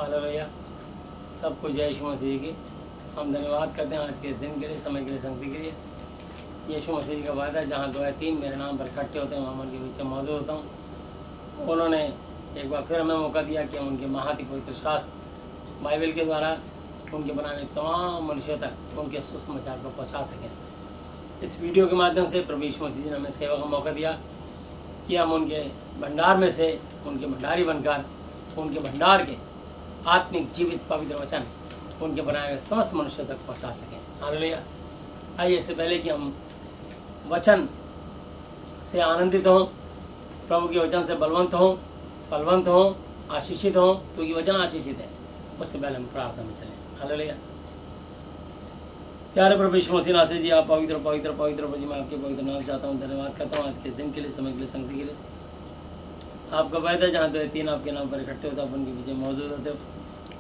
Hello भैया, सबको जय यीशु मसीह की। हम धन्यवाद करते हैं आज के इस दिन के लिए, समय के लिए, संगति के लिए। यीशु मसीह का वायदा, जहाँ 2 या 3 मेरे नाम पर इकट्ठे होते हैं वहाँ उनके बीच में मौजूद होता हूँ। उन्होंने एक बार फिर हमें मौका दिया कि हम उनके महाति पवित्र शास्त्र बाइबल के द्वारा उनके बनाए हुए तमाम मनुष्यों तक उनके सुसमाचार को पहुँचा सकें। इस वीडियो के माध्यम से प्रभु यीशु मसीह ने हमें सेवा का मौका दिया कि हम उनके भंडार में से उनके भंडारी बनकर उनके भंडार के आत्मिक जीवित पवित्र वचन उनके बनाए हुए समस्त मनुष्यों तक पहुंचा सकें। हालेलुया। आइए, इससे पहले कि हम वचन से आनंदित हों, प्रभु के वचन से बलवंत हों, आशीषित हों, क्योंकि वचन आशीषित है, उससे पहले हम प्रार्थना में चलें। हालेलुया। प्यारे प्रभु यीशु मसीह नासरी जी, आप पवित्र पवित्र पवित्र प्रभु जी, मैं आपके पवित्र नाम चाहता हूँ, धन्यवाद करता हूँ आज के दिन के लिए, समय के लिए, संगति के लिए। आपका वायदा, जहाँ 2 या 3 आपके नाम पर इकट्ठे होते हैं, आप उनके पीछे मौजूद होते हो।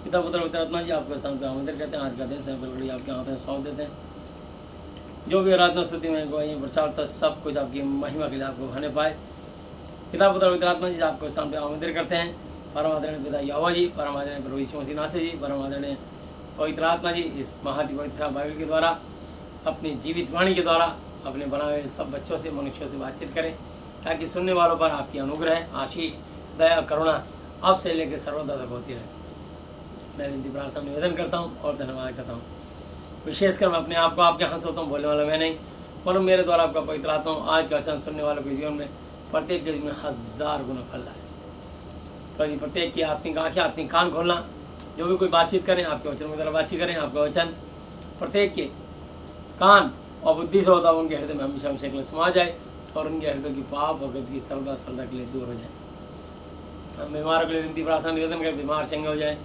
पिता पुत्र पवित्र आत्मा जी, आपके स्थान पर आमंत्रित करते हैं। आज का दिन समय बलगड़ी आपके हाथों में सौंप देते हैं। जो भी आराधना स्तुति में गवाही प्रचार था, सब कुछ आपकी महिमा के लिए आपको बहाने पाए। पिता पुत्र पवित्र आत्मा जी, आपको स्थान पर आमंत्रित करते हैं। परम आदरणीय पिता यहोवा जी, परम आदरणीय प्रभु यीशु मसीह नासरी जी, परम आदरणीय पवित्र आत्मा जी, इस महाति पवित्र बाइबल के द्वारा, अपनी जीवित वाणी के द्वारा अपने बनाए हुए सब बच्चों से, मनुष्यों से बातचीत करें, ताकि सुनने वालों पर आपकी अनुग्रह, आशीष, दया, करुणा अब से लेकर सर्वदा तक होती रहे। मैं विनती प्रार्थना निवेदन करता हूँ और धन्यवाद करता हूँ। विशेषकर मैं अपने आप को आपके यहाँ सोता हूँ, बोलने वाला मैं नहीं, परंतु मेरे द्वारा आपका पवित्र आत्मा हूँ। आज का वचन सुनने वालों के जीवन में, प्रत्येक के जीवन में 1000 गुना फल लाए। प्रत्येक की आत्मिक आँखें, आत्मिक कान खोलना, जो भी कोई बातचीत करें आपके वचन के द्वारा बातचीत करें। आपका वचन प्रत्येक के कान और बुद्धि से होता है, उनके हृदय में हमेशा हमेशा के लिए समा जाए और उनके हृदय की पाप और गंदगी सर्वदा के लिए दूर हो जाए। हम बीमारों के लिए विनती प्रार्थना निवेदन करें, बीमार चंगे हो जाए,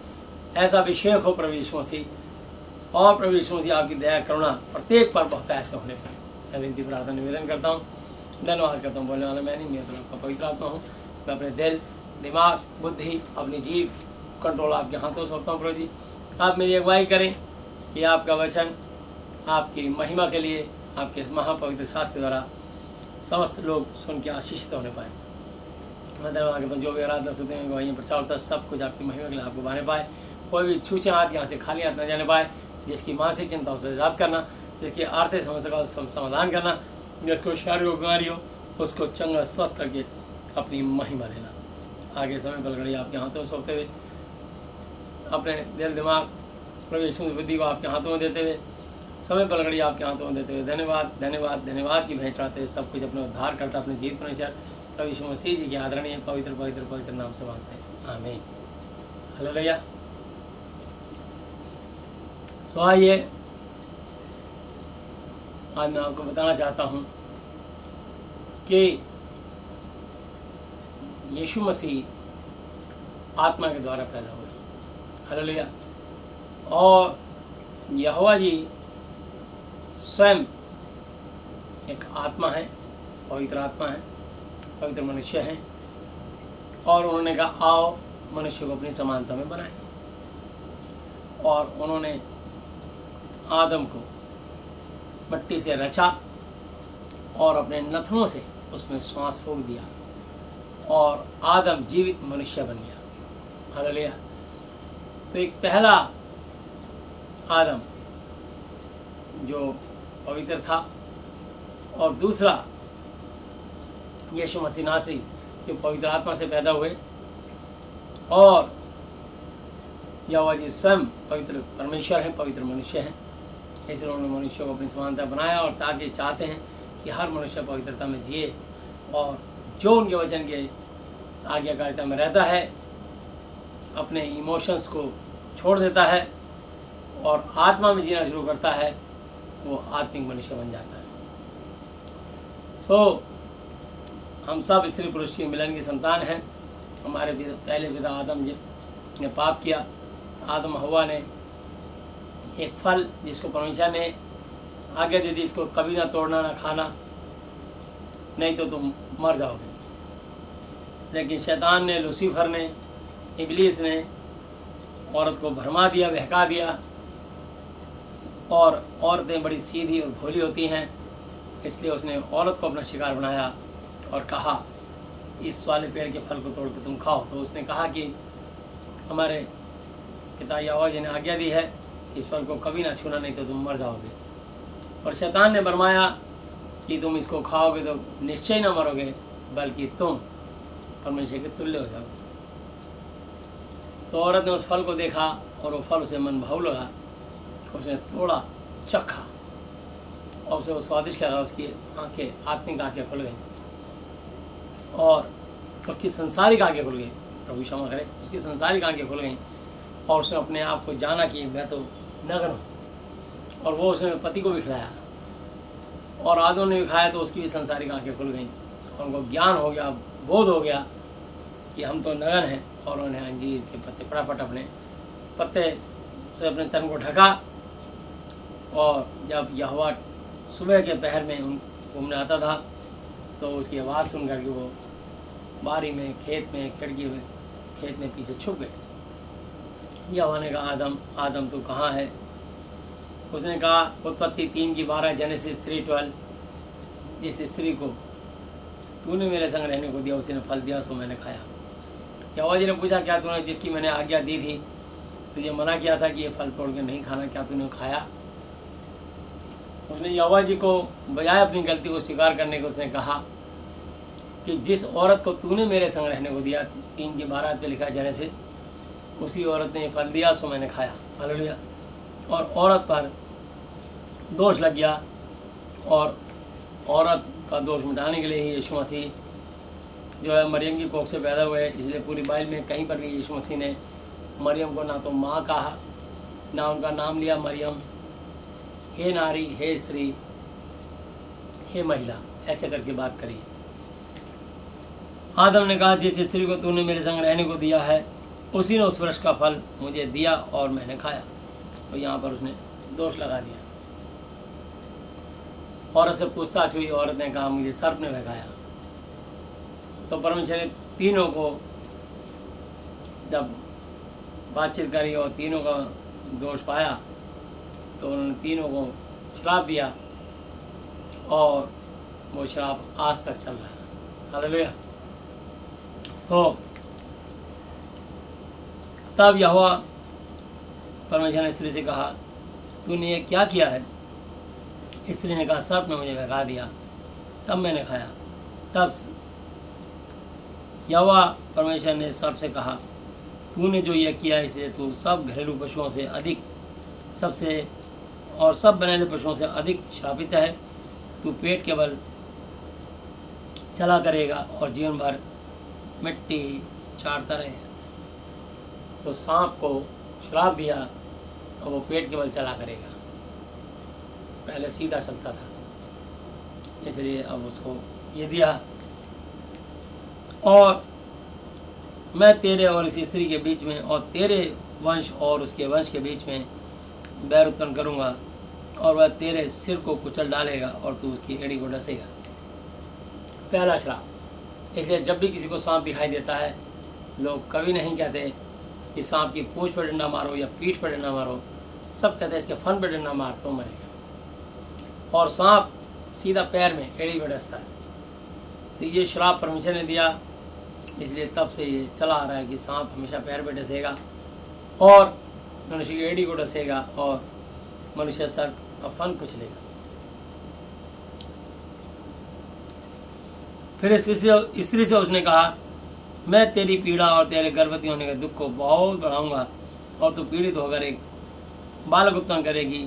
ऐसा अभिषेक हो प्रभु यीशु मसीह। और प्रभु यीशु मसीह, आपकी दया करुणा प्रत्येक पर बहुत ऐसे होने पर मैं विनती प्रार्थना निवेदन करता हूँ, धन्यवाद करता हूँ। बोलने वाला मैं नहीं, मैं तो आपका पवित्र आत्मा हूँ। मैं अपने दिल, दिमाग, बुद्धि, अपनी जीव कंट्रोल आपके हाथों सौंपता हूँ। प्रभु जी, आप मेरी अगुवाई करें कि आपका वचन आपकी महिमा के लिए, आपके इस महापवित्र शास्त्र के द्वारा समस्त लोग सुन के आशीषित होने पाए। मैं धन्यवाद करता हूँ। जो भी आराधना सुनते हैं वहीं प्रचार होता है, सब कुछ आपकी महिमा के लिए आपको बने पाए। कोई भी छूछे हाथ यहाँ से खाली हाथ न जाने पाए। जिसकी मानसिक चिंताओं से आजाद करना, जिसकी आर्थिक समस्या का समाधान करना, जिसको शारीरिक बीमारी हो उसको चंगा स्वस्थ करके अपनी महिमा लेना। आगे समय बलगड़ी आपके हाथों में सौंपते हुए, अपने दिल, दिमाग, प्रभु यीशु की बुद्धि को आपके हाथों में देते हुए, समय बलगड़ी आपके हाथों में देते हुए धन्यवाद धन्यवाद धन्यवाद की भेंट चढ़ाते हुए, सब कुछ अपने उद्धार करता अपने जीवित परमेश्वर प्रभु यीशु मसीह जी के आदरणीय पवित्र पवित्र पवित्र नाम से मांगते हैं, आमीन। हालेलुया। तो आइए, आज मैं आपको बताना चाहता हूँ कि यीशु मसीह आत्मा के द्वारा पैदा हुए। हालेलुया। और यहोवा जी स्वयं एक आत्मा है, पवित्र आत्मा है, पवित्र मनुष्य है। और उन्होंने कहा, आओ मनुष्य को अपनी समानता में बनाए। और उन्होंने आदम को मिट्टी से रचा और अपने नथनों से उसमें श्वास रोक दिया और आदम जीवित मनुष्य बन गया। हालेलुया। तो एक पहला आदम जो पवित्र था, और दूसरा यीशु मसीह नासरी जो पवित्र आत्मा से पैदा हुए। और यहोवा जी स्वयं पवित्र परमेश्वर हैं, पवित्र मनुष्य हैं। इसलिए उन्होंने मनुष्य को अपनी समानता बनाया, और ताकि चाहते हैं कि हर मनुष्य पवित्रता में जिए, और जो उनके वचन के आज्ञाकारिता में रहता है, अपने इमोशंस को छोड़ देता है और आत्मा में जीना शुरू करता है, वो आत्मिक मनुष्य बन जाता है। हम सब स्त्री पुरुष की मिलन की संतान हैं। हमारे पहले पिता आदम जी ने पाप किया। आदम हवा ने एक फल, जिसको परमेश्वर ने आज्ञा दे दी, इसको कभी ना तोड़ना, ना खाना, नहीं तो तुम मर जाओगे। लेकिन शैतान ने, लूसीफर ने, इब्लीस ने औरत को भरमा दिया, बहका दिया। और औरतें बड़ी सीधी और भोली होती हैं, इसलिए उसने औरत को अपना शिकार बनाया और कहा, इस वाले पेड़ के फल को तोड़ के तुम खाओ। तो उसने कहा कि हमारे पिता यहोवा जी ने आज्ञा दी है, इस फल को कभी ना छूना, नहीं तो तुम मर जाओगे। और शैतान ने फरमाया कि तुम इसको खाओगे तो निश्चय ना मरोगे, बल्कि तुम परमेश्वर के तुल्य हो जाओगे। तो औरत ने उस फल को देखा और वो फल उसे मन भाव लगा, उसने थोड़ा चखा और उसे वो स्वादिष्ट लगा। उसकी आंखें, आत्मिक आंखें खुल गई और उसकी संसारिक आंखें खुल गई, प्रभु क्षमा करे, उसकी संसारिक आंखें खुल गई और उसने अपने आप को जाना कि मैं तो नग्न हूँ। और वो उसने पति को भी खिलाया और आदम ने भी खाया, तो उसकी भी संसारिक आंखें खुल गई और उनको ज्ञान हो गया, बोध हो गया कि हम तो नग्न हैं। और उन्होंने अंजीर के पत्ते फटाफट अपने पत्ते से अपने तन को ढका। और जब यहोवा सुबह के पहर में घूमने आता था तो उसकी आवाज़ सुन करके वो बारी में, खेत में, खिड़की में, खेत में पीछे छुप गए। यहोवा ने कहा, आदम आदम तू कहाँ है? उसने कहा, उत्पत्ति 3:12, जेनेसिस 3:12, जिस स्त्री को तूने मेरे संग रहने को दिया उसी ने फल दिया, सो मैंने खाया। यहोवा जी ने पूछा, क्या तूने, जिसकी मैंने आज्ञा दी थी, तुझे मना किया था कि ये फल तोड़ के नहीं खाना, क्या तूने खाया? उसने यहोवा जी को बजाय अपनी गलती को स्वीकार करने को उसने कहा कि जिस औरत को तूने मेरे संग रहने को दिया, 3:12 पे लिखा जेनेसिस, उसी औरत ने फल दिया, सो मैंने खाया। हालेलुया। और औरत पर दोष लग गया और औरत का दोष मिटाने के लिए ही यीशु मसीह जो है मरियम की कोख से पैदा हुए। इसलिए पूरी बाइबल में कहीं पर भी यीशु मसीह ने मरियम को ना तो माँ कहा, ना उनका नाम लिया मरियम, हे नारी, हे स्त्री, हे महिला, ऐसे करके बात करी। आदम ने कहा, जिस स्त्री को तूने मेरे संग रहने को दिया है उसी ने उस वृक्ष का फल मुझे दिया और मैंने खाया। तो यहाँ पर उसने दोष लगा दिया। औरत से पूछताछ हुई, औरत ने कहा, मुझे सर्प ने बहकाया। तो परमेश्वर ने तीनों को जब बातचीत करी और तीनों का दोष पाया तो उन्होंने तीनों को श्राप दिया और वो श्राप आज तक चल रहा है। हालेलुया। तो तब यहोवा परमेश्वर ने स्त्री से कहा, तूने ये क्या किया है? स्त्री ने कहा, सर्प ने मुझे बहका दिया, तब मैंने खाया। तब यहोवा परमेश्वर ने सर्प से कहा, तूने जो यह किया इसलिए तू सब घरेलू पशुओं से अधिक, सबसे और सब बनेले पशुओं से अधिक श्रापित है। तू पेट के बल चला करेगा और जीवन भर मिट्टी चाटता रहेगा। तो सांप को श्राप दिया और वो पेट के बल चला करेगा। पहले सीधा चलता था, इसलिए अब उसको ये दिया, और मैं तेरे और इस स्त्री के बीच में और तेरे वंश और उसके वंश के बीच में बैर उत्पन्न करूँगा और वह तेरे सिर को कुचल डालेगा और तू उसकी एड़ी को डसेगा। पहला श्राप। इसलिए जब भी किसी को सांप दिखाई देता है, लोग कभी नहीं कहते कि सांप की पूंछ पर डंडा मारो या पीठ पर डंडा मारो, सब कहते हैं इसके फन पर डंडा मार तो मरेगा। और सांप सीधा पैर में, एड़ी में डसता है। तो ये श्राप परमेश्वर ने दिया, इसलिए तब से ये चला आ रहा है कि सांप हमेशा पैर पे डसेगा और मनुष्य की एड़ी को डसेगा और मनुष्य सर का फन कुचलेगा। फिर स्त्री से उसने कहा, मैं तेरी पीड़ा और तेरे गर्भवती होने के दुख को बहुत बढ़ाऊंगा और तू पीड़ित होकर एक बालक उत्पन्न करेगी,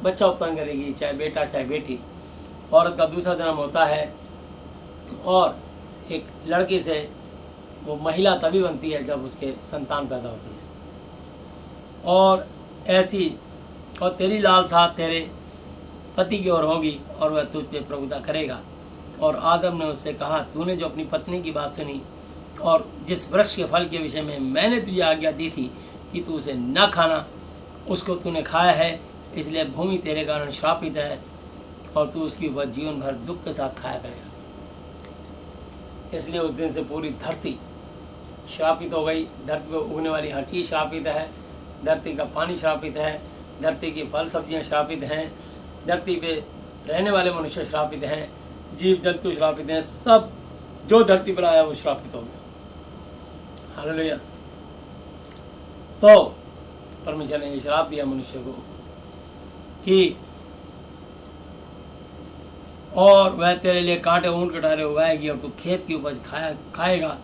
बच्चा उत्पन्न करेगी, चाहे बेटा चाहे बेटी। औरत का दूसरा जन्म होता है और एक लड़की से वो महिला तभी बनती है जब उसके संतान पैदा होती है। और ऐसी और तेरी लालसा तेरे पति की ओर होगी और वह तुझ पे प्रभुता करेगा। और आदम ने उससे कहा, तूने जो अपनी पत्नी की बात सुनी और जिस वृक्ष के फल के विषय में मैंने तुझे आज्ञा दी थी कि तू उसे न खाना, उसको तूने खाया है, इसलिए भूमि तेरे कारण श्रापित है और तू उसकी उपज जीवन भर दुख के साथ खाया करेगा। इसलिए उस दिन से पूरी धरती श्रापित हो गई। धरती पर उगने वाली हर चीज़ श्रापित है, धरती का पानी श्रापित है, धरती की फल सब्जियां श्रापित हैं, धरती पे रहने वाले मनुष्य श्रापित हैं, जीव जंतु श्रापित हैं, सब जो धरती पर आया वो श्रापित हो गया। हालेलुया। तो परमेश्वर ने श्राप दिया मनुष्य को कि और वह तेरे लिए कांटे ऊन कटारे उगाएगी और तू खेत की उपज खाएगा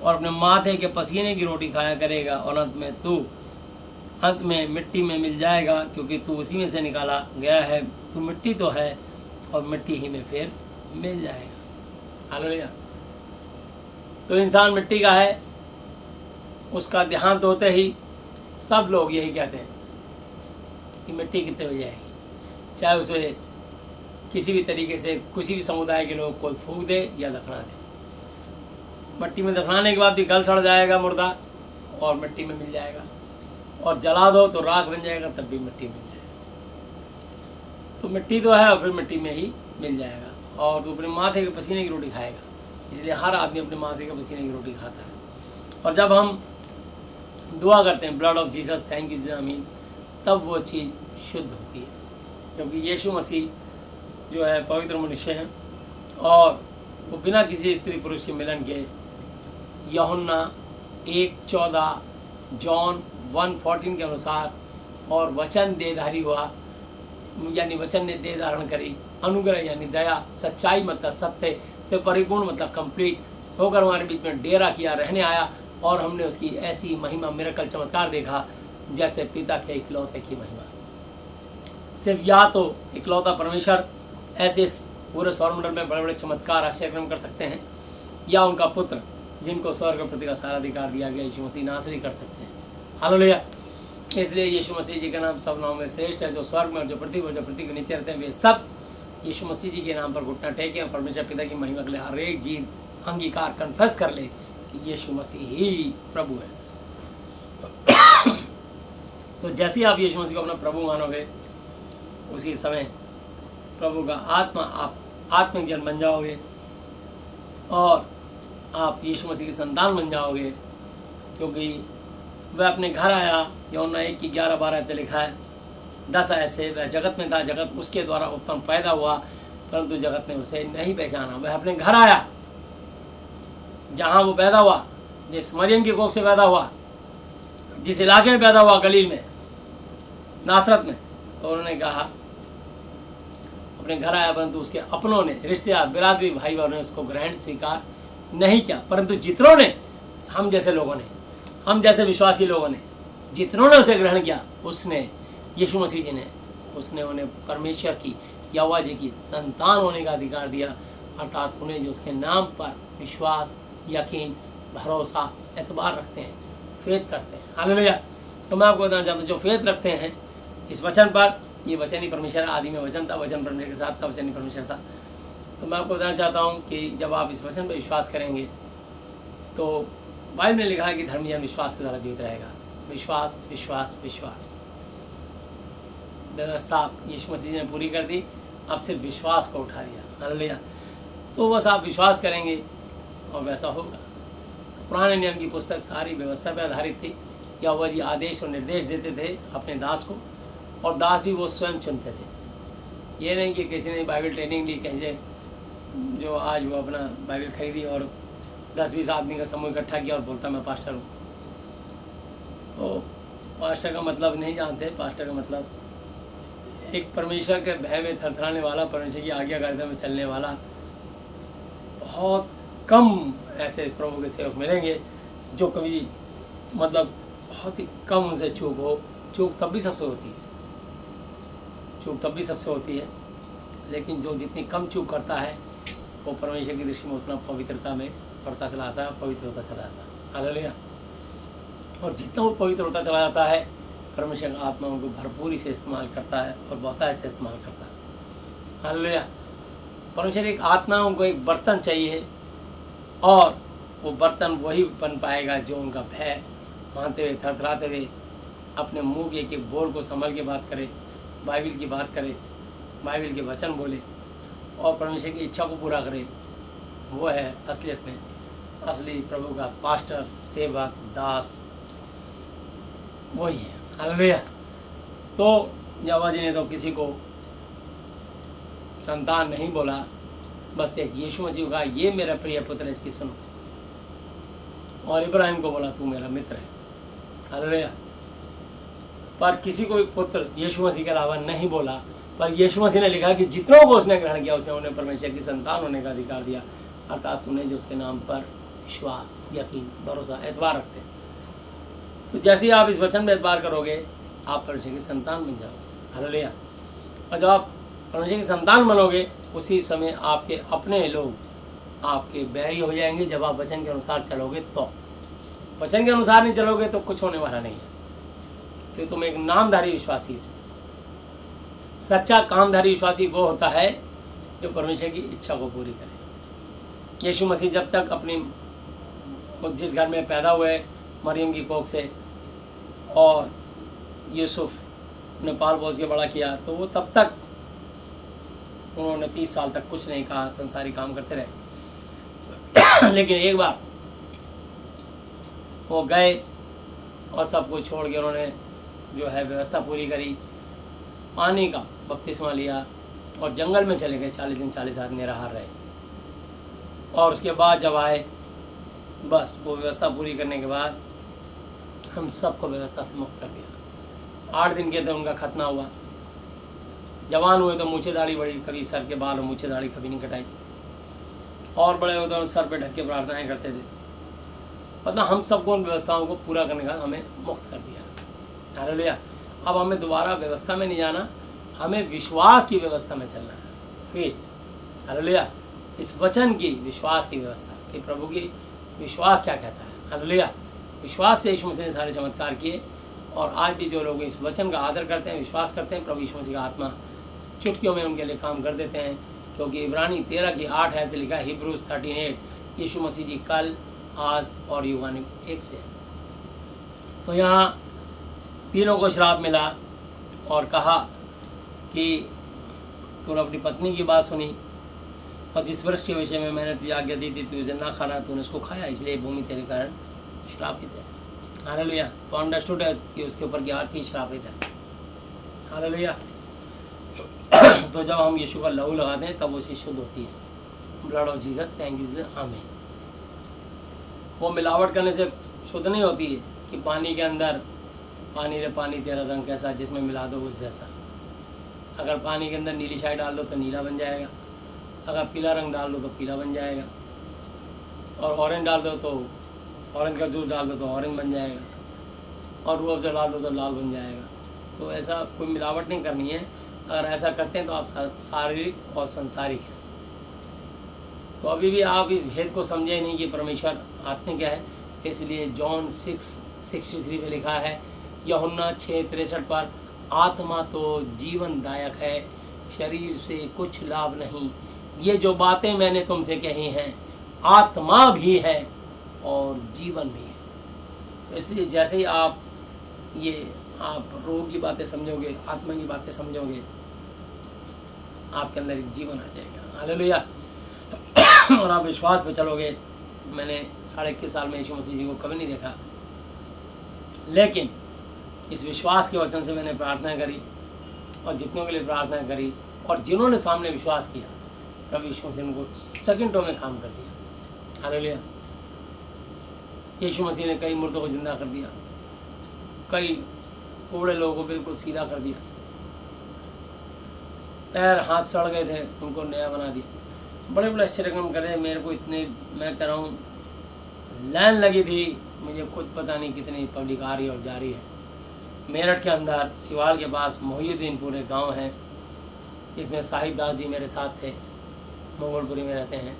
और अपने माथे के पसीने की रोटी खाया करेगा और अंत में मिट्टी में मिल जाएगा, क्योंकि तू उसी में से निकाला गया है। तू मिट्टी तो है और मिट्टी ही में फिर मिल जाएगा। हालेलुया। तो इंसान मिट्टी का है। उसका देहांत होते ही सब लोग यही कहते हैं कि मिट्टी कितने बजे आएगी, चाहे उसे किसी भी तरीके से किसी भी समुदाय के लोग कोई फूंक दे या दफना दे। मिट्टी में दफनाने के बाद भी गल सड़ जाएगा मुर्दा और मिट्टी में मिल जाएगा, और जला दो तो राख बन जाएगा तब भी मिट्टी मिल जाएगा। तो मिट्टी तो है और फिर मिट्टी में ही मिल जाएगा। और तो अपने माथे के पसीने की रोटी खाएगा, इसलिए हर आदमी अपने माथे के पसीने की रोटी खाता है। और जब हम दुआ करते हैं blood of Jesus thank you Jesus आमीन, तब वो चीज़ शुद्ध होती है, क्योंकि यीशु मसीह जो है पवित्र मनुष्य हैं और वो बिना किसी स्त्री पुरुष के मिलन के यूहन्ना 1:14 जॉन 1:14 के अनुसार और वचन देहधारी हुआ, यानी वचन ने देह धारण करी, अनुग्रह यानी दया, सच्चाई मतलब सत्य से परिपूर्ण मतलब कंप्लीट होकर हमारे बीच में डेरा किया, रहने आया और हमने उसकी ऐसी महिमा मिरेकल चमत्कार देखा जैसे पिता के इकलौते की महिमा। सिर्फ या तो इकलौता परमेश्वर ऐसे पूरे सौरमंडल में बड़े बड़े चमत्कार आश्चर्यक्रम कर सकते हैं, या उनका पुत्र जिनको स्वर्ग प्रति का सारा अधिकार दिया गया यीशु मसीह नासरी कर सकते हैं। हालेलुया। इसलिए यीशु मसीह जी का नाम सब नामों में श्रेष्ठ है। जो स्वर्ग में और जो पृथ्वी और जो पृथ्वी के नीचे रहते हैं वे सब यीशु मसीह जी के नाम पर घुटना टेके और परमेश्वर पिता की महिमा के लिए हर एक जीव अंगीकार कन्फेस कर ले कि यीशु मसीह ही प्रभु है। तो जैसे ही आप यीशु मसीह को अपना प्रभु मानोगे, उसी समय प्रभु का आप आत्मिक जन बन जाओगे और आप यीशु मसीह की संतान बन जाओगे, क्योंकि वह अपने घर आया। यूहन्ना 1:11-12 पे लिखा है 10 ऐसे वह जगत में था, जगत उसके द्वारा उत्पन्न पैदा हुआ, परंतु जगत ने उसे नहीं पहचाना। वह अपने घर आया जहाँ वो पैदा हुआ, जिस मरियम की कोख से पैदा हुआ, जिस इलाके में पैदा हुआ, गलील में, नासरत में। तो उन्होंने कहा अपने घर आया, परंतु उसके अपनों ने, रिश्तेदार, बिरादरी, भाई बहनों ने उसको ग्रहण स्वीकार नहीं किया। परंतु जितनों ने, हम जैसे लोगों ने, हम जैसे विश्वासी लोगों ने, जितनों ने उसे ग्रहण किया, उसने, यीशु मसीह जी ने, उसने उन्हें परमेश्वर की, यहोवा जी की संतान होने का अधिकार दिया, अर्थात उन्हें जो उसके नाम पर विश्वास, यकीन, भरोसा, एतबार रखते हैं, फेथ करते हैं। हालेलुया। तो मैं आपको बताना चाहता हूँ, जो फेथ रखते हैं इस वचन पर, ये वचन ही परमेश्वर, आदि में वचन था, वचन परमेश्वर के साथ था, वचन ही परमेश्वर था। तो मैं आपको बताना चाहता हूँ कि जब आप इस वचन पर विश्वास करेंगे तो बाइबल में लिखा है कि धर्मी जन विश्वास के द्वारा जीवित रहेगा। विश्वास विश्वास विश्वास व्यवस्था यीशु मसीह ने पूरी कर दी, अब सिर्फ विश्वास को उठा दिया। हालेलुया। तो बस आप विश्वास करेंगे और वैसा होगा। पुराने नियम की पुस्तक सारी व्यवस्था पर आधारित थी। यहोवा जी आदेश और निर्देश देते थे अपने दास को, और दास भी वो स्वयं चुनते थे। ये नहीं कि किसी ने बाइबल ट्रेनिंग ली कहीं से, जो आज वो अपना बाइबल खरीदी और 10-20 आदमी का समूह इकट्ठा किया और बोलता मैं पास्टर हूँ। तो पास्टर का मतलब नहीं जानते। पास्टर का मतलब एक परमेश्वर के भय में थरथराने वाला, परमेश्वर की आज्ञाकारिता में चलने वाला। बहुत कम ऐसे प्रभु के सेवक मिलेंगे जो कभी, मतलब बहुत ही कम उनसे चूक हो। चूक तब भी सबसे होती है, चूक तब भी सबसे होती है, लेकिन जो जितनी कम चूक करता है वो परमेश्वर की दृष्टि में उतना पवित्रता में बढ़ता चला जाता है, पवित्र होता चला जाता है। हालेलुया। और जितना वो पवित्र होता चला जाता है, परमेश्वर आत्मा उनको भरपूरी से इस्तेमाल करता है और बहुतायत से इस्तेमाल करता है। हालेलुया। परमेश्वर एक आत्मा, उनको एक बर्तन चाहिए, और वो बर्तन वही बन पाएगा जो उनका भय मानते हुए, थरथराते हुए, अपने मुंह के एक बोल को संभल के बात करे, बाइबल की बात करे, बाइबल के वचन बोले और परमेश्वर की इच्छा को पूरा करे। वो है असलियत में असली प्रभु का पास्टर, सेवक, दास, वही है। हालेलुया। तो यहोवा जी ने तो किसी को संतान नहीं बोला, बस एक यीशु मसीह का ये मेरा प्रिय पुत्र है, इसकी सुनो। और इब्राहिम को बोला तू मेरा मित्र है। हालेलुया। पर किसी को भी पुत्र यीशु मसीह के अलावा नहीं बोला, पर यीशु मसीह ने लिखा कि जितनों को उसने ग्रहण किया उसने उन्हें परमेश्वर की संतान होने का अधिकार दिया, अर्थात उन्हें जो उसके नाम पर विश्वास, यकीन, भरोसा, एतबार रखते हैं। तो जैसे ही आप इस वचन में एतबार करोगे आप परमेश्वर की संतान बन जाओगे। हालेलुया। और जब आप परमेश्वर की संतान बनोगे उसी समय आपके अपने लोग आपके बैरी हो जाएंगे। जब आप वचन के अनुसार चलोगे तो, वचन के अनुसार नहीं चलोगे तो कुछ होने वाला नहीं है, फिर तुम एक नामधारी विश्वासी हो। सच्चा कामधारी विश्वासी वो होता है जो परमेश्वर की इच्छा को पूरी करे। यीशु मसीह जब तक अपनी जिस घर में पैदा हुए मरियम की कोख से, और यूसुफ ने पाल पोस के बड़ा किया, तो वो तब तक उन्होंने 30 साल तक कुछ नहीं कहा, संसारी काम करते रहे। लेकिन एक बार वो गए और सब कुछ छोड़ के उन्होंने जो है व्यवस्था पूरी करी, पानी का बपतिस्मा लिया और जंगल में चले गए। 40 दिन 40 रात निराहार रहे, और उसके बाद जब आए, बस वो व्यवस्था पूरी करने के बाद हम सबको व्यवस्था से मुक्त कर दिया। 8 दिन के थे उनका खतना हुआ। जवान हुए तो मूछे दाढ़ी बड़ी, कभी सर के बाल और मूछे दाढ़ी कभी नहीं कटाई, और बड़े हुए तो सर पे ढक के प्रार्थनाएं करते थे। मतलब हम सबको उन व्यवस्थाओं को पूरा करने का हमें मुक्त कर दिया। हालेलुया। अब हमें दोबारा व्यवस्था में नहीं जाना, हमें विश्वास की व्यवस्था में चलना है। Faith, hallelujah. इस वचन की विश्वास की व्यवस्था कि प्रभु की विश्वास क्या कहता है। हालेलुया। विश्वास से यीशु मसीह ने सारे चमत्कार किए, और आज भी जो लोग इस वचन का आदर करते हैं, विश्वास करते हैं, प्रभु यीशु मसीह का आत्मा चुटकियों में उनके लिए काम कर देते हैं। क्योंकि इब्रानी 13 की 8 है पे लिखा है, हिब्रूज 13:8, यीशु मसीह जी कल, आज और युगानुग एक से। तो यहाँ तीनों को श्राप मिला और कहा कि तूने अपनी पत्नी की बात सुनी, और जिस वृक्ष के विषय में मैंने तुझे आज्ञा दी थी तुझे ना खाना, तूने उसको खाया, इसलिए भूमि तेरे कारण श्रापित है। हालेलुया। तो अंडरस्टूड है कि उसके ऊपर की हर चीज़ श्रापित है। हालेलुया। तो जब हम यीशु का लहू लगाते हैं तब वो चीज़ शुद्ध होती है। Blood of Jesus, thank you Jesus, आमीन। वो मिलावट करने से शुद्ध नहीं होती है कि पानी के अंदर पानी रे पानी तेरा रंग कैसा, जिसमें मिला दो उस जैसा। अगर पानी के अंदर नीली शाई डाल दो तो नीला बन जाएगा, अगर पीला रंग डाल दो तो पीला बन जाएगा, और ऑरेंज डाल दो तो ऑरेंज का जूस डाल दो तो ऑरेंज बन जाएगा, और रूह अफ़ज़ा डाल दो तो लाल बन जाएगा। तो ऐसा कोई मिलावट नहीं करनी है। अगर ऐसा करते हैं तो आप शारीरिक और संसारिक हैं। तो अभी भी आप इस भेद को समझे नहीं कि परमेश्वर आत्मिक है। इसलिए जॉन 6:63 में लिखा है, यूहन्ना 6:63 पर, आत्मा तो जीवनदायक है, शरीर से कुछ लाभ नहीं। ये जो बातें मैंने तुमसे कही हैं आत्मा भी है और जीवन भी है। तो इसलिए जैसे ही आप रोग की बातें समझोगे, आत्मा की बातें समझोगे, आपके अंदर एक जीवन आ जाएगा। हालेलुया। और आप विश्वास पे चलोगे। मैंने 21.5 साल में यीशु मसीह जी को कभी नहीं देखा, लेकिन इस विश्वास के वचन से मैंने प्रार्थना करी, और जितनों के लिए प्रार्थना करी, और जिन्होंने सामने विश्वास किया, प्रभु यीशु मसीह ने उनको सेकंडों में काम कर दिया। हालेलुया। यीशु मसीह ने कई मुर्दों को जिंदा कर दिया, कई कोड़े लोगों को बिल्कुल सीधा कर दिया, पैर हाथ सड़ गए थे उनको नया बना दिया। बड़े बड़े आश्चर्य काम करे। मेरे को इतने, मैं कह रहा हूँ, लाइन लगी थी, मुझे खुद पता नहीं कितनी पब्लिक आ रही है और जा रही है। मेरठ के अंदर सिवाल के पास मोहिउद्दीनपुर एक गाँव है, जिसमें साहिब दास जी मेरे साथ थे, मंगोलपुरी में रहते हैं।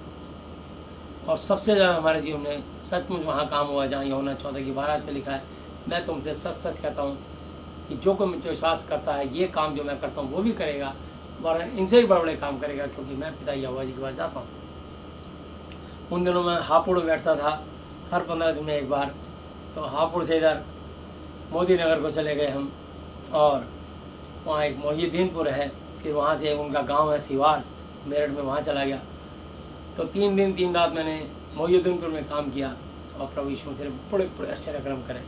और सबसे ज़्यादा हमारे जीवन में सचमुच वहाँ काम हुआ जहाँ यूहन्ना 14 की 12 पे लिखा है, मैं तुमसे सच सच कहता हूँ कि जो कोई मुझे विश्वास करता है ये काम जो मैं करता हूँ वो भी करेगा, और इनसे भी बड़े बड़े काम करेगा, क्योंकि मैं पिता यहोवा जी के पास जाता हूँ। उन दिनों में हापुड़ बैठता था हर 15 दिन में एक बार। तो हापुड़ से इधर मोदी नगर को चले गए हम, और वहाँ एक मोहिउद्दीनपुर है, फिर वहाँ से उनका गांव है सिवाल, मेरठ में, वहाँ चला गया। तो 3 दिन 3 रात मैंने मोहिउद्दीनपुर में काम किया, और प्रभु यीशु मसीह ने बड़े बड़े आश्चर्यक्रम करे।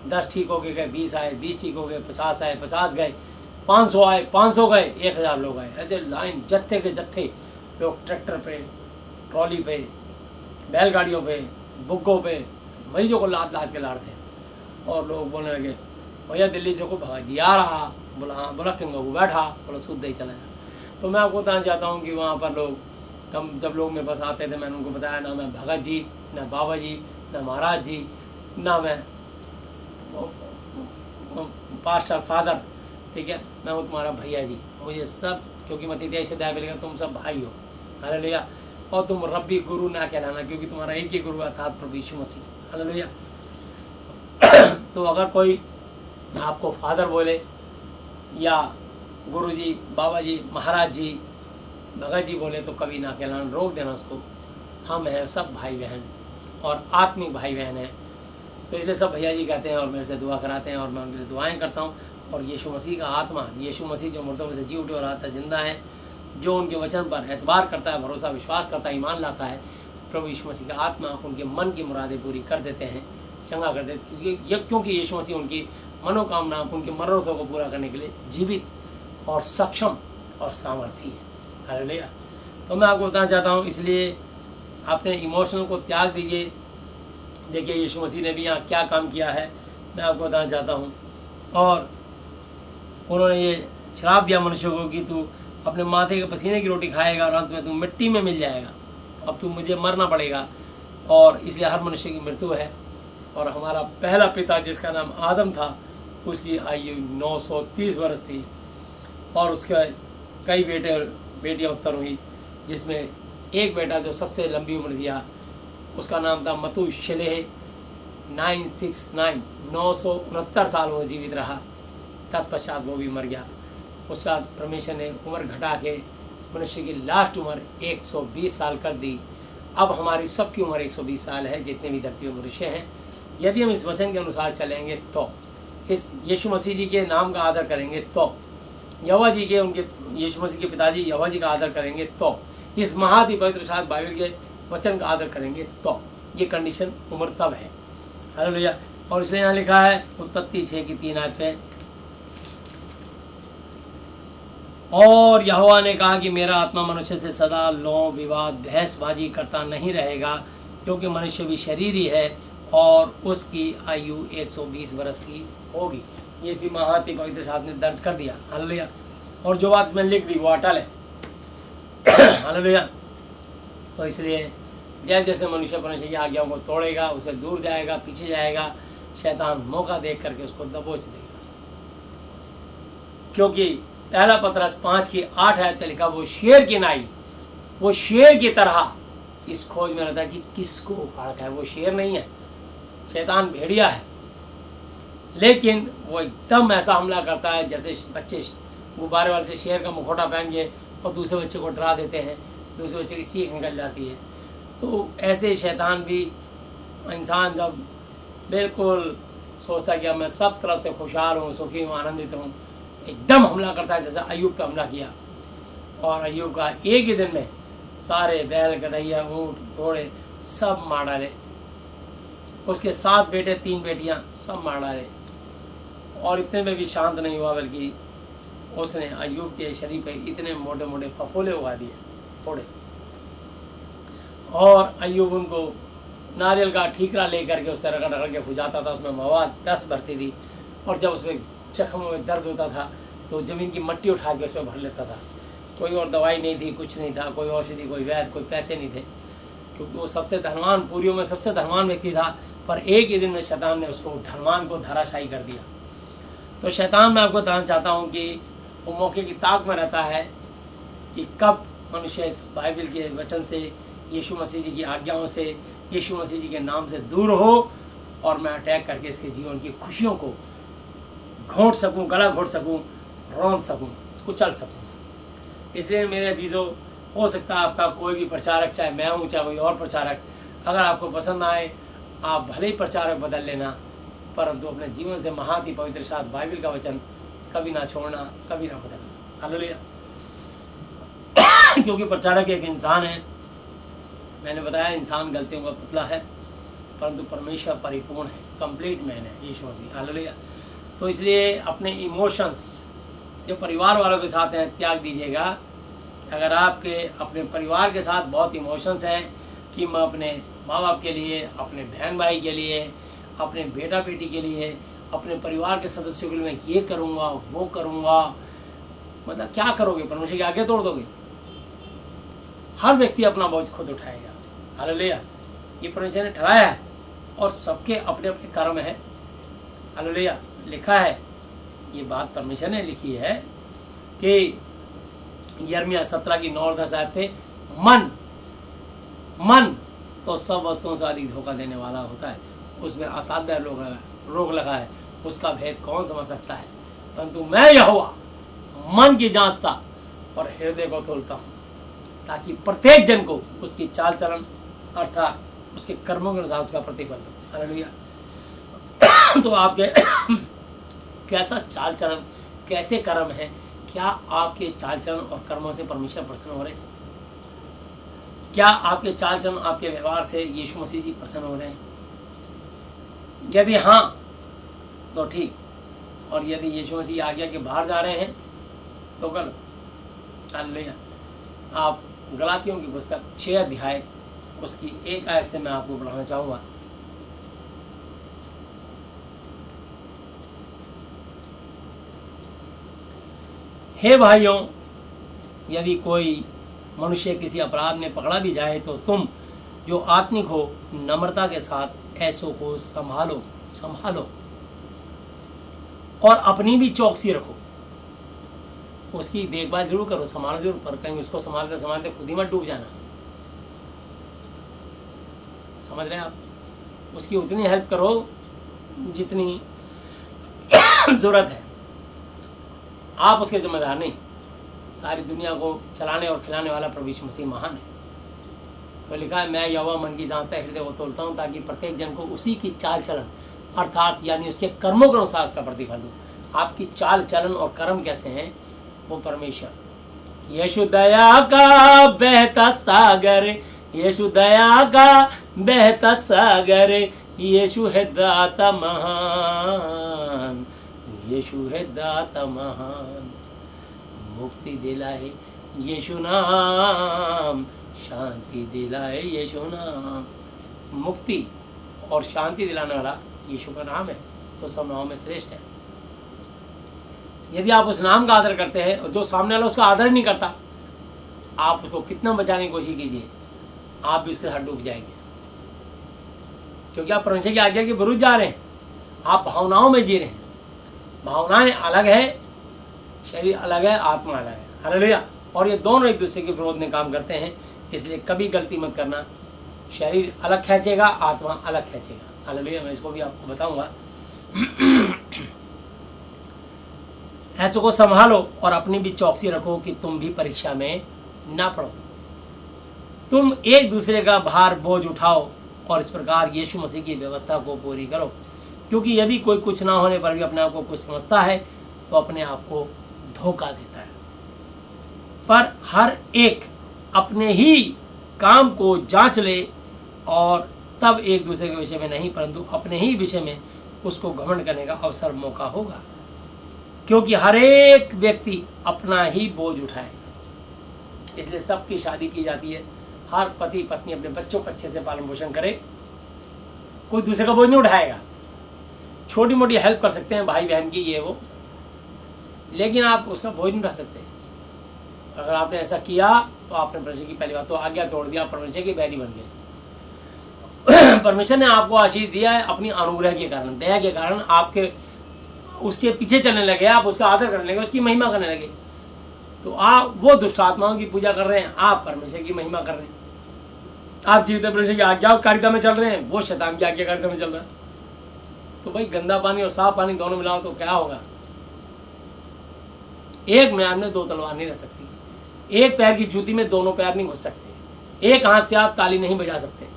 10 ठीक हो गए, 20 आए, 20 ठीक हो गए, 50 आए, 50 गए, 500 आए, 500 गए, 1000 लोग आए। ऐसे लाइन जत्थे के जत्थे लोग ट्रैक्टर पे, ट्रॉली पे, बैलगाड़ियों पे, बुग्गों पे मरीजों को लाद लाद के लाते हैं। और लोग बोलने लगे भैया दिल्ली से को भगत जी आ रहा, बोला हाँ, बोला क्यों बाबू बैठा, बोला सूद ही चला। तो मैं आपको बताना चाहता हूँ कि वहाँ पर लोग जब लोग मेरे पास आते थे, मैंने उनको बताया ना मैं भगत जी, ना बाबा जी, ना महाराज जी, ना मैं पास्टर फादर, ठीक है, मैं हूँ तुम्हारा भैया जी, मुझे सब, क्योंकि मतीतिया से दया मिलेगा, तुम सब भाई हो, हालेलुया। और तुम रब्बी गुरु ना कहलाना, क्योंकि तुम्हारा एक ही गुरु अर्थात प्रभु यीशु मसीह, हालेलुया। तो अगर कोई आपको फादर बोले या गुरु जी, बाबा जी, महाराज जी, भगत जी बोले तो कभी ना कहलाना, रोक देना उसको। हम हैं सब भाई बहन और आत्मिक भाई बहन हैं, तो इसलिए सब भैया जी कहते हैं और मेरे से दुआ कराते हैं और मैं उनके लिए दुआएं करता हूँ। और यीशु मसीह का आत्मा, यीशु मसीह जो मुर्दों में से जी उठे और आता जिंदा है, जो उनके वचन पर एतबार करता है, भरोसा विश्वास करता है, ईमान लाता है, प्रभु यीशु मसीह का आत्मा उनके मन की मुरादें पूरी कर देते हैं, चंगा कर देते, क्योंकि यीशु मसीह उनकी मनोकामना, उनकी मनोरथों को पूरा करने के लिए जीवित और सक्षम और सामर्थी है, हालेलुया। तो मैं आपको बताना चाहता हूँ, इसलिए अपने इमोशनल को त्याग दीजिए। देखिए यीशु मसीह ने भी यहाँ क्या काम किया है, मैं आपको बताना चाहता हूँ। और उन्होंने ये श्राप दिया मनुष्य को कि तू अपने माथे के पसीने की रोटी खाएगा और अंत में तू मिट्टी में मिल जाएगा, अब तू मुझे मरना पड़ेगा। और इसलिए हर मनुष्य की मृत्यु है। और हमारा पहला पिता जिसका नाम आदम था, उसकी आयु 930 वर्ष थी और उसके कई बेटे और बेटियाँ उत्तर हुई, जिसमें एक बेटा जो सबसे लंबी उम्र दिया उसका नाम था मतूशेलह। 969 साल वो जीवित रहा, तत्पश्चात वो भी मर गया। उसका परमेश्वर ने उम्र घटा के मनुष्य की लास्ट उम्र 120 साल कर दी। अब हमारी सबकी उम्र 120 साल है, जितने भी धरती में मनुष्य हैं। यदि हम इस वचन के अनुसार चलेंगे तो, इस यीशु मसीह जी के नाम का आदर करेंगे तो, यहोवा जी के, उनके यीशु मसीह के पिताजी यहोवा जी का आदर करेंगे तो, इस महादि पवित्र शास्त्र बाइबल के वचन का आदर करेंगे तो, ये कंडीशन उम्र तब है, हालेलुया। और इसलिए यहाँ लिखा है उत्पत्ति 6:3 और यहोवा ने कहा कि मेरा आत्मा मनुष्य से सदा लौ विवाद बहसबाजी करता नहीं रहेगा, क्योंकि मनुष्य भी शरीर ही है और उसकी आयु 120 वर्ष की होगी। ये इसी महाति पवित्र शास्त्र ने दर्ज कर दिया, हालेलुया। और जो बात इसमें लिख दी वो अटल है, हालेलुया। तो इसलिए जैसे जैसे मनुष्य परमेश्वर की आज्ञाओं को तोड़ेगा, उसे दूर जाएगा, पीछे जाएगा, शैतान मौका देख करके उसको दबोच देगा। क्योंकि पहला पतरस 5:8 पे लिखा, वो शेर की नाई, वो शेर की तरह इस खोज में रहता है कि किसको उखाड़ खाए। वो शेर नहीं है, शैतान भेड़िया है, लेकिन वो एकदम ऐसा हमला करता है जैसे बच्चे गुब्बारे वाले से शेर का मुखौटा पहन के और दूसरे बच्चे को डरा देते हैं, दूसरे बच्चे की चीख निकल जाती है। तो ऐसे शैतान भी, इंसान जब बिल्कुल सोचता है कि अब मैं सब तरफ से खुशहाल हूँ, सुखी हूँ, आनंदित हूँ, एकदम हमला करता है, जैसे अय्यूब पे हमला किया। और अय्यूब का एक ही दिन में सारे बैल, गधैया, ऊँट, घोड़े सब मार डाले। उसके 7 बेटे 3 बेटियाँ सब मार डाले। और इतने में भी शांत नहीं हुआ, बल्कि उसने अय्यूब के शरीर पे इतने मोटे मोटे फफोले उगा दिए, थोड़े। और अय्यूब उनको नारियल का ठीकरा लेकर के उससे रगड़ रगड़ के खुजाता था, उसमें मवाद 10 भरती थी। और जब उसमें जख्म में दर्द होता था तो ज़मीन की मट्टी उठा के उसमें भर लेता था। कोई और दवाई नहीं थी, कुछ नहीं था, कोई औषधि, कोई वैद्य, कोई पैसे नहीं थे, क्योंकि वो सबसे धनवान, पूरियों में सबसे धनवान व्यक्ति था। पर एक ही दिन में शैतान ने उसको, धनवान को, धराशायी कर दिया। तो शैतान, मैं आपको बताना चाहता हूँ कि वो मौके की ताक में रहता है कि कब मनुष्य इस बाइबल के वचन से, यीशु मसीह जी की आज्ञाओं से, यीशु मसीह जी के नाम से दूर हो और मैं अटैक करके इसके जीवन की खुशियों को घोंट सकूं, गला घोंट सकूं, रौंद सकूं, कुचल सकूं। इसलिए मेरे अजीज़ों, हो सकता है आपका कोई भी प्रचारक, चाहे मैं हूँ चाहे कोई और प्रचारक, अगर आपको पसंद आए, आप भले ही प्रचारक बदल लेना, परंतु अपने जीवन से महाति पवित्र शास्त्र बाइबल का वचन कभी ना छोड़ना, कभी ना बदलना, हालेलुया। क्योंकि प्रचारक एक इंसान है, मैंने बताया इंसान गलतियों का पुतला है, परंतु परमेश्वर परिपूर्ण है, कंप्लीट मैन है यीशु मसीह, हालेलुया। तो इसलिए अपने इमोशंस जो परिवार वालों के साथ हैं त्याग दीजिएगा। अगर आपके अपने परिवार के साथ बहुत इमोशंस हैं कि मैं अपने माँ बाप के लिए, अपने बहन भाई के लिए, अपने बेटा बेटी के लिए, अपने परिवार के सदस्यों के लिए मैं ये करूँगा वो करूँगा, मतलब क्या करोगे? परमेश्वर की आज्ञा तोड़ दोगे? हर व्यक्ति अपना बोझ खुद उठाएगा। हालेलुया। ये परमेश्वर ने ठहराया है और सबके अपने अपने कर्म है। हालेलुया। लिखा है, ये बात परमेश्वर ने लिखी है कि यिर्मयाह 17 की 9 और 10 आयत पे, मन तो सब वस्तुओं से अधिक धोखा देने वाला होता है, उसमें असाध्य रोग लगा है, उसका भेद कौन समझ सकता है? परंतु मैं यहोवा मन की जांचता और हृदय को तोलता हूँ, ताकि प्रत्येक जन को उसकी चाल चलन अर्थात उसके कर्मों के अनुसार उसका प्रतिफल दो। हालेलुया। तो आपके कैसा चाल चलन, कैसे कर्म है? क्या आपके चाल चलन और कर्मों से परमेश्वर प्रसन्न हो रहे हैं? क्या आपके चाल चलन, आपके व्यवहार से यीशु मसीह जी प्रसन्न हो रहे हैं? यदि हाँ तो ठीक, और यदि यीशु मसीह आज्ञा के बाहर जा रहे हैं तो गलत। हालेलुया। आप गलातियों की पुस्तक 6 अध्याय उसकी 1 आयत से मैं आपको पढ़ाना चाहूँगा। हे भाइयों, यदि कोई मनुष्य किसी अपराध में पकड़ा भी जाए तो तुम जो आत्मिक हो नम्रता के साथ ऐसों को संभालो और अपनी भी चौकसी रखो। उसकी देखभाल जरूर करो, संभालो जरूर, पर कहीं उसको संभालते संभालते खुद ही मत डूब जाना। समझ रहे हैं आप? उसकी उतनी हेल्प करो जितनी जरूरत है। आप उसके जिम्मेदार नहीं। सारी दुनिया को चलाने और खिलाने वाला प्रभु यीशु मसीह महान है। तो लिखा है, मैं यहोवा मन की जांचता हृदय को तोलता हूँ, ताकि प्रत्येक जन को उसी की चाल चलन अर्थात यानी उसके कर्मों के अनुसार उसका प्रतिफल दूँ। आपकी चाल चलन और कर्म कैसे हैं वो परमेश्वर। यीशु दया का बहता सागर, यीशु दया का बहता सागर, यीशु है दाता महान, यीशु है दाता महान। मुक्ति दिलाए यीशु नाम, शांति दिलाए यीशु नाम। मुक्ति और शांति दिलाने वाला यीशु का नाम है, तो सब नामों में श्रेष्ठ है। यदि आप उस नाम का आदर करते हैं और जो सामने वाला उसका आदर नहीं करता, आप उसको कितना बचाने की कोशिश कीजिए, आप भी उसके साथ डूब जाएंगे। क्योंकि आप परमेश्वर की आज्ञा के विरुद्ध जा रहे हैं, आप भावनाओं में जी रहे हैं। भावनाएं अलग है, शरीर अलग है, आत्मा अलग है। हालेलुया। और ये दोनों एक दूसरे के विरोध में काम करते हैं, इसलिए कभी गलती मत करना। शरीर अलग खींचेगा, आत्मा अलग खींचेगा। हालेलुया। मैं इसको भी आपको बताऊंगा। ऐसों को संभालो और अपनी भी चौकसी रखो कि तुम भी परीक्षा में ना पड़ो। तुम एक दूसरे का भार बोझ उठाओ और इस प्रकार यीशु मसीह की व्यवस्था को पूरी करो। क्योंकि यदि कोई कुछ ना होने पर भी अपने आप को कुछ समझता है तो अपने आप को धोखा देता है। पर हर एक अपने ही काम को जांच ले और तब एक दूसरे के विषय में नहीं परंतु अपने ही विषय में उसको घमंड करने का अवसर मौका होगा। क्योंकि हर एक व्यक्ति अपना ही बोझ उठाए, इसलिए सबकी शादी की जाती है। हर पति पत्नी अपने बच्चों को अच्छे से पालन पोषण करे, कोई दूसरे का बोझ नहीं उठाएगा। छोटी मोटी हेल्प कर सकते हैं भाई बहन की, ये वो, लेकिन आप उसका बोझ नहीं उठा सकते। अगर आपने ऐसा किया तो आपने परमेश्वर की पहली बात तो आज्ञा तोड़ दिया, परमेश्वर के बैरी बन गए। परमेश्वर ने आपको आशीष दिया है अपनी अनुग्रह के कारण, दया के कारण। आपके उसके पीछे चलने लगे, आप उसका आदर करने लगे, उसकी महिमा करने लगे, तो आप वो दुष्ट आत्माओं की पूजा कर रहे हैं, आप परमेश्वर की महिमा कर रहे हैं। आप जीवित परमेश्वर की आज्ञाकारिता में चल रहे हैं, वो शैतान की आज्ञाकारिता में चल रहा है। तो भाई गंदा पानी और साफ पानी दोनों मिलाओ तो क्या होगा? एक म्यान में दो तलवार नहीं रह सकती, एक पैर की जूती में दोनों पैर नहीं घुस सकते, एक हाथ से आप ताली नहीं बजा सकते,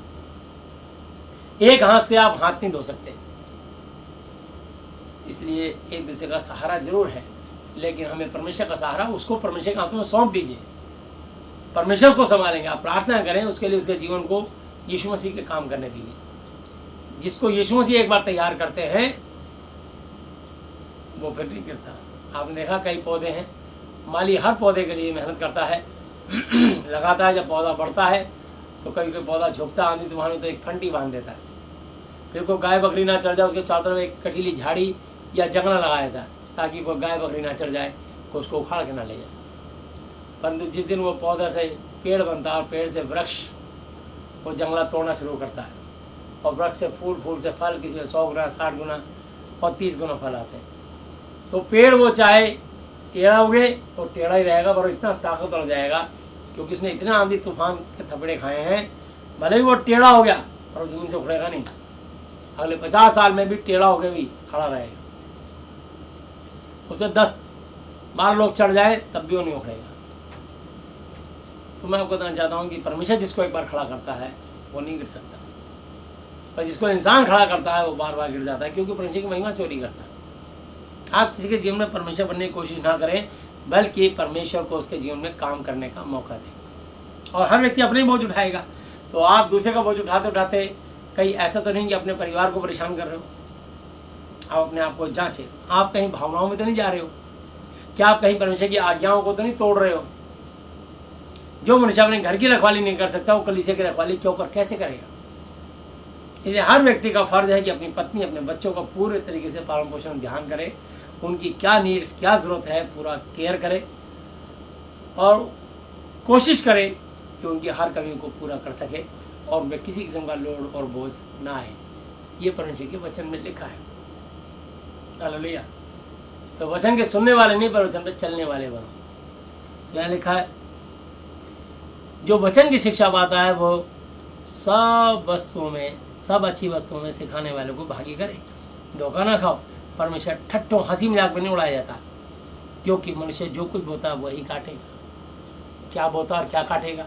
एक हाथ से आप हाथ नहीं धो सकते। इसलिए एक दूसरे का सहारा जरूर है, लेकिन हमें परमेश्वर का सहारा उसको परमेश्वर के हाथों में सौंप दीजिए। परमेश्वर उसको संभालेंगे। आप प्रार्थना करें उसके लिए, उसके जीवन को यीशु मसीह के काम करने दीजिए। जिसको यीशु मसीह एक बार तैयार करते हैं वो फिर नहीं गिरता। आपने देखा कई पौधे हैं, माली हर पौधे के लिए मेहनत करता है, लगाता है। जब पौधा बढ़ता है तो कभी कोई पौधा झुकता, आंधी तूफान में तो एक फंटी बांध देता है। फिर कोई गाय बकरी ना चढ़ जाए उसके चारों तरफ एक कटीली झाड़ी या जंगला लगाया था ताकि कोई गाय बकरी ना चढ़ जाए, कोई उसको उखाड़ के ना ले जाए। परंतु जिस दिन वो पौधा से पेड़ बनता है और पेड़ से वृक्ष, वो जंगला तोड़ना शुरू करता है और वृक्ष से फूल, फूल से फल, किसी में 100 गुना, 60 गुना और 30 गुना फल आते हैं। तो पेड़ वो चाहे टेढ़ा उगे तो टेढ़ा ही रहेगा, पर इतना ताकतवर हो जाएगा क्योंकि उसने इतना आंधी तूफान के थपड़े खाए हैं, भले ही वो टेढ़ा हो गया पर वो ज़मीन से उखड़ेगा नहीं। अगले 50 साल में भी टेढ़ा होकर भी खड़ा रहेगा। उसमें 10-12 लोग चढ़ जाए तब भी वो नहीं उखड़ेगा। तो मैं आपको बताना चाहता हूँ कि परमेश्वर जिसको एक बार खड़ा करता है वो नहीं गिर सकता, पर जिसको इंसान खड़ा करता है वो बार बार गिर जाता है, क्योंकि परमेश्वर की महिमा चोरी करता है। आप किसी के जीवन में परमेश्वर बनने की कोशिश ना करें, बल्कि परमेश्वर को उसके जीवन में काम करने का मौका दें। और हर व्यक्ति अपने बोझ उठाएगा, तो आप दूसरे का बोझ उठाते उठाते कहीं ऐसा तो नहीं कि अपने परिवार को परेशान कर रहे हो। आप अपने आप को जांचें, आप कहीं भावनाओं में तो नहीं जा रहे हो? क्या आप कहीं परमेश्वर की आज्ञाओं को तो नहीं तोड़ रहे हो? जो मनुष्य अपने घर की रखवाली नहीं कर सकता, वो कलीसिया की रखवाली क्यों कर कैसे करेगा? इसलिए हर व्यक्ति का फर्ज है कि अपनी पत्नी, अपने बच्चों का पूरे तरीके से पालन पोषण ध्यान करे, उनकी क्या नीड्स, क्या ज़रूरत है, पूरा केयर करे और कोशिश करे कि उनकी हर कमी को पूरा कर सके और उनमें किसी किस्म का लोड और बोझ ना आए। ये परमेश्वर के वचन में लिखा है। हालेलुया। तो वचन के सुनने वाले नहीं, पर वचन पे चलने वाले बनो। यहाँ लिखा है, जो वचन की शिक्षा पाता है वो सब वस्तुओं में, सब अच्छी वस्तुओं में सिखाने वालों को भागी करे। धोखा ना खाओ। परमेश्वर ठट्ठों हंसी मजाक में नहीं उड़ाया जाता, क्योंकि मनुष्य जो कुछ बोता है वही काटेगा। क्या बोता और क्या काटेगा?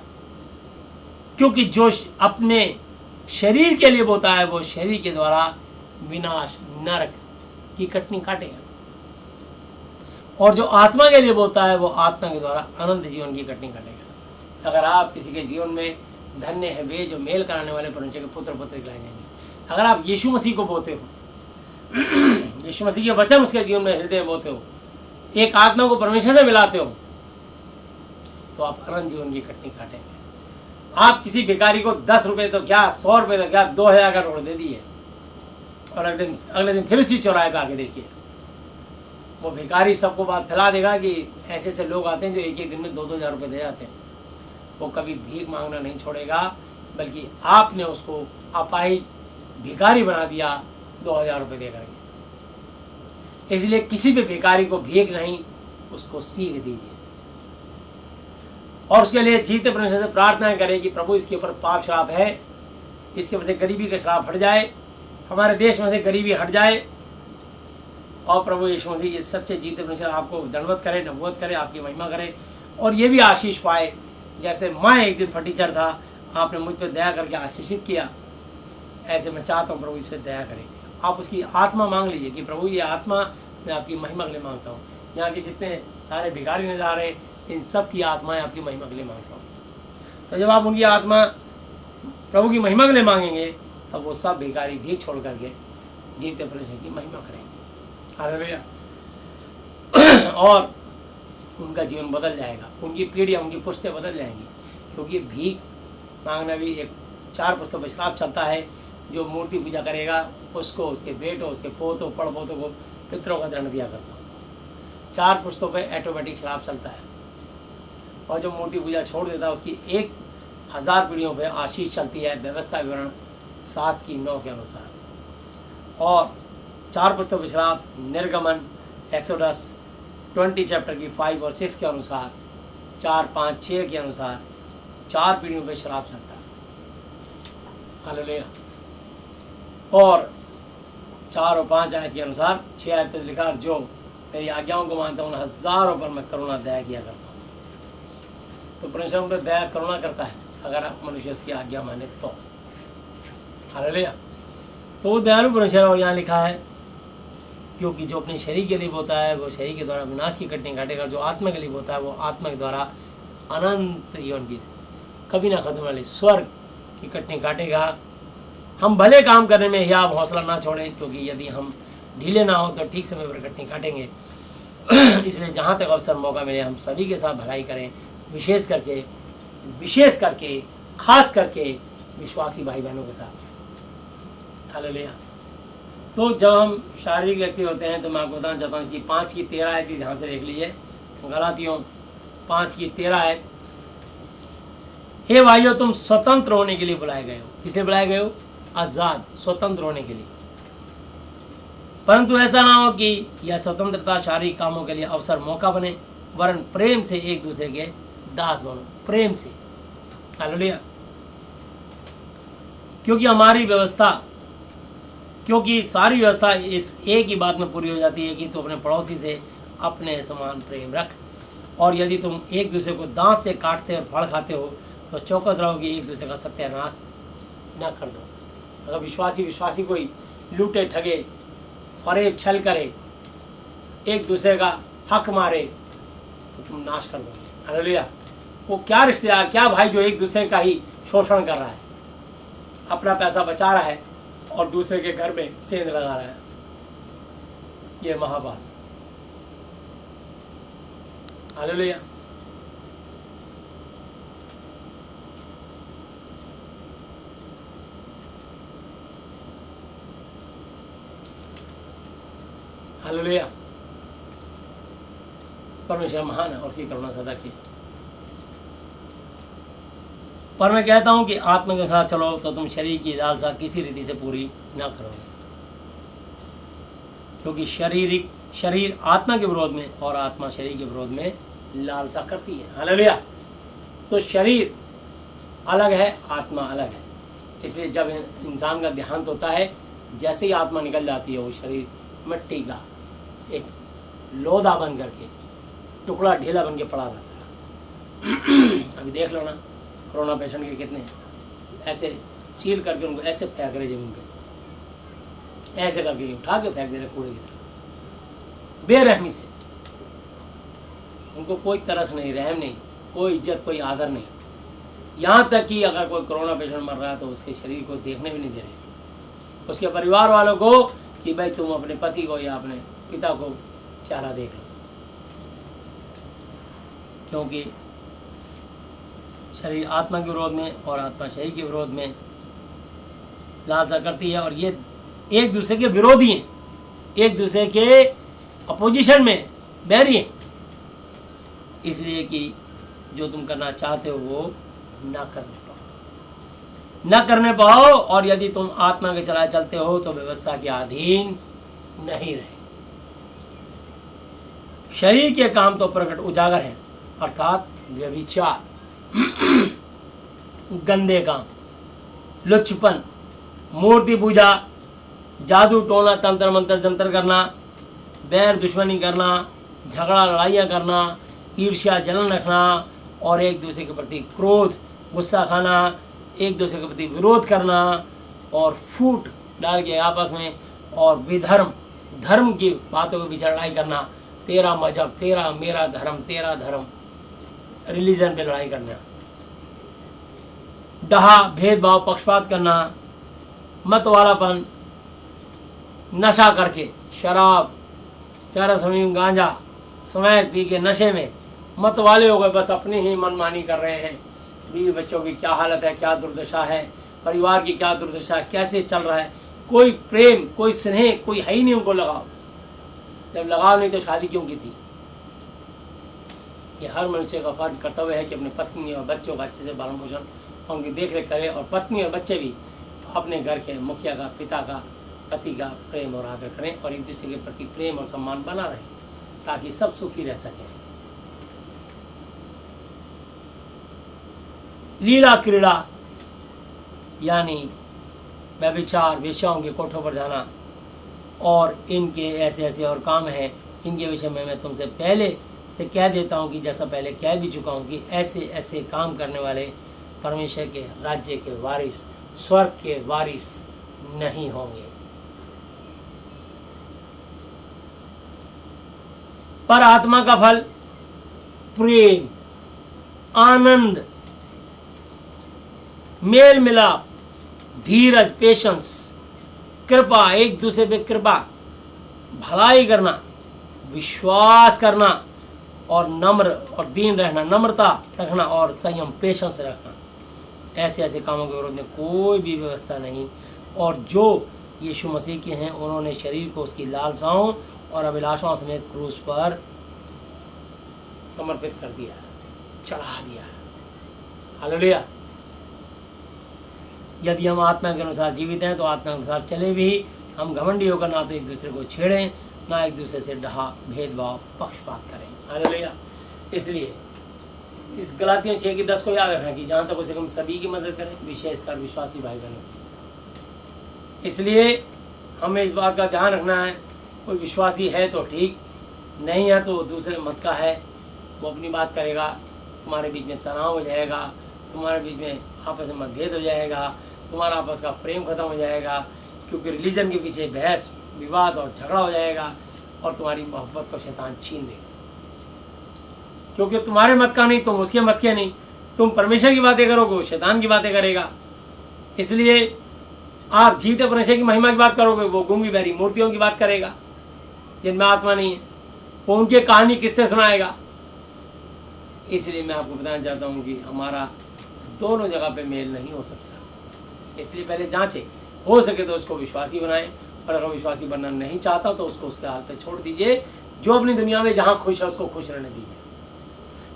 क्योंकि जो अपने शरीर के लिए बोता है वो शरीर के द्वारा विनाश, नरक की कटनी काटेगा, और जो आत्मा के लिए बोता है वो आत्मा के द्वारा अनंत जीवन की कटनी काटेगा। अगर आप किसी के जीवन में धन्य है वे जो मेल कराने वाले परमेश्वर के पुत्र पुत्र कहलाए जाएंगे। अगर आप यीशु मसीह को बोते हो, यीशु मसीह के वचन उसके जीवन में हृदय में बोते हो, एक आत्मा को परमेश्वर से मिलाते हो, तो आप अनंत जीवन की कटनी काटेंगे। आप किसी भिखारी को 10 रुपये तो क्या, 100 रुपये तो क्या, 2000 का नोट दे दिए और अगले दिन फिर उसी चौराहे पे आके देखिए, वो भिखारी सबको बात फैला देगा कि ऐसे ऐसे लोग आते हैं जो एक एक दिन में 2-2 हज़ार रुपये दे जाते हैं। वो कभी भीख मांगना नहीं छोड़ेगा, बल्कि आपने उसको अपाहिज भिखारी बना दिया 2000 रुपये दे करके। इसलिए किसी भी भिखारी को भीख नहीं, उसको सीख दीजिए और उसके लिए जीते परमेश्वर से प्रार्थना करें कि प्रभु इसके ऊपर पाप श्राप है, इसके ऊपर से गरीबी का श्राप हट जाए, हमारे देश में से गरीबी हट जाए, और प्रभु यीशु मसीह ये सच्चे जीते परमेश्वर आपको दंडवत करे, नबूवत करे, आपकी महिमा करे और ये भी आशीष पाए। जैसे मैं एक दिन फटीचर था, आपने मुझ पर दया करके आशीषित किया, ऐसे मैं चाहता हूँ प्रभु इस पर दया करें। आप उसकी आत्मा मांग लीजिए कि प्रभु ये आत्मा मैं आपकी महिमा के लिए मांगता हूँ। यहाँ के जितने सारे भिखारी नज़ारे, इन सब की आत्माएं आपकी महिमा के लिए मांगता हूँ। तो जब आप उनकी आत्मा प्रभु की महिमा के लिए मांगेंगे, तब वो सब भिखारी भीख छोड़ करके जीवते परमेश्वर की महिमा करेंगे। हालेलुया। और उनका जीवन बदल जाएगा, उनकी पीढ़ियाँ, उनकी पुश्तें बदल जाएंगी, क्योंकि भीख मांगना भी एक 4 पुस्तों पर श्राप चलता है। जो मूर्ति पूजा करेगा उसको, उसके बेटों, उसके पोतों, पड़पोतों को पितरों का दंड दिया करता हूँ। 4 पुस्तों पे ऑटोमेटिक श्राप चलता है, और जो मूर्ति पूजा छोड़ देता है उसकी 1000 पीढ़ियों पे आशीष चलती है, व्यवस्था विवरण 7:9 के अनुसार। और 4 पुस्तकों पे श्राप निर्गमन, एक्सोडस 20 चैप्टर की 5 और 6 के अनुसार, 4, 5, 6 के अनुसार 4 पीढ़ियों पे श्राप चलता है। हालेलुया। और 4 और 5 आयत के अनुसार 6 आयत पे लिखा, जो मेरी आज्ञाओं को मानता हूँ उन हज़ारों पर मैं करुणा दया किया करता हूँ। तो परमेश्वर उन पर दया करुणा करता है अगर मनुष्य उसकी आज्ञा माने तो। हालेलुया। तो वो दयालु परमेश्वर, और यहाँ लिखा है, क्योंकि जो अपने शरीर के लिए बोता है वो शरीर के द्वारा विनाश की कटनी काटेगा, जो आत्मा के लिए बोता है वो आत्मा के द्वारा अनंत जीवन की, कभी ना खत्म वाली स्वर्ग की कटनी काटेगा। हम भले काम करने में ही आप हौसला ना छोड़ें, क्योंकि यदि हम ढीले ना हो तो ठीक समय पर कटनी काटेंगे। इसलिए जहाँ तक अवसर मौका मिले हम सभी के साथ भलाई करें, विशेष करके खास करके विश्वासी भाई बहनों के साथ। हालेलुया। तो जब हम शारीरिक व्यक्ति होते हैं तो मैं आपको बताना चाहता हूँ कि 5 की 13 आयत भी ध्यान से देख लीजिए। गलातियों 5 की 13 आयत, हे भाइयों तुम स्वतंत्र होने के लिए बुलाए गए हो। किसलिए बुलाए गए हो? आज़ाद, स्वतंत्र होने के लिए। परंतु ऐसा ना हो कि यह स्वतंत्रता शारीरिक कामों के लिए अवसर मौका बने, वरन प्रेम से एक दूसरे के दास बनो। प्रेम से, हालेलुया। क्योंकि हमारी व्यवस्था, क्योंकि सारी व्यवस्था इस एक ही बात में पूरी हो जाती है कि तू अपने पड़ोसी से अपने समान प्रेम रख। और यदि तुम एक दूसरे को दांत से काटते और फल खाते हो तो चौकस रहो कि एक दूसरे का सत्यानाश न कर दो। अगर विश्वासी कोई लूटे ठगे, फरेब छल करे, एक दूसरे का हक मारे तो तुम नाश कर दो। हालेलुया। वो क्या रिश्तेदार, क्या भाई जो एक दूसरे का ही शोषण कर रहा है, अपना पैसा बचा रहा है और दूसरे के घर में सेंध लगा रहा है। ये महापाप। हालेलुया। हालेलुया। परमेश्वर महान है और उसकी करुणा सदा की। पर मैं कहता हूं कि आत्मा के साथ चलो तो तुम शरीर की लालसा किसी रीति से पूरी ना करोगे, क्योंकि शरीर आत्मा के विरोध में और आत्मा शरीर के विरोध में लालसा करती है। हालेलुया। तो शरीर अलग है, आत्मा अलग है। इसलिए जब इंसान का देहांत होता है, जैसे ही आत्मा निकल जाती है, वो शरीर मिट्टी का एक लोदा बन करके, टुकड़ा ढीला बन के पड़ा रहता है। अभी देख लो ना, कोरोना पेशेंट के कितने ऐसे सील करके उनको ऐसे फेंक रहे जमीन पे, ऐसे करके उठा के फेंक दे रहे कूड़े की तरह, बेरहमी से। उनको कोई तरस नहीं, रहम नहीं, कोई इज्जत, कोई आदर नहीं। यहाँ तक कि अगर कोई कोरोना पेशेंट मर रहा है तो उसके शरीर को देखने भी नहीं दे रहे, उसके परिवार वालों को कि भाई तुम अपने पति को या अपने पिता को चेहरा देख लो, क्योंकि शरीर आत्मा के विरोध में और आत्मा शरीर के विरोध में लालसा करती है। और ये एक दूसरे के विरोधी हैं, एक दूसरे के अपोजिशन में बैरी हैं। इसलिए कि जो तुम करना चाहते हो वो ना करने पाओ, और यदि तुम आत्मा के चलाए चलते हो तो व्यवस्था के अधीन नहीं रहे। शरीर के काम तो प्रकट उजागर हैं, अर्थात व्यभिचार, गंदे काम, लुच्चपन, मूर्ति पूजा, जादू टोना, तंत्र मंत्र जंतर करना, बैर दुश्मनी करना, झगड़ा लड़ाइयाँ करना, ईर्ष्या जलन रखना और एक दूसरे के प्रति क्रोध, गुस्सा खाना, एक दूसरे के प्रति विरोध करना और फूट डाल के आपस में, और विधर्म, धर्म की बातों के पीछे लड़ाई करना, तेरा मजहब, तेरा मेरा धर्म, तेरा धर्म, रिलीजन पे लड़ाई करना, डहा, भेदभाव, पक्षपात करना, मतवालापन, नशा करके, शराब, चरस, अफीम, गांजा समेत पी के नशे में मत वाले हो गए, बस अपनी ही मनमानी कर रहे हैं। बीवी बच्चों की क्या हालत है, क्या दुर्दशा है, परिवार की क्या दुर्दशा है, कैसे चल रहा है, कोई प्रेम, कोई स्नेह, कोई है ही नहीं उनको लगाव। जब लगाव नहीं तो शादी क्यों की थी? ये हर मनुष्य का फर्ज कर्तव्य है कि अपनी पत्नी और बच्चों का अच्छे से पालन पोषण, उनकी देख रेख करे, और पत्नी और बच्चे भी अपने घर के मुखिया का, पिता का, पति का प्रेम और आदर करें और एक दूसरे के प्रति प्रेम और सम्मान बना रहे, ताकि सब सुखी रह सकें। लीला क्रीड़ा यानी व्यभिचार, वेश्याओं के कोठों पर जाना और इनके ऐसे ऐसे और काम हैं, इनके विषय में मैं तुमसे पहले से कह देता हूँ कि जैसा पहले कह भी चुका हूँ कि ऐसे ऐसे काम करने वाले परमेश्वर के राज्य के वारिस, स्वर्ग के वारिस नहीं होंगे। पर आत्मा का फल प्रेम, आनंद, मेल मिलाप, धीरज, पेशेंस, कृपा, एक दूसरे पे कृपा, भलाई करना, विश्वास करना और नम्र और दीन रहना, नम्रता रखना और संयम, पेशेंस रखना। ऐसे ऐसे कामों के विरोध में कोई भी व्यवस्था नहीं। और जो यीशु मसीह के हैं, उन्होंने शरीर को उसकी लालसाओं और अभिलाषाओं समेत क्रूस पर समर्पित कर दिया, चढ़ा दिया। हालेलुया। यदि हम आत्मा के अनुसार जीवित हैं तो आत्मा के अनुसार चले भी। हम घमंडी होकर ना तो एक दूसरे को छेड़ें, ना एक दूसरे से भेदभाव पक्षपात करें। हालेलुया। इसलिए इस गलातियों 6:10 को याद रखना कि जहाँ तक हो सके हम सभी की मदद करें, विशेषकर विश्वासी भाई बहनों। इसलिए हमें इस बात का ध्यान रखना है, कोई विश्वासी है तो ठीक, नहीं है तो दूसरे मत का है, वो अपनी बात करेगा, तुम्हारे बीच में तनाव हो जाएगा, तुम्हारे बीच में आपस में मतभेद हो जाएगा, तुम्हारा आपस का प्रेम खत्म हो जाएगा, क्योंकि रिलीजन के पीछे बहस विवाद और झगड़ा हो जाएगा और तुम्हारी मोहब्बत को शैतान छीन देगा। क्योंकि तुम्हारे मत का नहीं, तुम उसके मत के नहीं, तुम परमेश्वर की बातें करोगे, वो शैतान की बातें करेगा। इसलिए आप जीवित परमेश्वर की महिमा की बात करोगे, वो गूंगी बहरी मूर्तियों की बात करेगा जिनमें आत्मा नहीं है, वो उनकी कहानी किससे सुनाएगा। इसलिए मैं आपको बताना चाहता हूँ कि हमारा दोनों जगह पे मेल नहीं हो सकता। इसलिए पहले जांचें, हो सके तो उसको विश्वासी बनाएं, और अगर विश्वासी बनना नहीं चाहता तो उसको उसके हाथ पे छोड़ दीजिए। जो अपनी दुनिया में जहाँ खुश है उसको खुश रहने दीजिए।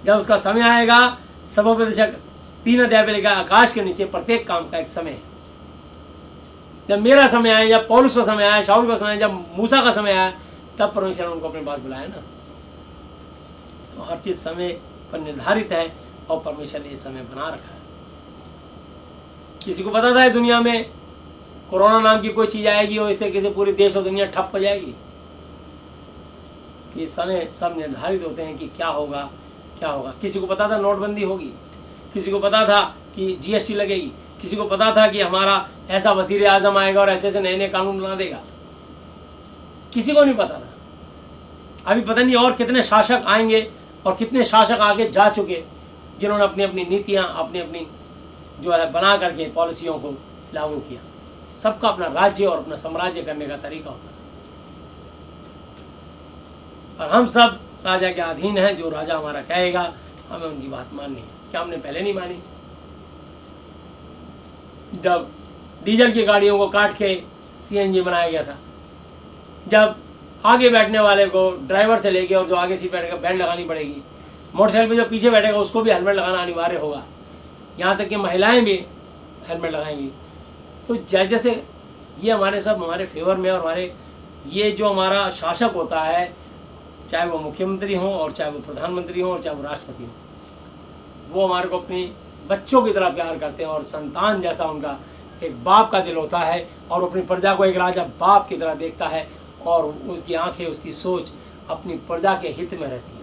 जब उसका समय आएगा, सबोपदेशक 3 अध्याय पे लिखा, आकाश के नीचे प्रत्येक काम का एक समय है। जब मेरा समय आया, जब पौलुस का समय आया, शाऊल का समय आया, जब मूसा का समय आया, तब परमेश्वर ने उनको अपने पास बुलाया ना। तो हर चीज समय पर निर्धारित है और परमेश्वर ने ये समय बना रखा है। किसी को पता था दुनिया में कोरोना नाम की कोई चीज आएगी और इस तरीके से पूरी देश और दुनिया ठप हो जाएगी? कि समय सब निर्धारित होते हैं कि क्या होगा क्या होगा। किसी को पता था नोटबंदी होगी, किसी को पता था कि जीएसटी लगेगी, किसी को पता था कि हमारा ऐसा वजीर आजम आएगा और ऐसे ऐसे नए नए कानून बना देगा? किसी को नहीं पता था। अभी पता नहीं और कितने शासक आएंगे और कितने शासक आगे जा चुके जिन्होंने अपनी अपनी नीतियाँ अपनी अपनी जो है बना करके पॉलिसियों को लागू किया। सबका अपना राज्य और अपना साम्राज्य करने का तरीका होता है, और हम सब राजा के अधीन हैं। जो राजा हमारा कहेगा हमें उनकी बात माननी है। क्या हमने पहले नहीं मानी? जब डीजल की गाड़ियों को काट के सीएनजी बनाया गया था, जब आगे बैठने वाले को ड्राइवर से लेके और जो आगे सीट बैठेगा बेल्ट लगानी पड़ेगी, मोटरसाइकिल पे जो पीछे बैठेगा उसको भी हेलमेट लगाना अनिवार्य होगा, यहाँ तक कि महिलाएं भी हेलमेट लगाएंगी। तो जैसे जैसे ये हमारे फेवर में, और हमारे ये जो हमारा शासक होता है, चाहे वो मुख्यमंत्री हो और चाहे वो प्रधानमंत्री हो और चाहे वो राष्ट्रपति हो, वो हमारे को अपने बच्चों की तरह प्यार करते हैं और संतान जैसा उनका एक बाप का दिल होता है, और अपनी प्रजा को एक राजा बाप की तरह देखता है, और उसकी आंखें उसकी सोच अपनी प्रजा के हित में रहती है।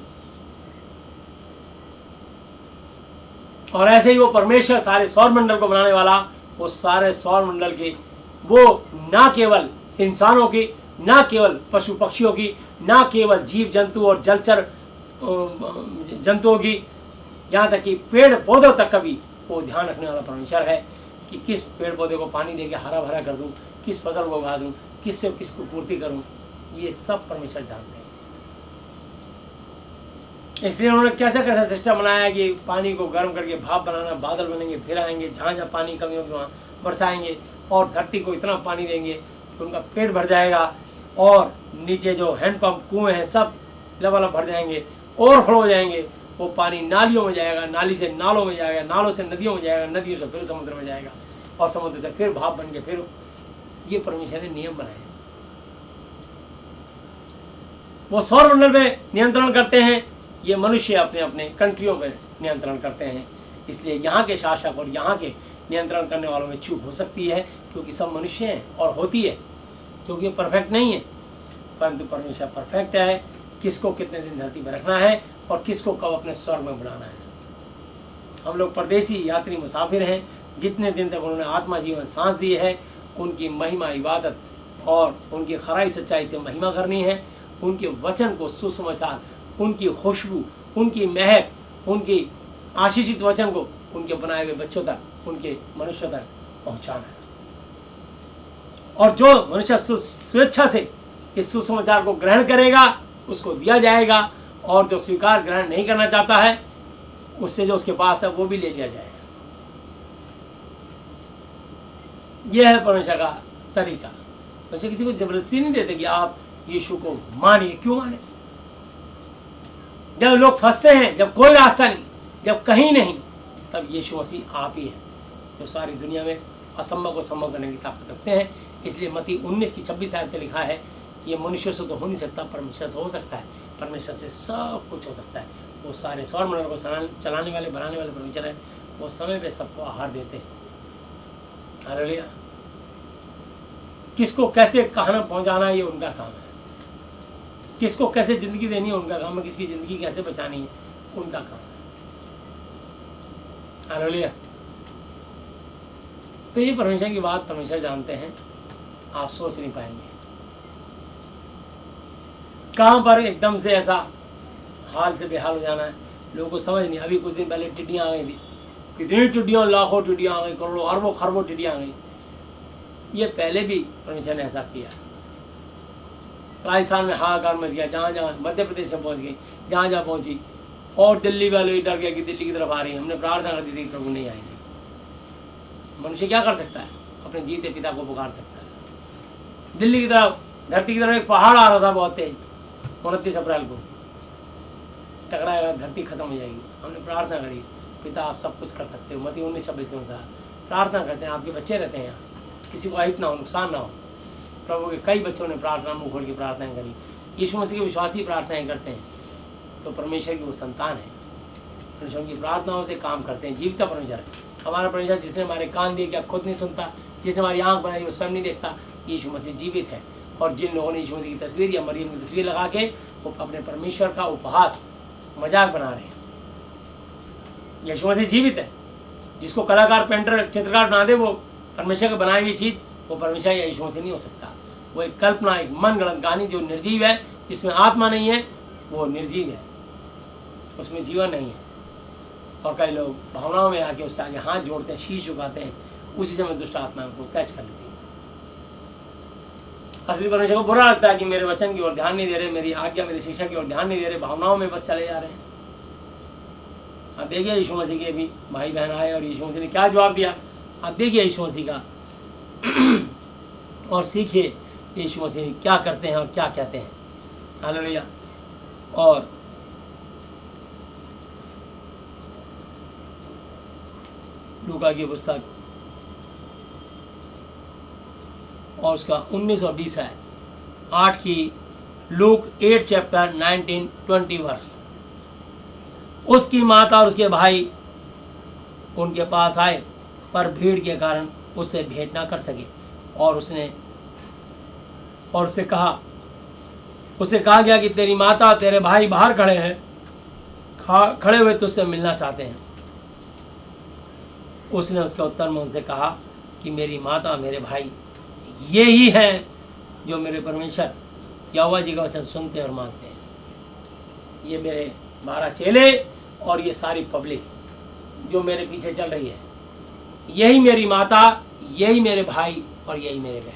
और ऐसे ही वो परमेश्वर सारे सौर मंडल को बनाने वाला, वो सारे सौर मंडल की, वो ना केवल इंसानों की, ना केवल पशु पक्षियों की, ना केवल जीव जंतु और जलचर जंतुओं की, यहाँ तक कि पेड़ पौधों तक का भी वो ध्यान रखने वाला परमेश्वर है कि किस पेड़ पौधे को पानी दे के हरा भरा कर दूँ, किस फसल को उगा दूँ, किससे किसको पूर्ति करूँ। ये सब परमेश्वर जानते हैं। इसलिए उन्होंने कैसा कैसा सिस्टम बनाया कि पानी को गर्म करके भाप बनाना, बादल बनेंगे, फिर आएंगे, जहाँ जहाँ पानी कमी होगी वहाँ बरसाएंगे, और धरती को इतना पानी देंगे कि उनका पेट भर जाएगा, और नीचे जो हैंडपम्प कुएँ हैं सब लबालब भर जाएंगे, ओवरफ्लो हो जाएंगे। वो पानी नालियों में जाएगा, नाली से नालों में जाएगा, नालों से नदियों में जाएगा, नदियों से फिर समुद्र में जाएगा, और समुद्र से फिर भाप बन के फिर। ये परमेश्वर ने नियम बनाए। वो सौर मंडल पे नियंत्रण करते हैं, ये मनुष्य अपने अपने कंट्रियों पे नियंत्रण करते हैं। इसलिए यहाँ के शासक और यहाँ के नियंत्रण करने वालों में चूक हो सकती है, क्योंकि सब मनुष्य हैं, और होती है क्योंकि परफेक्ट नहीं है। परंतु परमेश्वर परफेक्ट है, किसको कितने दिन धरती पर रखना है और किसको कब अपने स्वर्ग में बुलाना है। हम लोग परदेसी यात्री मुसाफिर हैं। जितने दिन तक उन्होंने आत्मा जीवन सांस दी है, उनकी महिमा इबादत और उनकी खराई सच्चाई से महिमा करनी है। उनके वचन को, सुसमाचार, उनकी खुशबू, उनकी महक, उनकी आशीषित वचन को उनके बनाए हुए बच्चों तक, उनके मनुष्य तक पहुँचाना है। और जो मनुष्य स्वेच्छा से इस सुसमाचार को ग्रहण करेगा उसको दिया जाएगा, और जो स्वीकार ग्रहण नहीं करना चाहता है उससे जो उसके पास है वो भी ले लिया जाएगा। यह है परमेश्वर का तरीका। परमेश्वर किसी को जबरदस्ती नहीं देते कि आप यीशु को मानिए। क्यों माने? जब लोग फंसते हैं, जब कोई रास्ता नहीं, जब कहीं नहीं, तब यीशु मसीह आप ही है जो सारी दुनिया में असंभव को संभव करने की ताकत रखते हैं। इसलिए मत्ती 19:26 आयत में लिखा है कि ये मनुष्य से तो हो नहीं सकता, परमेश्वर से हो सकता है। परमेश्वर से सब कुछ हो सकता है। वो सारे सौर मंडल को चलाने वाले, बनाने वाले परमेश्वर हैं। वो समय पे सबको आहार देते हैं। हालेलुया। किसको कैसे कहाँ पहुँचाना ये उनका काम है। किसको कैसे ज़िंदगी देनी है उनका काम है। किसकी ज़िंदगी कैसे बचानी है उनका काम है। हालेलुया। तो ये परमेश्वर की बात परमेश्वर जानते हैं, आप सोच नहीं पाएंगे कहाँ पर एकदम से ऐसा हाल से बेहाल हो जाना है। लोगों को समझ नहीं। अभी कुछ दिन पहले टिड्डियाँ आ गई थी, कितनी टिड्डियाँ, लाखों टिड्डियाँ आ गई, करोड़ों अरबों खरबों टिड्डियाँ आ गई। ये पहले भी परमेश्वर ने ऐसा किया। राजस्थान में हाहाकार मच गया, जहाँ जहाँ मध्य प्रदेश में पहुँच गई, जहाँ जहाँ पहुँची, और दिल्ली वाले डर गया कि दिल्ली की तरफ आ रही है। हमने प्रार्थना कर दी थी कि प्रभु नहीं आएंगे। मनुष्य क्या कर सकता है? अपने जीते पिता को पुकार सकता है। दिल्ली की तरफ, धरती की तरफ एक पहाड़ आ रहा था बहुत तेज, 29 अप्रैल को टकराएगा, धरती खत्म हो जाएगी। हमने प्रार्थना करी, पिता आप सब कुछ कर सकते हो। मत्ती 19:26 के अनुसार प्रार्थना करते हैं। आपके बच्चे रहते हैं यहाँ, किसी को अहित ना हो, नुकसान ना हो। प्रभु के कई बच्चों ने प्रार्थना मुँह खोल के प्रार्थनाएं करी। यीशु मसीह के विश्वासी प्रार्थनाएं करते हैं, तो परमेश्वर की वो संतान है। परमेश्वर की प्रार्थनाओं से काम करते हैं। जीवित परमेश्वर हमारा परमेश्वर, जिसने हमारे कान दिए कि आप खुद नहीं सुनता, जिसने हमारी आँख बनाई वो स्वयं नहीं देखता, यीशु मसीह जीवित है। और जिन लोगों ने यीशु मसीह की तस्वीर या मरियम की तस्वीर लगा के वो अपने परमेश्वर का उपहास, मजाक बना रहे हैं, यीशु मसीह जीवित है। जिसको कलाकार, पेंटर, चित्रकार बना दे वो परमेश्वर की बनाई हुई चीज़, वो परमेश्वर या यीशु मसीह नहीं हो सकता। वो एक कल्पना, एक मन गढ़ंत कहानी जो निर्जीव है, जिसमें आत्मा नहीं है, वो निर्जीव है, उसमें जीवन नहीं है। और कई लोग भावनाओं में आके उसके आगे हाथ जोड़ते हैं, शीश झुकाते हैं, उसी समय दुष्ट आत्मा को कैच कर लेती है। असली परमेश्वर को बुरा लगता है कि मेरे वचन की ओर ध्यान नहीं दे रहे, मेरी आज्ञा, मेरी शिक्षा की ओर ध्यान नहीं दे रहे, भावनाओं में बस चले जा रहे हैं। आप देखिए यीशु मसीह के भी भाई बहन आए और यीशु मसीह ने क्या जवाब दिया। आप देखिए यीशु मसीह का और सीखिए यीशु मसीह क्या करते हैं और क्या कहते हैं। हालेलुया। और लूका की पुस्तक और उसका 19 और 20 है 8 की, लूक 8 चैप्टर 19-20 वर्स। उसकी माता और उसके भाई उनके पास आए, पर भीड़ के कारण उससे भेंट ना कर सके। और उससे कहा गया कि तेरी माता, तेरे भाई बाहर खड़े हैं, खड़े हुए तुझसे मिलना चाहते हैं। उसने उसके उत्तर में उनसे कहा कि मेरी माता, मेरे भाई ये ही हैं जो मेरे परमेश्वर यहोवा जी का वचन सुनते और मानते हैं। ये मेरे 12 चेले और ये सारी पब्लिक जो मेरे पीछे चल रही है, यही मेरी माता, यही मेरे भाई और यही मेरे बहन।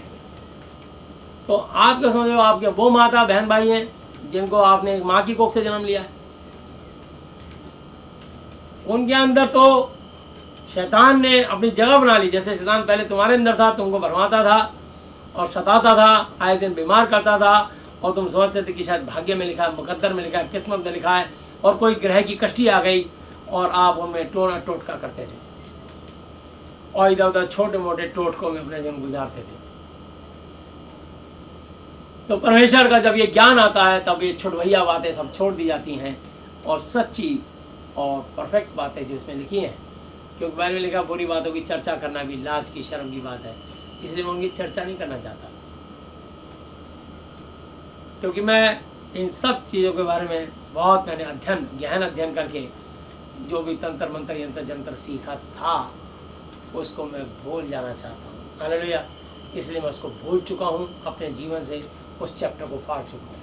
तो आप क्या समझो, आपके वो माता बहन भाई हैं जिनको आपने एक माँ की कोख से जन्म लिया है। उनके अंदर तो शैतान ने अपनी जगह बना ली। जैसे शैतान पहले तुम्हारे अंदर था, तुमको भरमाता था और सताता था, आए दिन बीमार करता था, और तुम समझते थे कि शायद भाग्य में लिखा है, मुकद्दर में लिखा है, किस्मत में लिखा है, और कोई ग्रह की कष्टी आ गई और आप उनमें टोना टोटका करते थे और इधर उधर छोटे मोटे टोटकों में अपने जीवन गुजारते थे। तो परमेश्वर का जब ये ज्ञान आता है, तब ये छुटभैया बातें सब छोड़ दी जाती हैं और सच्ची और परफेक्ट बातें जो इसमें लिखी हैं। क्योंकि बाइबल में लिखा बुरी बातों की चर्चा करना भी लाज की, शर्म की बात है, इसलिए मैं उनकी चर्चा नहीं करना चाहता। क्योंकि मैं इन सब चीज़ों के बारे में बहुत मैंने गहन अध्ययन करके जो भी तंत्र मंत्र यंत्र जंत्र सीखा था उसको मैं भूल जाना चाहता हूँ। हालेलुया। इसलिए मैं उसको भूल चुका हूँ, अपने जीवन से उस चैप्टर को फाड़ चुका हूँ।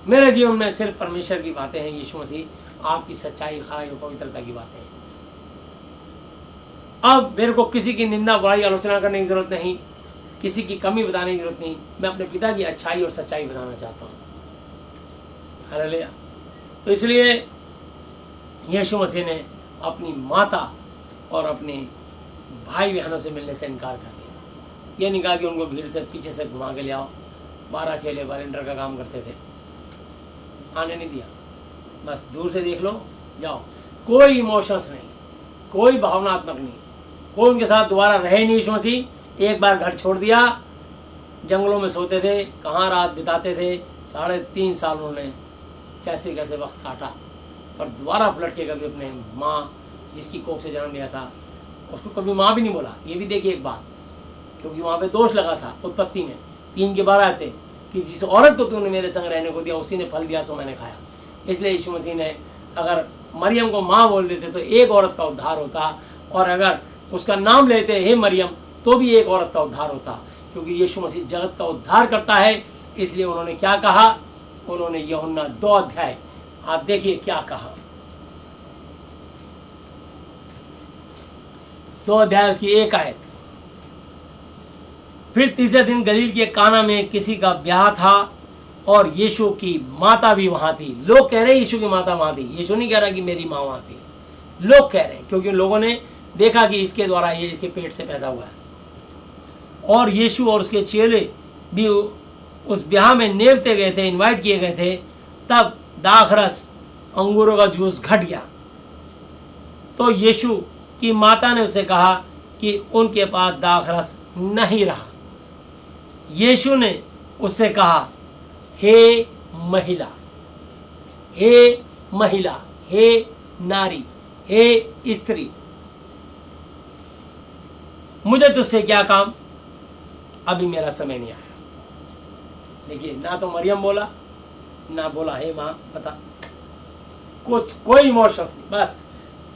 मेरे जीवन में सिर्फ परमेश्वर की बातें हैं, यीशु मसीह, आपकी सच्चाई, खराई और पवित्रता की बातें हैं। अब मेरे को किसी की निंदा, बुराई, आलोचना करने की जरूरत नहीं, किसी की कमी बताने की जरूरत नहीं। मैं अपने पिता की अच्छाई और सच्चाई बताना चाहता हूँ। हालेलुया। तो इसलिए यीशु मसीह ने अपनी माता और अपने भाई बहनों से मिलने से इनकार कर दिया। ये नहीं कहा कि उनको भीड़ से पीछे से घुमा के ले आओ। 12 चेले वॉलंटियर का काम करते थे, आने नहीं दिया, बस दूर से देख लो जाओ। कोई इमोशंस नहीं, कोई भावनात्मक नहीं, कोई उनके साथ दोबारा रहे नहीं। यीशु मसीह एक बार घर छोड़ दिया, जंगलों में सोते थे, कहाँ रात बिताते थे। 3.5 साल उन्होंने कैसे कैसे वक्त काटा, पर दोबारा पलट के कभी अपने माँ जिसकी कोख से जन्म लिया था उसको कभी माँ भी नहीं बोला। ये भी देखिए एक बात, क्योंकि वहाँ पे दोष लगा था उत्पत्ति में 3 के 12 आते कि जिस औरत को तूने मेरे संग रहने को दिया उसी ने फल दिया सो मैंने खाया। इसलिए यीशु मसीह ने अगर मरियम को माँ बोल देते तो एक औरत का उद्धार होता, और अगर उसका नाम लेते हे मरियम तो भी एक औरत का उद्धार होता, क्योंकि यीशु मसीह जगत का उद्धार करता है। इसलिए उन्होंने क्या कहा, उन्होंने यूहन्ना 2 अध्याय आप देखिए क्या कहा, 2 अध्याय उसकी 1 आयत। फिर तीसरे दिन गलील के काना में किसी का ब्याह था और यीशु की माता भी वहां थी। लोग कह रहे हैं यीशु की माता वहां थी, यीशु नहीं कह रहा कि मेरी माँ वहां थी। लोग कह रहे हैं क्योंकि लोगों ने देखा कि इसके द्वारा ये इसके पेट से पैदा हुआ है। और यीशु और उसके चेले भी उस ब्याह में नेवते गए थे, इनवाइट किए गए थे। तब दाखरस अंगूरों का जूस घट गया, तो यीशु की माता ने उसे कहा कि उनके पास दाखरस नहीं रहा। यीशु ने उससे कहा, हे महिला, हे महिला, हे नारी, हे स्त्री, मुझे तुझसे क्या काम, अभी मेरा समय नहीं आया। देखिए, ना तो मरियम बोला, ना बोला हे माँ, बता, कुछ कोई इमोशंस नहीं। बस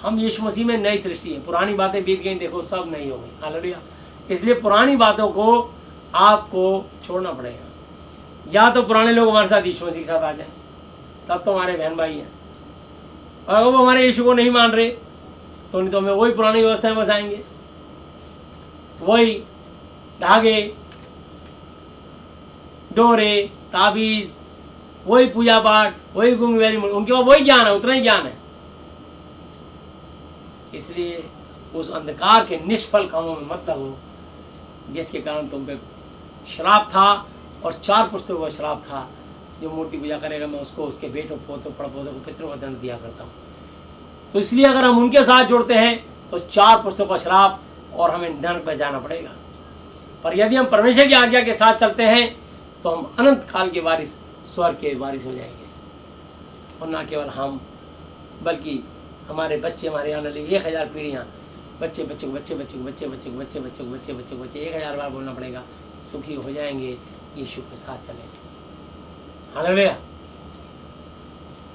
हम यीशु मसीह में नई सृष्टि है, पुरानी बातें बीत गई, देखो सब नई हो गई। हालेलुया। इसलिए पुरानी बातों को आपको छोड़ना पड़ेगा। या तो पुराने लोग हमारे साथ यीशु मसीह के साथ आ जाएं, तब तो हमारे बहन भाई हैं, और अगर वो हमारे यीशु को नहीं मान रहे तो नहीं तो हमें वही पुरानी व्यवस्था में बसाएंगे, वही धागे, डोरे, ताबीज, वही पूजा पाठ, वही गुंगवेरी, उनके पास वही ज्ञान है, उतना ही ज्ञान है। इसलिए उस अंधकार के निष्फल कामों में मत लगो, जिसके कारण तुम पे श्राप था, और 4 पुस्तकों का श्राप था। जो मूर्ति पूजा करेगा मैं उसको, उसके बेटों, पोतों, पड़पोतों को पितरों का दंड दिया करता हूँ। तो इसलिए अगर हम उनके साथ जुड़ते हैं तो 4 पुस्तकों का श्राप और हमें नरक में जाना पड़ेगा। पर यदि हम परमेश्वर की आज्ञा के साथ चलते हैं तो हम अनंत काल के वारिस, स्वर्ग के वारिस हो जाएंगे। और ना केवल हम, बल्कि हमारे बच्चे, हमारे आने वाली 1000 पीढ़ियाँ, बच्चे बच्चे को बच्चे बच्चे को बच्चे बच्चे को बच्चे बच्चे को बच्चे बच्चे को बच्चे 1000 बार बोलना पड़ेगा, सुखी हो जाएंगे, यीशु के साथ चलेंगे। हालेलुया।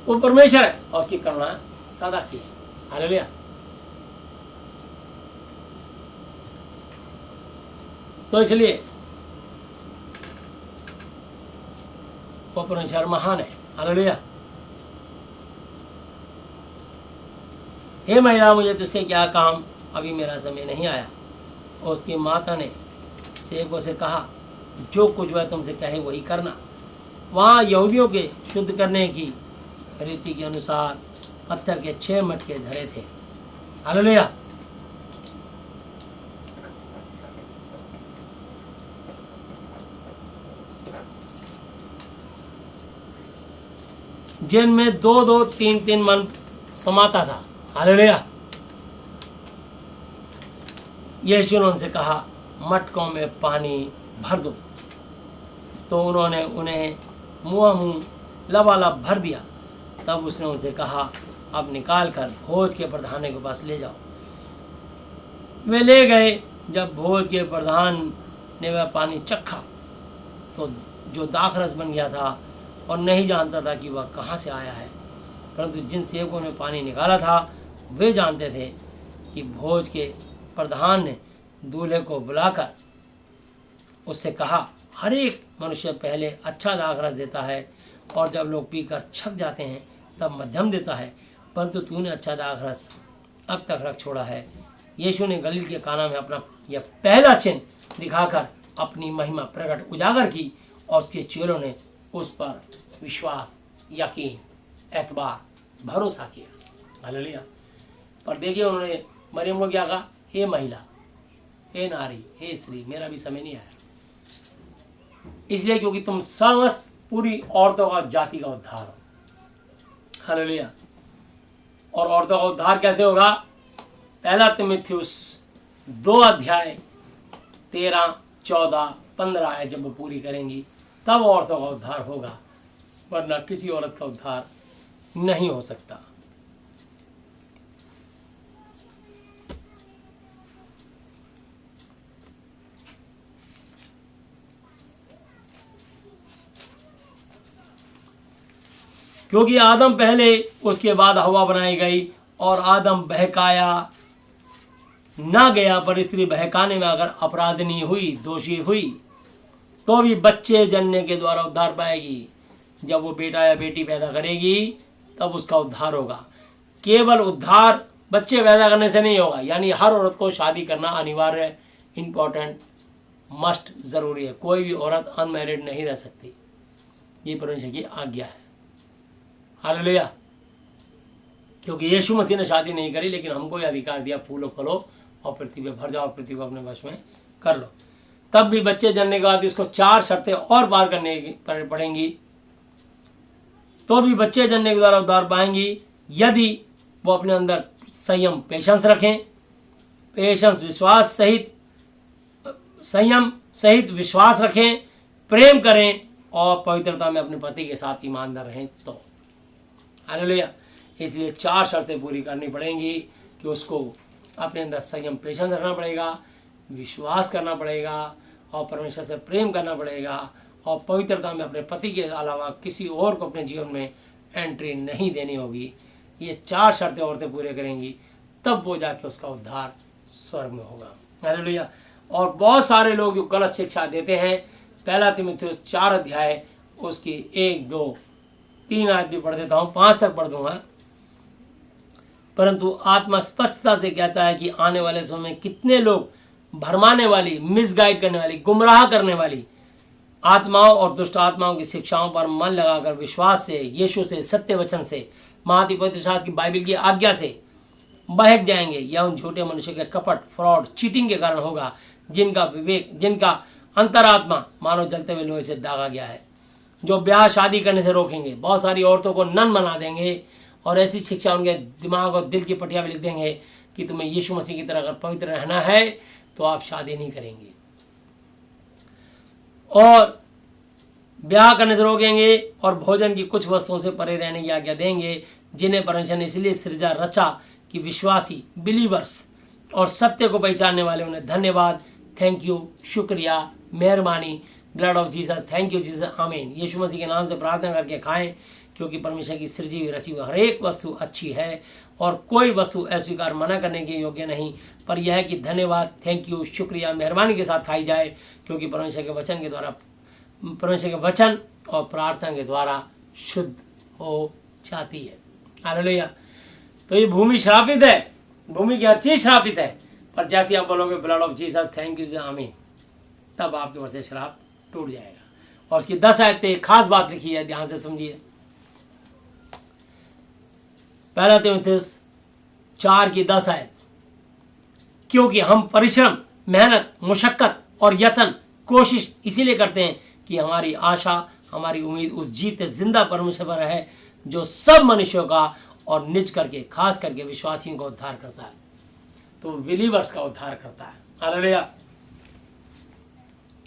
वो परमेश्वर है और उसकी करुणा सदा की है। हालेलुया। तो इसलिए वो परमेश्वर महान है। हालेलुया। हे महिला, मुझे तुझसे क्या काम, अभी मेरा समय नहीं आया। और उसकी माता ने सेवकों से कहा, जो कुछ वह तुमसे कहे वही करना। वहाँ यहूदियों के शुद्ध करने की रीति के अनुसार पत्थर के 6 मटके धरे थे। हालेलुया। जिनमें 2-2, 3-3 मन समाता था। हालेलुया। यीशु ने उनसे कहा, मटकों में पानी भर दो। तो उन्होंने उन्हें मुँह लबालब भर दिया। तब उसने उनसे कहा, अब निकाल कर भोज के प्रधान के पास ले जाओ। वे ले गए। जब भोज के प्रधान ने वह पानी चखा तो जो दाखरस बन गया था और नहीं जानता था कि वह कहाँ से आया है, परंतु जिन सेवकों ने पानी निकाला था वे जानते थे कि भोज के प्रधान ने दूल्हे को बुलाकर उससे कहा, हर एक मनुष्य पहले अच्छा दाखरस देता है और जब लोग पीकर छक जाते हैं तब मध्यम देता है, परंतु तूने अच्छा दाखरस अब तक रख छोड़ा है। यीशु ने गलील के काना में अपना यह पहला चिन्ह दिखाकर अपनी महिमा प्रकट उजागर की और उसके चेलों ने उस पर विश्वास, यकीन, एतबार, भरोसा किया। हालेलुया। पर देखिए, उन्होंने मरियम को क्या कहा, हे महिला, हे नारी, हे स्त्री, मेरा भी समय नहीं आया। इसलिए क्योंकि तुम समस्त पूरी औरतों का जाति का उद्धार हो। हालेलुया। और औरतों का उद्धार कैसे होगा? पहला तीमुथियुस 2 अध्याय 13, 14, 15 आयत जब वो पूरी करेंगी तब औरतों का उद्धार होगा, वरना किसी औरत का उद्धार नहीं हो सकता। क्योंकि आदम पहले, उसके बाद हवा बनाई गई, और आदम बहकाया ना गया, पर स्त्री बहकाने में अगर अपराधनी हुई, दोषी हुई, तो भी बच्चे जनने के द्वारा उद्धार पाएगी। जब वो बेटा या बेटी पैदा करेगी तब उसका उद्धार होगा। केवल उद्धार बच्चे पैदा करने से नहीं होगा, यानी हर औरत को शादी करना अनिवार्य, इम्पोर्टेंट, मस्ट, ज़रूरी है। कोई भी औरत अनमैरिड नहीं रह सकती, ये परमेश्वर की आज्ञा है। हालेलुया। क्योंकि यीशु मसीह ने शादी नहीं करी, लेकिन हमको यह अधिकार दिया, फूलो फलो और पृथ्वी पे भर जाओ, पृथ्वी को अपने वश में कर लो। तब भी बच्चे जनने के बाद इसको 4 शर्तें और पार करने पड़ेंगी, तो भी बच्चे जनने के द्वारा उद्धार पाएंगी, यदि वो अपने अंदर संयम, पेशेंस रखें, पेशेंस विश्वास सहित, संयम सहित विश्वास रखें, प्रेम करें और पवित्रता में अपने पति के साथ ईमानदार रहें। तो हालेलुया। इसलिए 4 शर्तें पूरी करनी पड़ेंगी कि उसको अपने अंदर संयम, पेशेंस रखना पड़ेगा, विश्वास करना पड़ेगा और परमेश्वर से प्रेम करना पड़ेगा, और पवित्रता में अपने पति के अलावा किसी और को अपने जीवन में एंट्री नहीं देनी होगी। ये 4 शर्तें औरतें पूरे करेंगी, तब वो जाके उसका उद्धार स्वर्ग में होगा। हालेलुया। और बहुत सारे लोग जो गलत शिक्षा देते हैं, पहला तीमुथियुस 4 अध्याय उसकी 1, 2, 3 आयत भी पढ़ देता हूँ, 5 तक पढ़ दूंगा। परंतु आत्मा स्पष्टता से कहता है कि आने वाले समय में कितने लोग भरमाने वाली, मिसगाइड करने वाली, गुमराह करने वाली आत्माओं और दुष्ट आत्माओं की शिक्षाओं पर मन लगाकर विश्वास से, यीशु से, सत्य वचन से, महाति पवित्र शास्त्र की बाइबल की आज्ञा से बहक जाएंगे। यह उन झूठे मनुष्य के कपट, फ्रॉड, चीटिंग के कारण होगा, जिनका विवेक, जिनका अंतरात्मा मानो जलते हुए लोहे से दागा गया है, जो ब्याह शादी करने से रोकेंगे, बहुत सारी औरतों को नन बना देंगे और ऐसी शिक्षा उनके दिमाग और दिल की पटिया में लिख देंगे कि तुम्हें यीशु मसीह की तरह अगर पवित्र रहना है तो आप शादी नहीं करेंगे, और ब्याह करने से रोकेंगे और भोजन की कुछ वस्तुओं से परे रहने की आज्ञा देंगे, जिन्हें परमेश्वर ने इसलिए सृजा रचा कि विश्वासी, बिलीवर्स और सत्य को पहचानने वाले उन्हें धन्यवाद, थैंक यू, शुक्रिया, मेहरबानी, blood of Jesus, thank you Jesus, आमीन, यीशु मसीह के नाम से प्रार्थना करके खाएं, क्योंकि परमेश्वर की सृजी हुई, रची हुई हर एक वस्तु अच्छी है और कोई वस्तु अस्वीकार, मना करने के योग्य नहीं, पर यह है कि धन्यवाद, थैंक यू, शुक्रिया, मेहरबानी के साथ खाई जाए, क्योंकि परमेश्वर के वचन के द्वारा, परमेश्वर के वचन और प्रार्थना के द्वारा शुद्ध हो जाती है। हालेलुया। तो ये भूमि श्रापित है, भूमि की हर चीज श्रापित है, पर जैसे आप बोलोगे blood of Jesus, thank you, आमीन, तब आपके ऊपर से श्राप टूट जाएगा। और उसकी 10 आयतें, खास बात लिखी है, ध्यान से समझिए। पहला तीमुथियुस 4 की 10 आयत, क्योंकि हम परिश्रम, मेहनत, मुशक्कत और यत्न, कोशिश इसीलिए करते हैं कि हमारी आशा, हमारी उम्मीद उस जीते जिंदा परमेश्वर पर है, जो सब मनुष्यों का और निज करके, खास करके विश्वासियों का उद्धार करता है, तो बिलीवर्स का उद्धार करता है। हालेलुया।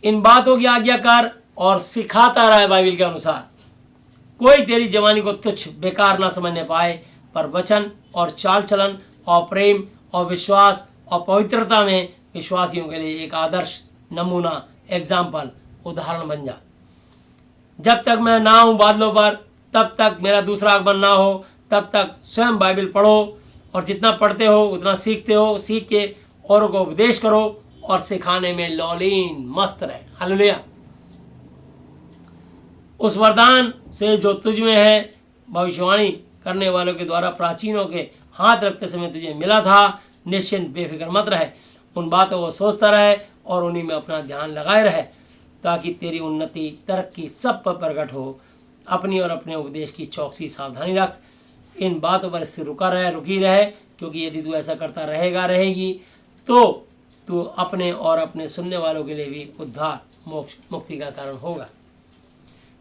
इन बातों की आज्ञाकार और सिखाता रहा है बाइबल के अनुसार, कोई तेरी जवानी को तुच्छ, बेकार ना समझने पाए, पर वचन और चाल चलन और प्रेम और विश्वास और पवित्रता में विश्वासियों के लिए एक आदर्श, नमूना, एग्जाम्पल, उदाहरण बन जा। जब तक मैं ना हूं बादलों पर, तब तक मेरा दूसरा आगमन ना हो, तब तक स्वयं बाइबल पढ़ो, और जितना पढ़ते हो उतना सीखते हो, सीख के औरों को उपदेश करो और सिखाने में लौलीन, मस्त रहे। हालेलुया। उस वरदान से जो तुझ में है, भविष्यवाणी करने वालों के द्वारा प्राचीनों के हाथ रखते समय तुझे मिला था, निश्चिंत, बेफिक्र मत रहे, उन बातों को सोचता रहे और उन्हीं में अपना ध्यान लगाए रहे, ताकि तेरी उन्नति, तरक्की सब पर प्रकट हो। अपनी और अपने उपदेश की चौकसी, सावधानी रख, इन बातों पर स्थिर रुकी रहे, क्योंकि यदि तू ऐसा करता रहेगा, रहेगी, तो तो अपने और अपने सुनने वालों के लिए भी उद्धार मोक्ष मुक्ति का कारण होगा।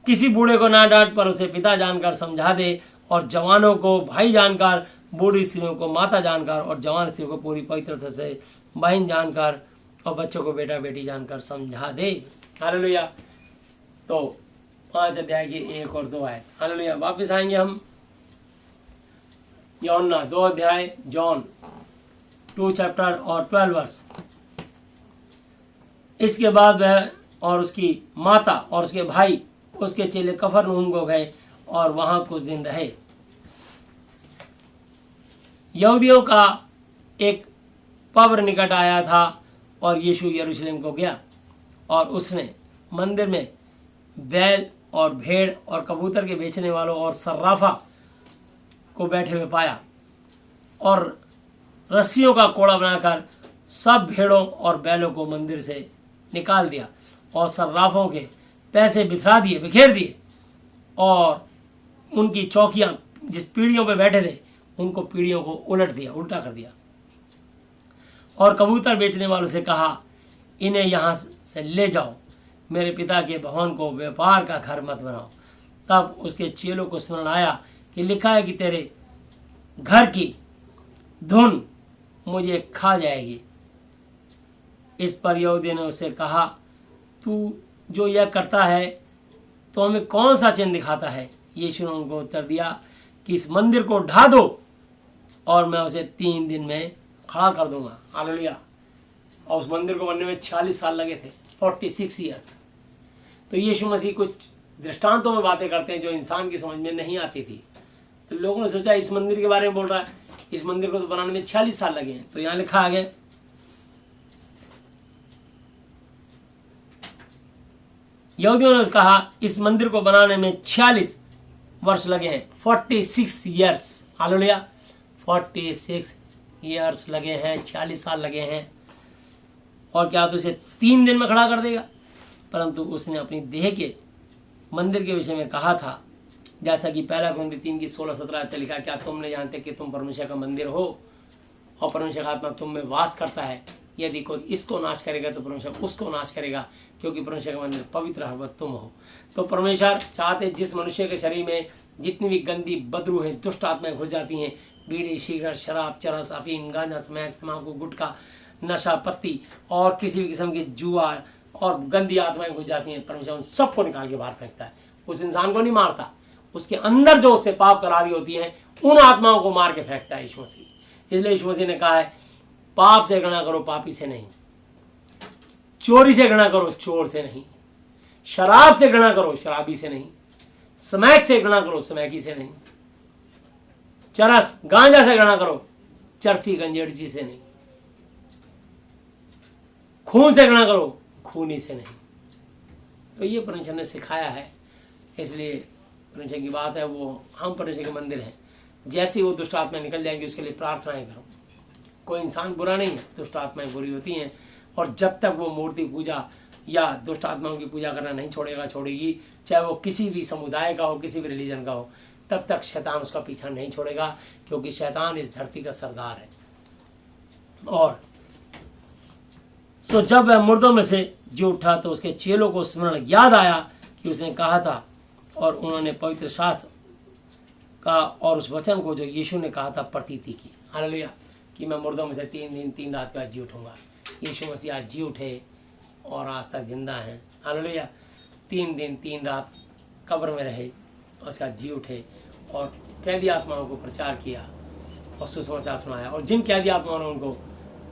किसी बूढ़े को ना डांट पर उसे पिता जानकर समझा दे, और जवानों को भाई जानकर, बूढ़ी स्त्रियों को माता जानकर, और जवान स्त्रियों को पूरी पवित्रता से बहन जानकर, और बच्चों को बेटा बेटी जानकर समझा दे। हालेलुया। तो 5 अध्याय की 1 और 2 आए। हालेलुया। वापस आएंगे हम यूहन्ना 2 अध्याय, जॉन 2 चैप्टर और 12 वर्स। इसके बाद वह और उसकी माता और उसके भाई उसके चेले कफरनहूम को गए और वहां कुछ दिन रहे। यहूदियों का एक पर्व निकट आया था और यीशु यरूशलेम को गया, और उसने मंदिर में बैल और भेड़ और कबूतर के बेचने वालों और सर्राफा को बैठे हुए पाया, और रस्सियों का कोड़ा बनाकर सब भेड़ों और बैलों को मंदिर से निकाल दिया, और सर्राफों के पैसे बिखेर दिए, और उनकी चौकियां जिस पीढ़ियों पे बैठे थे उनको पीढ़ियों को उल्टा कर दिया, और कबूतर बेचने वालों से कहा, इन्हें यहाँ से ले जाओ, मेरे पिता के भवन को व्यापार का घर मत बनाओ। तब उसके चेलों को स्मरण आया कि लिखा है कि तेरे घर की धुन मुझे खा जाएगी। इस पर यहूदी ने उससे कहा, तू जो यह करता है तो हमें कौन सा चिन्ह दिखाता है? यीशु ने उनको उत्तर दिया कि इस मंदिर को ढा दो और मैं उसे 3 दिन में खड़ा कर दूंगा। हालेलुया। और उस मंदिर को बनने में 46 साल लगे थे, 46 ईयर्स। तो यीशु मसीह कुछ दृष्टांतों में बातें करते हैं जो इंसान की समझ में नहीं आती थी। तो लोगों ने सोचा इस मंदिर के बारे में बोल रहा है, इस मंदिर को तो बनाने में 46 साल लगे हैं। तो यहाँ लिखा आगे, यहूदियों ने कहा इस मंदिर को बनाने में 46 वर्ष लगे हैं, 46 ईयर्स। हालेलुया। 46 ईयर्स लगे हैं, 46 साल लगे हैं। और क्या तो इसे 3 दिन में खड़ा कर देगा? परंतु उसने अपनी देह के मंदिर के विषय में कहा था, जैसा कि 1 कुरिन्थियों 3 की 16-17 लिखा, क्या तुम नहीं जानते कि तुम परमेश्वर का मंदिर हो और परमेश्वर का आत्मा तुम में वास करता है? यदि कोई इसको नाश करेगा तो परमेश्वर उसको नाश करेगा, क्योंकि परमेश्वर का मंदिर पवित्र है वह तुम हो। तो परमेश्वर चाहते जिस मनुष्य के शरीर में जितनी भी गंदी बदरू हैं, दुष्ट आत्माएं घुस जाती हैं, बीड़ी, सिगरेट, शराब, चरस, अफीम, गांजा, स्मैक, तम्बाकू, गुटखा, नशा, पत्ती और किसी भी किस्म की जुआ और गंदी आत्माएं घुस जाती हैं, परमेश्वर उन सबको निकाल के बाहर फेंकता है। उस इंसान को नहीं मारता, उसके अंदर जो उससे पाप करा रही होती हैं उन आत्माओं को मार के फेंकता है यीशु मसीह। इसलिए यीशु मसीह ने कहा है, पाप से घृणा करो, पापी से नहीं। चोरी से घृणा करो, चोर से नहीं। शराब से घृणा करो, शराबी से नहीं। स्मैक से घृणा करो, स्मैकी से नहीं। चरस, गांजा से घृणा करो, चरसी, गंजेड़ची से नहीं। खून से घृणा करो, खूनी से नहीं। तो ये परमेश्वर ने सिखाया है। इसलिए परमेश्वर की बात है, वो हम परमेश्वर के मंदिर हैं। जैसे वो दुष्ट आत्माएं निकल जाएंगी उसके लिए प्रार्थनाएं करो। कोई इंसान बुरा नहीं है, दुष्ट आत्माएं बुरी होती हैं, और जब तक वो मूर्ति पूजा या दुष्ट आत्माओं की पूजा करना नहीं छोड़ेगी, चाहे वो किसी भी समुदाय का हो, किसी भी रिलीजन का हो, तब तक शैतान उसका पीछा नहीं छोड़ेगा, क्योंकि शैतान इस धरती का सरदार है। और सो जब वह मुर्दों में से जी उठा तो उसके चेलों को स्मरण याद आया कि उसने कहा था, और उन्होंने पवित्र शास्त्र का और उस वचन को जो यीशु ने कहा था प्रतीति की। हालेलुया। कि मैं मुर्दों में से 3 दिन 3 रात के बाद जी उठूंगा। यीशु मसीह आज जी उठे और आज तक जिंदा हैं। हालेलुया। 3 दिन 3 रात कब्र में रहे और उसके बाद जी उठे और कैदी आत्माओं को प्रचार किया और सुसमाचार सुनाया, और जिन कैदी आत्माओं ने उनको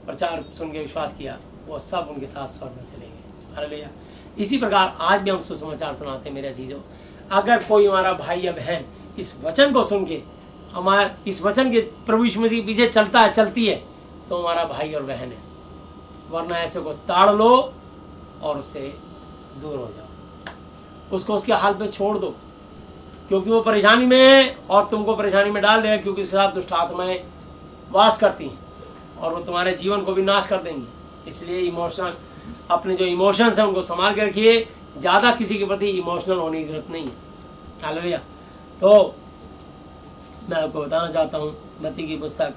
प्रचार सुन के विश्वास किया वो सब उनके साथ स्वर्ग में चले गए। हालेलुया। इसी प्रकार आज भी हम सुसमाचार सुनाते हैं मेरे चीज़ों। अगर कोई हमारा भाई या बहन इस वचन को सुन के हमारा इस वचन के प्रभु यीशु मसीह के पीछे चलता है, चलती है, तो हमारा भाई और बहन है। वरना ऐसे को ताड़ लो और उससे दूर हो जाओ, उसको उसके हाल पे छोड़ दो, क्योंकि वो परेशानी में है और तुमको परेशानी में डाल देगा, क्योंकि उसके साथ दुष्ट आत्माएं वास करती हैं और वो तुम्हारे जीवन को भी नाश कर देंगी। इसलिए अपने जो इमोशंस हैं उनको संभाल के रखिए। ज़्यादा किसी के प्रति इमोशनल होने की जरूरत नहीं है। हालेलुया। तो मैं आपको बताना चाहता हूँ मत्ती की पुस्तक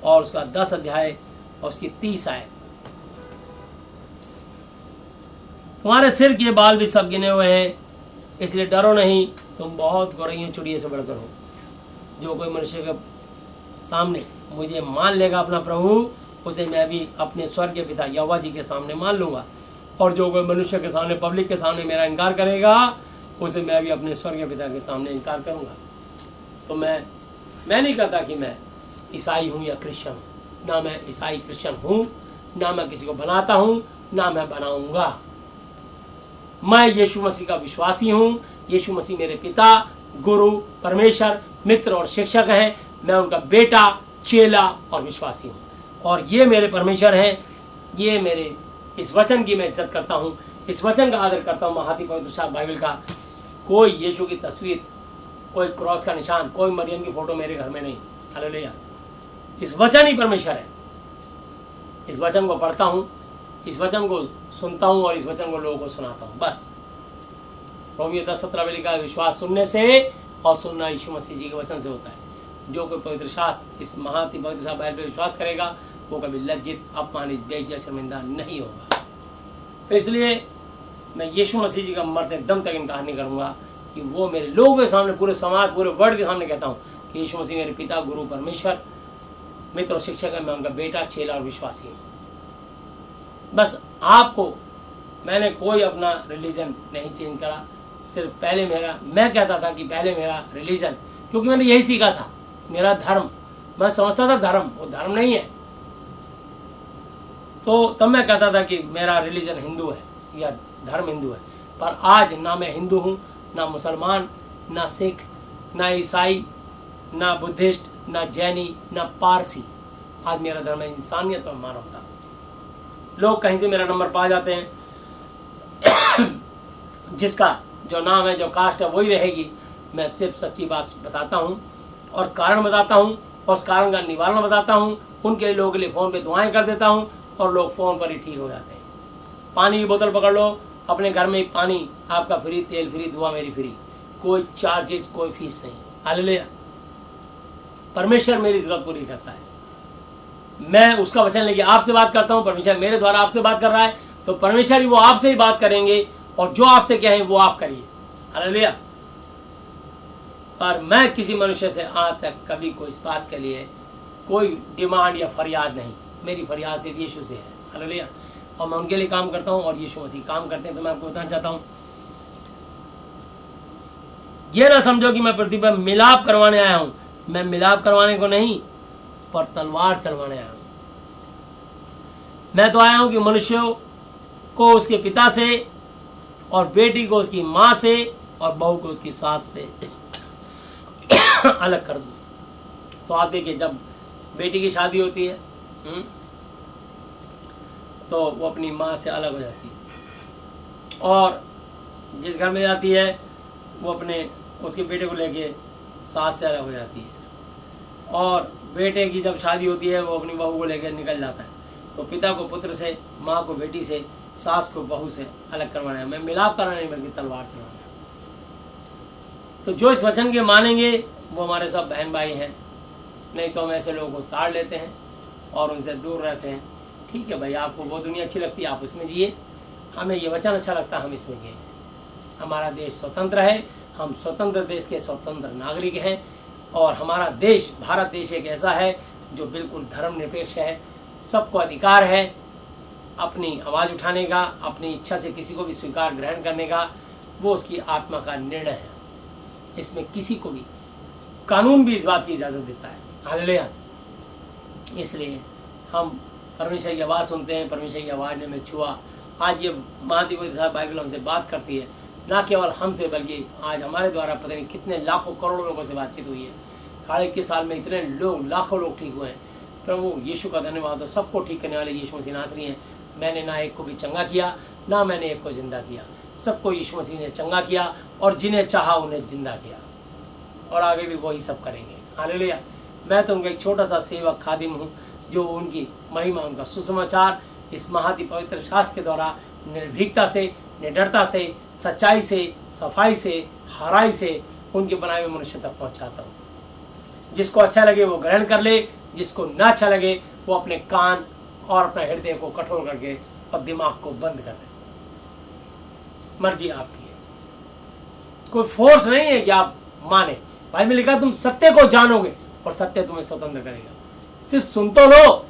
और उसका 10 अध्याय और उसकी 30 आयत। तुम्हारे सिर के बाल भी सब गिने हुए हैं, इसलिए डरो नहीं, तुम बहुत गौरैयों चिड़ियों से बढ़कर हो। जो कोई मनुष्य के सामने मुझे मान लेगा अपना प्रभु, उसे मैं भी अपने स्वर्ग के पिता यहोवा जी के सामने मान लूँगा। और जो कोई मनुष्य के सामने, पब्लिक के सामने मेरा इनकार करेगा, उसे मैं भी अपने स्वर्ग के पिता के सामने इनकार करूँगा। तो मैं नहीं कहता कि मैं ईसाई हूँ या क्रिश्चियन हूँ, ना मैं ईसाई क्रिश्चियन हूँ, ना मैं किसी को बनाता हूँ, ना मैं बनाऊँगा। मैं यीशु मसीह का विश्वासी हूँ। यीशु मसीह मेरे पिता, गुरु, परमेश्वर, मित्र और शिक्षक हैं। मैं उनका बेटा, चेला और विश्वासी हूँ। और ये मेरे परमेश्वर हैं। ये मेरे इस वचन की मैं इज्जत करता हूँ, इस वचन का आदर करता हूँ। महाती पवित्र शास्त्र बाइबल का कोई यीशु की तस्वीर, कोई क्रॉस का निशान, कोई मरियम की फोटो मेरे घर में नहीं। हालेलुया। इस वचन ही परमेश्वर है। इस वचन को पढ़ता हूँ, इस वचन को सुनता हूँ और इस वचन को लोगों को सुनाता हूँ, बस। रोमियो 10:17 में लिखा है, विश्वास सुनने से और सुनना यीशु मसीह जी के वचन से होता है। जो कोई पवित्र शास्त्र, इस महाती पवित्र शास्त्र बाइबल पर विश्वास करेगा, वो कभी लज्जित, अपमानित, बेइज्जत, शर्मिंदा नहीं होगा। तो इसलिए मैं यीशु मसीह जी का मरते दम तक इनकार नहीं करूँगा कि वो मेरे लोगों के सामने, पूरे समाज, पूरे वर्ल्ड के सामने कहता हूँ कि यीशु मसीह मेरे पिता, गुरु, परमेश्वर, मित्र और शिक्षक है। मैं उनका बेटा, चेला और विश्वासी हूँ। बस आपको मैंने कोई अपना रिलीजन नहीं चेंज करा। सिर्फ पहले मैं कहता था कि पहले मेरा रिलीजन, क्योंकि मैंने यही सीखा था, मेरा धर्म, मैं समझता था धर्म, वो धर्म नहीं है। तो तब मैं कहता था कि मेरा रिलीजन हिंदू है या धर्म हिंदू है। पर आज ना मैं हिंदू हूँ, ना मुसलमान, ना सिख, ना ईसाई, ना बुद्धिस्ट, ना जैनी, ना पारसी। आज मेरा धर्म है इंसानियत और मानवता। लोग कहीं से मेरा नंबर पा जाते हैं। जिसका जो नाम है, जो कास्ट है, वही रहेगी। मैं सिर्फ सच्ची बात बताता हूँ और कारण बताता हूँ और उस कारण का निवारण बताता हूँ। उनके लोगों के लिए फ़ोन पे दुआएं कर देता हूँ और लोग फ़ोन पर ही ठीक हो जाते हैं। पानी की बोतल पकड़ लो, अपने घर में पानी आपका फ्री, तेल फ्री, दुआ मेरी फ्री, कोई चार्जेस, कोई फीस नहीं। हालेलुया। परमेश्वर मेरी ज़रूरत पूरी करता है। मैं उसका वचन लेके आपसे बात करता हूँ, परमेश्वर मेरे द्वारा आपसे बात कर रहा है, तो परमेश्वर ही वो आपसे ही बात करेंगे और जो आपसे कहें वो आप करिए। हालेलुया। और मैं किसी मनुष्य से आज तक कभी कोई इस बात के लिए कोई डिमांड या फरियाद नहीं। मेरी फरियाद सिर्फ यीशु से है। हालेलुया। और मैं उनके लिए काम करता हूँ और यीशु मसीह काम करते हैं। तो मैं आपको बताना चाहता हूँ, ये ना समझो कि मैं पृथ्वी पर मिलाप करवाने आया हूँ। मैं मिलाप करवाने को नहीं, पर तलवार चलवाने आया हूँ। मैं तो आया हूँ कि मनुष्यों को उसके पिता से और बेटी को उसकी माँ से और बहू को उसकी सास से अलग कर दूँ। तो आप देखिए, जब बेटी की शादी होती है तो वो अपनी माँ से अलग हो जाती है, और जिस घर में जाती है वो अपने उसके बेटे को लेके सास से अलग हो जाती है, और बेटे की जब शादी होती है वो अपनी बहू को लेकर निकल जाता है। तो पिता को पुत्र से, माँ को बेटी से, सास को बहू से अलग करवाना है। मैं मिलाप करना नहीं, बल्कि तलवार चलाना है। तो जो इस वचन के मानेंगे वो हमारे सब बहन भाई हैं, नहीं तो हम ऐसे लोगों को ताड़ लेते हैं और उनसे दूर रहते हैं। ठीक है भाई, आपको वो दुनिया अच्छी लगती है, आप उसमें जिए, हमें ये वचन अच्छा लगता है, हम इसमें जिए। हमारा देश स्वतंत्र है, हम स्वतंत्र देश के स्वतंत्र नागरिक हैं, और हमारा देश, भारत देश एक ऐसा है जो बिल्कुल धर्मनिरपेक्ष है। सबको अधिकार है अपनी आवाज़ उठाने का, अपनी इच्छा से किसी को भी स्वीकार ग्रहण करने का, वो उसकी आत्मा का निर्णय है। इसमें किसी को भी, कानून भी इस बात की इजाज़त देता है। हालेलुया। इसलिए हम परमेश्वर की आवाज़ सुनते हैं, परमेश्वर की आवाज़ ने हमें छुआ। आज ये महाती पवित्र शास्त्र बाइबल हमसे बात करती है, ना केवल हमसे बल्कि आज हमारे द्वारा पता नहीं कितने लाखों करोड़ों लोगों से बातचीत हुई है। 21 साल में इतने लोग, लाखों लोग ठीक हुए हैं। प्रभु यीशु का धन्यवाद हो। सबको ठीक करने वाले यीशु मसीह नासरी हैं। मैंने ना एक को भी चंगा किया, ना मैंने एक को जिंदा किया। सबको यीशु मसीह ने चंगा किया, और जिन्हें चाहा उन्हें जिंदा किया, और आगे भी वही सब करेंगे। हालेलुया। मैं तो उनका एक छोटा सा सेवक, खादिम हूँ, जो उनकी महिमा, उनका सुसमाचार इस महाती पवित्र शास्त्र के द्वारा निर्भीकता से, निडरता से, सच्चाई से, सफाई से, हराई से उनके बनाए हुए मनुष्य तक पहुँचाता हूँ। जिसको अच्छा लगे वो ग्रहण कर ले, जिसको ना अच्छा लगे वो अपने कान और अपना हृदय को कठोर करके और दिमाग को बंद कर ले। मर्जी आपकी है, कोई फोर्स नहीं है कि आप माने। भाई में लिखा तुम सत्य को जानोगे और सत्य तुम्हें स्वतंत्र करेगा। सिर्फ सुन तो लो,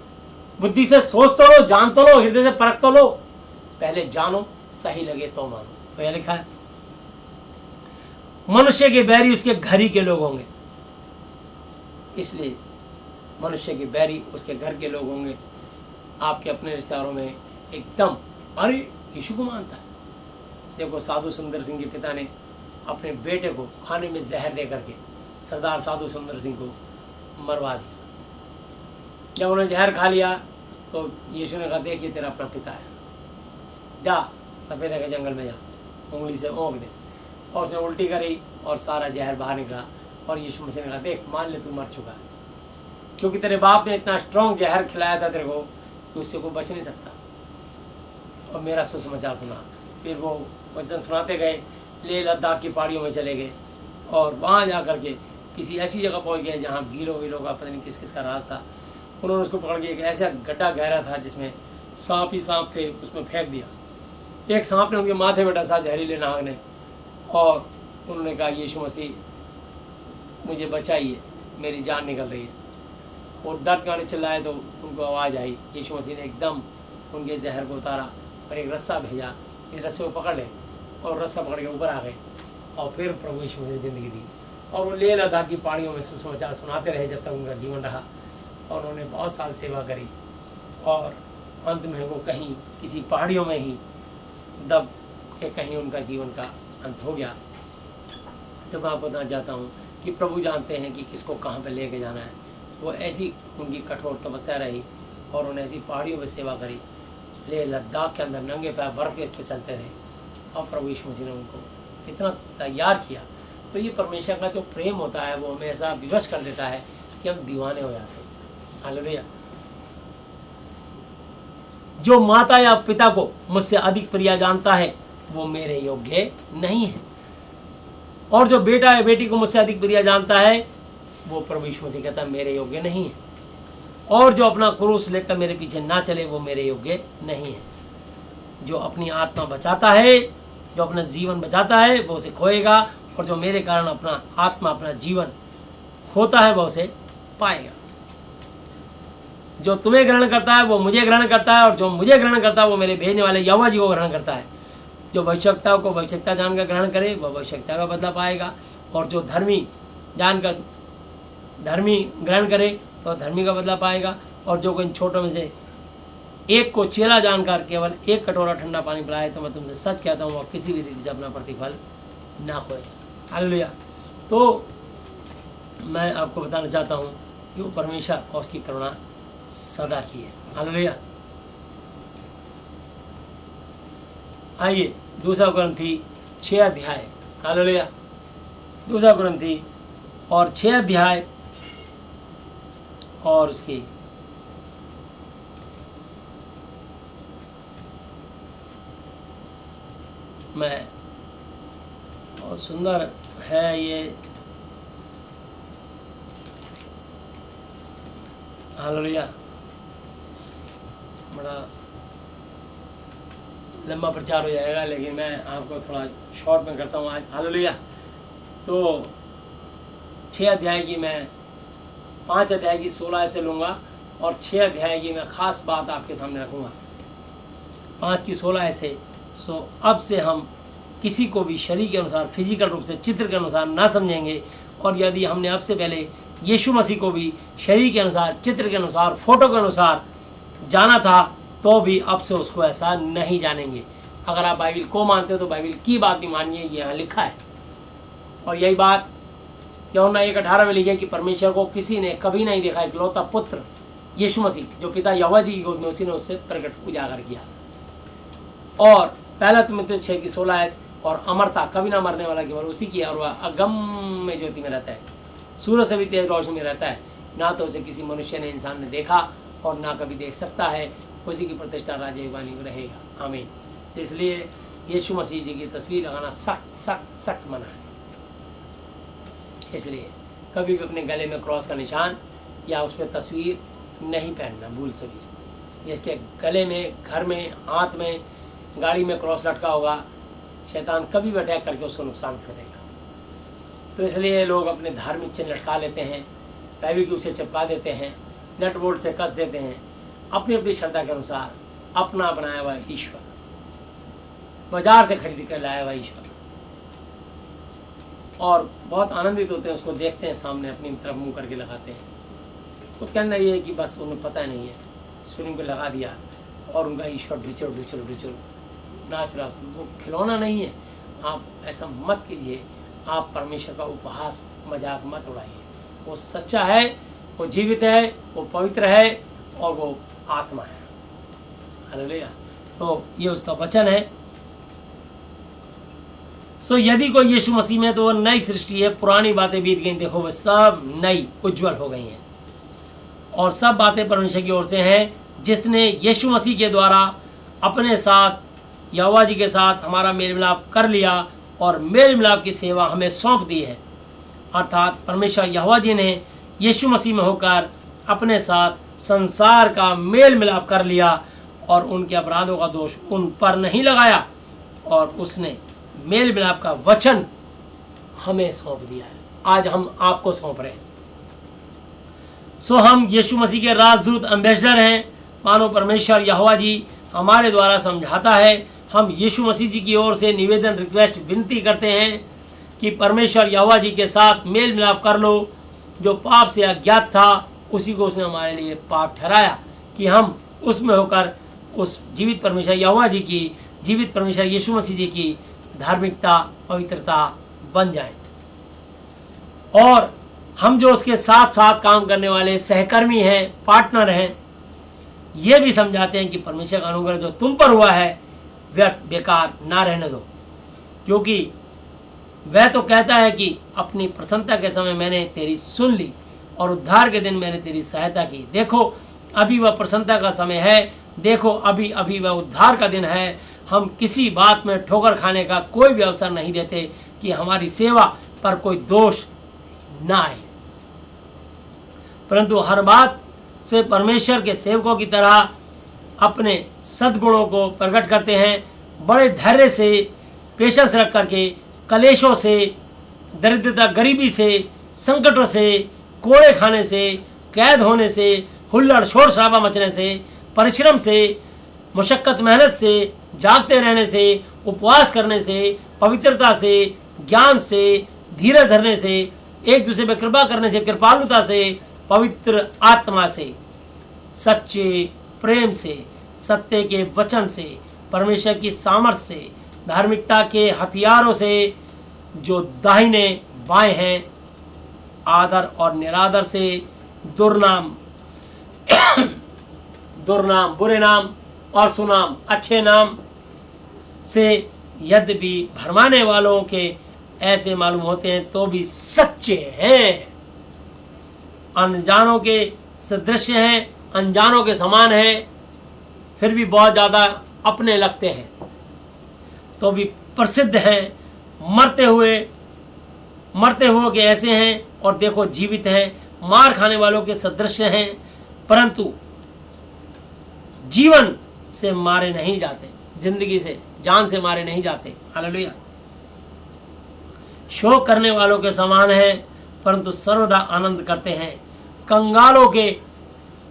बुद्धि से सोच तो लो, जान तो लो, हृदय से परख तो लो, पहले जानो, सही लगे तो मानो। तो यह लिखा है मनुष्य के बैरी उसके घर ही के लोग होंगे, इसलिए मनुष्य के बैरी उसके घर के लोग होंगे। आपके अपने रिश्तेदारों में एकदम अरे यीशु को मानता है। देखो साधु सुंदर सिंह के पिता ने अपने बेटे को खाने में जहर दे करके सरदार साधु सुंदर सिंह को मरवा दिया। जब उन्होंने जहर खा लिया तो यीशु ने कहा देखिए तेरा अपना पिता है, जा सफ़ेद के जंगल में जा, उंगली से ओंक दे। और उसने उल्टी करी और सारा जहर बाहर निकला। और यीशु मसीह ने कहा देख मान ले तू मर चुका है, क्योंकि तेरे बाप ने इतना स्ट्रॉन्ग जहर खिलाया था तेरे को कि उससे कोई बच नहीं सकता। और मेरा सुसमाचार सुना। फिर वो वचन सुनाते गए, लेह लद्दाख की पहाड़ियों में चले गए और वहाँ जा कर के किसी ऐसी जगह पहुँच गए जहाँ गीलों का पता नहीं किस किस का राज था। उन्होंने उसको पकड़ के एक ऐसा गड्ढा गहरा था जिसमें सांप ही सांप थे, उसमें फेंक दिया। एक सांप ने उनके माथे में डसा जहरीले नाग ने, और उन्होंने कहा यीशु मसीह मुझे बचाइए, मेरी जान निकल रही है। और दर्द गाने चिल्लाए तो उनको आवाज़ आई। यीशु मसीह ने एकदम उनके जहर को उतारा और एक रस्सा भेजा, इस रस्से को पकड़ ले, और रस्सा पकड़ के ऊपर आ गए। और फिर प्रभु यीशु मसीह ने ज़िंदगी दी और वो लेह लद्दाख की पहाड़ियों में सुसमाचार सुनाते रहे जब तक उनका जीवन रहा। और उन्होंने बहुत साल सेवा करी और अंत में वो कहीं किसी पहाड़ियों में ही दब के कहीं उनका जीवन का अंत हो गया। तो मैं आपको बताना चाहता हूँ कि प्रभु जानते हैं कि किसको कहाँ पर लेके जाना है। वो ऐसी उनकी कठोर तपस्या रही और उन्होंने ऐसी पहाड़ियों में सेवा करी, लेह लद्दाख के अंदर नंगे पैर बर्फ पे चलते रहे और प्रभु यीशु मसीह ने उनको कितना तैयार किया। तो ये परमेश्वर का जो प्रेम होता है वो हमें ऐसा विवश कर देता है कि हम दीवाने हो जाते हैं। हालेलुया। जो माता या पिता को मुझसे अधिक प्रिय जानता है वो मेरे योग्य नहीं है, और जो बेटा या बेटी को मुझसे अधिक प्रिय जानता है वो प्रभु यीशु मसीह कहता है मेरे योग्य नहीं है। और जो अपना क्रूस लेकर मेरे पीछे ना चले वो मेरे योग्य नहीं है। जो अपनी आत्मा बचाता है, जो अपना जीवन बचाता है वो उसे खोएगा, और जो मेरे कारण अपना आत्मा अपना जीवन खोता है वो उसे पाएगा। जो तुम्हें ग्रहण करता है वो मुझे ग्रहण करता है, और जो मुझे ग्रहण करता है वो मेरे भेजने वाले यहोवा जी को ग्रहण करता है। जो भविष्यवक्ता को भविष्यवक्ता जानकर ग्रहण करे वह भविष्यवक्ता का बदला पाएगा, और जो धर्मी जानकर धर्मी ग्रहण करे तो धर्मी का बदला पाएगा। और जो कोई छोटों में से एक को चेला जानकर केवल एक कटोरा ठंडा पानी पिलाए तो मैं तुमसे सच कहता हूँ वह किसी भी रीति से अपना प्रतिफल ना खोएगा। हालेलुया। तो मैं आपको बताना चाहता हूँ कि वो परमेश्वर और उसकी करुणा सदा की है। हालेलुया। आइए दूसरा कुरिन्थी 6 अध्याय। हालेलुया। दूसरा कुरिन्थी और 6 अध्याय और उसकी मैं बहुत सुंदर है ये। हालेलुया। बड़ा लंबा प्रचार हो जाएगा लेकिन मैं आपको थोड़ा शॉर्ट में करता हूँ आज। हालेलुया। तो 6 अध्याय की मैं 5 अध्याय की 16 से लूँगा और 6 अध्याय की मैं ख़ास बात आपके सामने रखूँगा। 5 की 16 से अब से हम किसी को भी शरीर के अनुसार फिजिकल रूप से चित्र के अनुसार ना समझेंगे, और यदि हमने अब से पहले यीशु मसीह को भी शरीर के अनुसार चित्र के अनुसार फोटो के अनुसार जाना था तो भी अब से उसको ऐसा नहीं जानेंगे। अगर आप बाइबल को मानते हो तो बाइबल की बात भी मानिए, ये यहाँ लिखा है। और यही बात यूहन्ना 1:18 में लिखी है कि परमेश्वर को किसी ने कभी नहीं देखा, इकलौता पुत्र यीशु मसीह जो पिता यहोवा जी की गोद में उसी ने उससे प्रकट उजागर किया। और पहला तिमुथियुस 6 की 16 है, और अमरता कभी ना मरने वाला केवल उसी की है, और वह अगम्य ज्योति में रहता है, सूरज से भी तेज रोशनी में रहता है, ना तो उसे किसी मनुष्य ने इंसान ने देखा और ना कभी देख सकता है, उसी की प्रतिष्ठा राजयोगानी में रहेगा। आमीन। इसलिए यीशु मसीह जी की तस्वीर लगाना सख्त सख्त सख्त मना है। इसलिए कभी भी अपने गले में क्रॉस का निशान या उस पर तस्वीर नहीं पहनना भूल से भी। जिसके गले में, घर में, हाथ में, गाड़ी में क्रॉस लटका होगा शैतान कभी भी अटैक करके उसको नुकसान कर देगा। तो इसलिए लोग अपने धार्मिक चिन्ह लटका लेते हैं, फेविक्विक से चिपका देते हैं, नट बोल्ट से कस देते हैं, अपनी अपनी श्रद्धा के अनुसार अपना बनाया हुआ ईश्वर, बाजार से खरीद कर लाया हुआ ईश्वर, और बहुत आनंदित होते हैं, उसको देखते हैं सामने अपनी तरफ मुंह करके लगाते हैं। तो कहना ये है कि बस उन्हें पता नहीं है, स्प्रिंग को लगा दिया और उनका ईश्वर ढुचुर ढुचुर ढुचुर नाच रहा। वो खिलौना नहीं है। आप ऐसा मत कीजिए, आप परमेश्वर का उपहास मजाक मत उड़ाइए। वो सच्चा है, वो जीवित है, वो पवित्र है और वो आत्मा है। हालेलुया। तो ये उसका वचन है। सो यदि कोई यीशु मसीह में, तो वो नई सृष्टि है, पुरानी बातें बीत गई, देखो वो सब नई उज्जवल हो गई हैं, और सब बातें परमेश्वर की ओर से हैं, जिसने यीशु मसीह के द्वारा अपने साथ यहोवा जी के साथ हमारा मेल मिलाप कर लिया और मेल मिलाप की सेवा हमें सौंप दी है। अर्थात परमेश्वर यहोवा जी ने यीशु मसीह में होकर अपने साथ संसार का मेल मिलाप कर लिया और उनके अपराधों का दोष उन पर नहीं लगाया, और उसने मेल मिलाप का वचन हमें सौंप दिया है। आज हम आपको सौंप रहे हैं। सो हम यीशु मसीह के राजदूत एम्बेसडर हैं। मानो परमेश्वर यहोवा जी हमारे द्वारा समझाता है, हम यीशु मसीह जी की ओर से निवेदन, रिक्वेस्ट, विनती करते हैं कि परमेश्वर यहोवा जी के साथ मेल मिलाप कर लो। जो पाप से अज्ञात था उसी को उसने हमारे लिए पाप ठहराया कि हम उसमें होकर उस जीवित परमेश्वर यहोवा जी की, जीवित परमेश्वर यीशु मसीह जी की धार्मिकता, पवित्रता बन जाए। और हम जो उसके साथ साथ काम करने वाले सहकर्मी हैं, पार्टनर हैं, ये भी समझाते हैं कि परमेश्वर का अनुग्रह जो तुम पर हुआ है व्यर्थ बेकार ना रहने दो, क्योंकि वह तो कहता है कि अपनी प्रसन्नता के समय मैंने तेरी सुन ली और उद्धार के दिन मैंने तेरी सहायता की। देखो अभी वह प्रसन्नता का समय है, देखो अभी अभी वह उद्धार का दिन है। हम किसी बात में ठोकर खाने का कोई भी अवसर नहीं देते कि हमारी सेवा पर कोई दोष ना आए, परंतु हर बात से परमेश्वर के सेवकों की तरह अपने सद्गुणों को प्रकट करते हैं। बड़े धैर्य से, पेशेंस रख करके, कलेशों से, दरिद्रता, गरीबी से, संकटों से, कोड़े खाने से, कैद होने से, हुल्लड़ शोर शराबा मचने से, परिश्रम से, मुशक्कत मेहनत से, जागते रहने से, उपवास करने से, पवित्रता से, ज्ञान से, धीरज धरने से, एक दूसरे पर कृपा करने से, कृपालुता से, पवित्र आत्मा से, सच्चे प्रेम से, सत्य के वचन से, परमेश्वर की सामर्थ से, धार्मिकता के हथियारों से जो दाहिने बाएं हैं, आदर और निरादर से, दुर्नाम दुर्नाम बुरे नाम और सुनाम अच्छे नाम से यद्यपि भरमाने वालों के ऐसे मालूम होते हैं तो भी सच्चे हैं, अनजानों के सदृश हैं, अनजानों के समान हैं, फिर भी बहुत ज़्यादा अपने लगते हैं तो भी प्रसिद्ध हैं, मरते हुए के ऐसे हैं और देखो जीवित हैं, मार खाने वालों के सदृश हैं, परंतु जीवन से मारे नहीं जाते, जिंदगी से, जान से मारे नहीं जाते। हालेलुया। शोक करने वालों के समान हैं परंतु सर्वदा आनंद करते हैं, कंगालों के